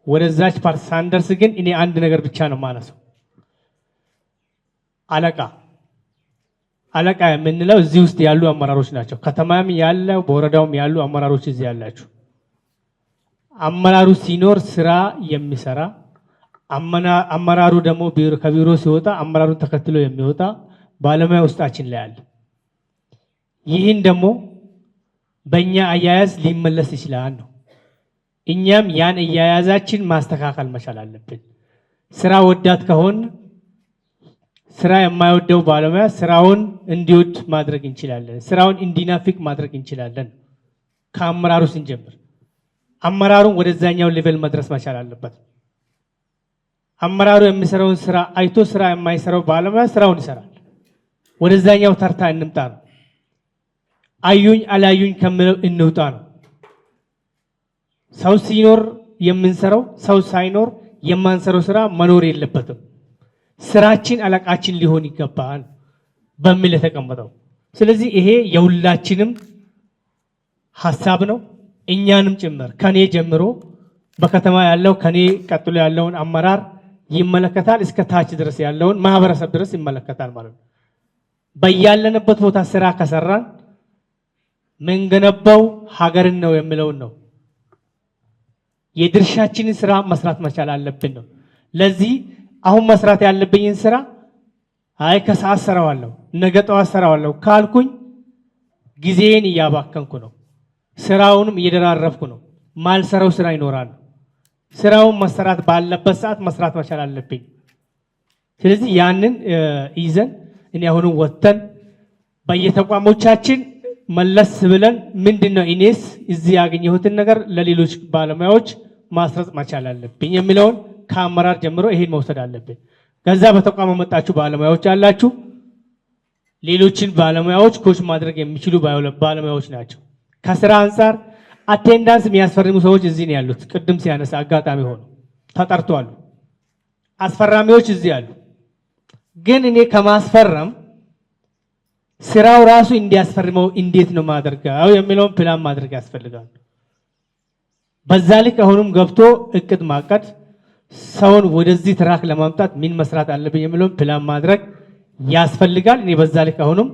ወደዛች ፓርት ሳንደርስ ግን እኔ አንድ ነገር ብቻ ነው ማነሳው። አለቃ የምንለው እዚህ ውስጥ ያሉ አመራሮች ናቸው። ከተማም ያለው በወረዳውም ያሉ አመራሮች እዚህ ያላችሁ። አመራሩ ሲኖር ስራ የሚሰራ አመራሩ ደግሞ ከቢሮ ሲወጣ አመራሩን ተከትሎ የሚወጣ ባለሙያ ውስጣችን ላይ አለ። ይህን ደግሞ በእኛ አያያዝ ሊመለስ ይችላል ነው። እኛም ያን አያያዛችን ማስተካከል መቻል አለብን። ስራ ወዳት ከሆን ስራ የማይወደው ባለሙያ ስራውን እንዲወድ ማድረግ እንችላለን። ስራውን እንዲናፍቅ ማድረግ እንችላለን። ከአመራሩ ስንጀምር አመራሩን ወደዛኛው ሌቨል መድረስ መቻል አለበት። አመራሩ የሚሰራውን ስራ አይቶ ስራ የማይሰራው ባለሙያ ስራውን ይሰራል። ወደዛኛው ተርታ እንምጣ ነው። አዩኝ አላዩኝ ከምለው እንውጣ ነው። ሰው ሲኖር የምንሰራው ሰው ሳይኖር የማንሰራው ስራ መኖር የለበትም። ስራችን አለቃችን ሊሆን ይገባል በሚል የተቀመጠው። ስለዚህ ይሄ የሁላችንም ሐሳብ ነው፣ እኛንም ጭምር ከኔ ጀምሮ በከተማ ያለው ከኔ ቀጥሎ ያለውን አመራር ይመለከታል፣ እስከ ታች ድረስ ያለውን ማህበረሰብ ድረስ ይመለከታል ማለት ነው። በያለንበት ቦታ ስራ ከሰራን ምንገነባው ሀገርን ነው የሚለውን ነው። የድርሻችንን ስራ መስራት መቻል አለብን ነው። ለዚህ አሁን መስራት ያለብኝን ስራ አይ ከሰዓት ሰራዋለሁ ነገ ጠዋት ሰራዋለሁ ካልኩኝ ጊዜን እያባከንኩ ነው፣ ስራውንም እየደራረብኩ ነው። ማልሰራው ስራ ይኖራል። ስራውን መሰራት ባለበት ሰዓት መስራት መቻል አለብኝ። ስለዚህ ያንን ይዘን እኔ አሁንም ወጥተን በየተቋሞቻችን መለስ ብለን ምንድነው እኔስ እዚህ ያገኘሁትን ነገር ለሌሎች ባለሙያዎች ማስረጽ መቻል አለብኝ የሚለውን ከአመራር ጀምሮ ይሄን መውሰድ አለብን። ከዛ በተቋም መጣችሁ ባለሙያዎች አላችሁ፣ ሌሎችን ባለሙያዎች ኮች ማድረግ የሚችሉ ባለሙያዎች ናቸው። ከስራ አንፃር አቴንዳንስ የሚያስፈርሙ ሰዎች እዚህ ነው ያሉት። ቅድም ሲያነሳ አጋጣሚ ሆኖ ተጠርቷል። አስፈራሚዎች እዚህ አሉ። ግን እኔ ከማስፈረም ስራው ራሱ እንዲያስፈርመው እንዴት ነው ማድረጋው የሚለውን ፕላን ማድረግ ያስፈልጋል። በዛ ልክ አሁንም ገብቶ እቅድ ማቀድ፣ ሰውን ወደዚህ ትራክ ለማምጣት ምን መስራት አለብኝ የሚለውን ፕላን ማድረግ ያስፈልጋል። እኔ በዛ ልክ አሁንም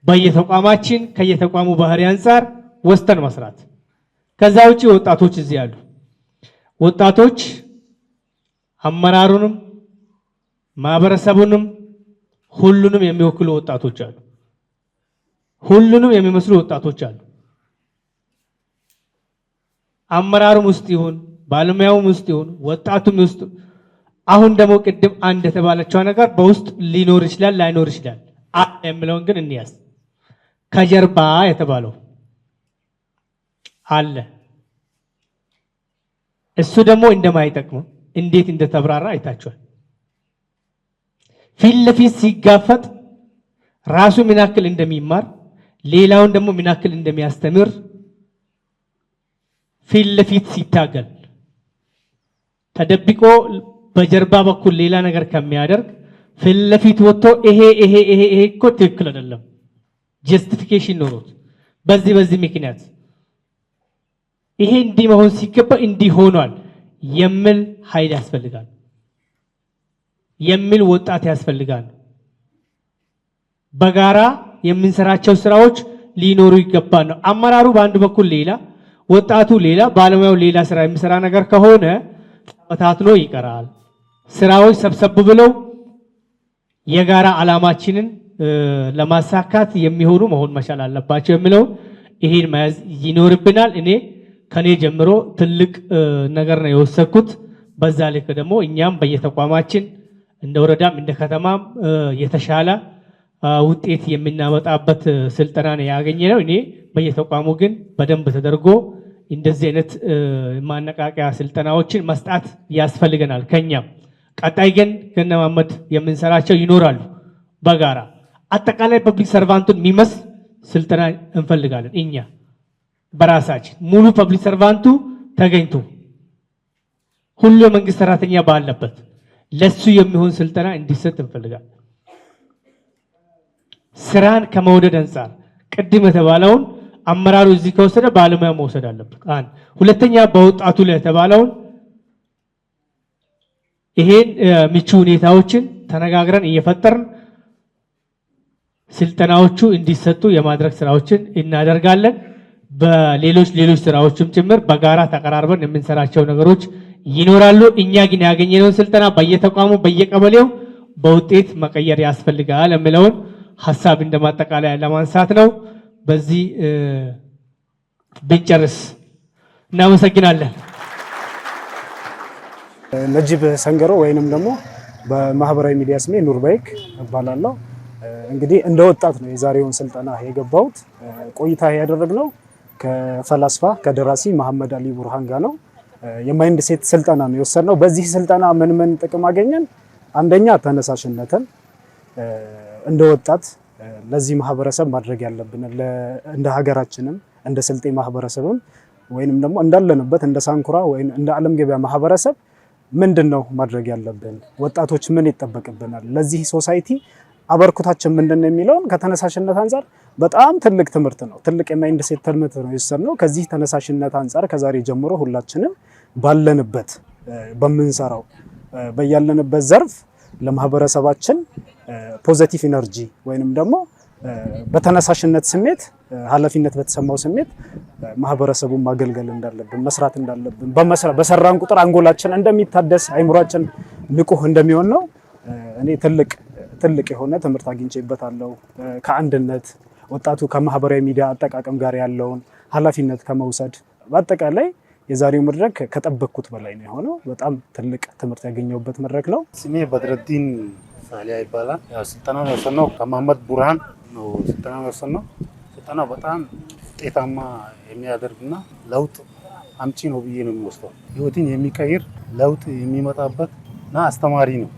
በየተቋማችን ከየተቋሙ ባህሪ አንፃር ወስተን መስራት። ከዛ ውጪ ወጣቶች እዚህ አሉ። ወጣቶች አመራሩንም ማህበረሰቡንም ሁሉንም የሚወክሉ ወጣቶች አሉ። ሁሉንም የሚመስሉ ወጣቶች አሉ። አመራሩም ውስጥ ይሁን ባለሙያውም ውስጥ ይሁን ወጣቱም ውስጥ አሁን ደግሞ ቅድም አንድ የተባለችው ነገር በውስጥ ሊኖር ይችላል ላይኖር ይችላል የሚለውን ግን እንያዝ። ከጀርባ የተባለው አለ። እሱ ደግሞ እንደማይጠቅም እንዴት እንደተብራራ አይታችኋል። ፊት ለፊት ሲጋፈጥ ራሱ ምን ያክል እንደሚማር ሌላውን ደግሞ ምን ያክል እንደሚያስተምር ፊት ለፊት ሲታገል ተደብቆ በጀርባ በኩል ሌላ ነገር ከሚያደርግ ፊት ለፊት ወጥቶ ይሄ እኮ ትክክል አይደለም ጀስቲፊኬሽን ኖሮት በዚህ ምክንያት ይሄ እንዲህ መሆን ሲገባ እንዲህ ሆኗል የሚል ኃይል ያስፈልጋል፣ የሚል ወጣት ያስፈልጋል። በጋራ የምንሰራቸው ስራዎች ሊኖሩ ይገባል ነው። አመራሩ በአንድ በኩል ሌላ፣ ወጣቱ ሌላ፣ ባለሙያው ሌላ ስራ የሚሰራ ነገር ከሆነ ተበታትኖ ይቀራል። ስራዎች ሰብሰብ ብለው የጋራ ዓላማችንን ለማሳካት የሚሆኑ መሆን መቻል አለባቸው የሚለው ይሄን መያዝ ይኖርብናል። እኔ ከኔ ጀምሮ ትልቅ ነገር ነው የወሰድኩት። በዛ ልክ ደግሞ እኛም በየተቋማችን እንደ ወረዳም እንደ ከተማም የተሻለ ውጤት የምናመጣበት ስልጠና ነው ያገኘነው። እኔ በየተቋሙ ግን በደንብ ተደርጎ እንደዚህ አይነት ማነቃቂያ ስልጠናዎችን መስጣት ያስፈልገናል። ከኛም ቀጣይ ግን ከነ መሐመድ የምንሰራቸው ይኖራሉ። በጋራ አጠቃላይ ፐብሊክ ሰርቫንቱን የሚመስል ስልጠና እንፈልጋለን። እኛ በራሳችን ሙሉ ፐብሊክ ሰርቫንቱ ተገኝቶ ሁሉ የመንግስት ሰራተኛ ባለበት ለሱ የሚሆን ስልጠና እንዲሰጥ እንፈልጋለን። ስራን ከመውደድ አንፃር ቅድም የተባለውን አመራሩ እዚህ ከወሰደ ባለሙያ መውሰድ አለበት። አንድ ሁለተኛ በወጣቱ ላይ የተባለውን ይሄን ምቹ ሁኔታዎችን ተነጋግረን እየፈጠርን ስልጠናዎቹ እንዲሰጡ የማድረግ ስራዎችን እናደርጋለን። በሌሎች ስራዎችም ጭምር በጋራ ተቀራርበን የምንሰራቸው ነገሮች ይኖራሉ። እኛ ግን ያገኘነውን ስልጠና በየተቋሙ በየቀበሌው በውጤት መቀየር ያስፈልጋል የሚለውን ሐሳብ እንደማጠቃለያ ለማንሳት ነው። በዚህ ብንጨርስ እናመሰግናለን። ነጂብ ሰንገሮ ወይንም ደግሞ በማህበራዊ ሚዲያ ስሜ ኑር ባይክ እባላለሁ። እንግዲህ እንደ ወጣት ነው የዛሬውን ስልጠና የገባሁት። ቆይታ ያደረግነው ከፈላስፋ ከደራሲ መሐመድ አሊ ቡርሃን ጋር ነው። የማይንድ ሴት ስልጠና ነው የወሰድነው። በዚህ ስልጠና ምን ምን ጥቅም አገኘን? አንደኛ ተነሳሽነትን እንደ ወጣት ለዚህ ማህበረሰብ ማድረግ ያለብን እንደ ሀገራችንም እንደ ስልጤ ማህበረሰብም ወይንም ደግሞ እንዳለንበት እንደ ሳንኩራ ወይም እንደ ዓለም ገበያ ማህበረሰብ ምንድነው ማድረግ ያለብን? ወጣቶች ምን ይጠበቅብናል? ለዚህ ሶሳይቲ አበርክቷችን ምንድነው የሚለውን ከተነሳሽነት አንፃር በጣም ትልቅ ትምህርት ነው። ትልቅ የማይንድ ሴት ትምህርት ነው የወሰድነው። ከዚህ ተነሳሽነት አንፃር ከዛሬ ጀምሮ ሁላችንም ባለንበት በምንሰራው በያለንበት ዘርፍ ለማህበረሰባችን ፖዚቲቭ ኢነርጂ ወይንም ደግሞ በተነሳሽነት ስሜት ኃላፊነት በተሰማው ስሜት ማህበረሰቡን ማገልገል እንዳለብን መስራት እንዳለብን በሰራን ቁጥር አንጎላችን እንደሚታደስ አይምሯችን ንቁህ እንደሚሆን ነው። እኔ ትልቅ የሆነ ትምህርት አግኝቼበታለሁ። ከአንድነት ወጣቱ ከማህበራዊ ሚዲያ አጠቃቀም ጋር ያለውን ኃላፊነት ከመውሰድ በአጠቃላይ የዛሬው መድረክ ከጠበቅኩት በላይ ነው የሆነው። በጣም ትልቅ ትምህርት ያገኘሁበት መድረክ ነው። ስሜ በድረዲን ሳሊያ ይባላል። ያው ስልጠናውን የወሰነው ከመሐመድ ቡርሃን ነው። ስልጠናውን የወሰነው ስልጠናው በጣም ውጤታማ የሚያደርግና ለውጥ አምጪ ነው ብዬ ነው የሚወስደው። ህይወትን የሚቀይር ለውጥ የሚመጣበት እና አስተማሪ ነው።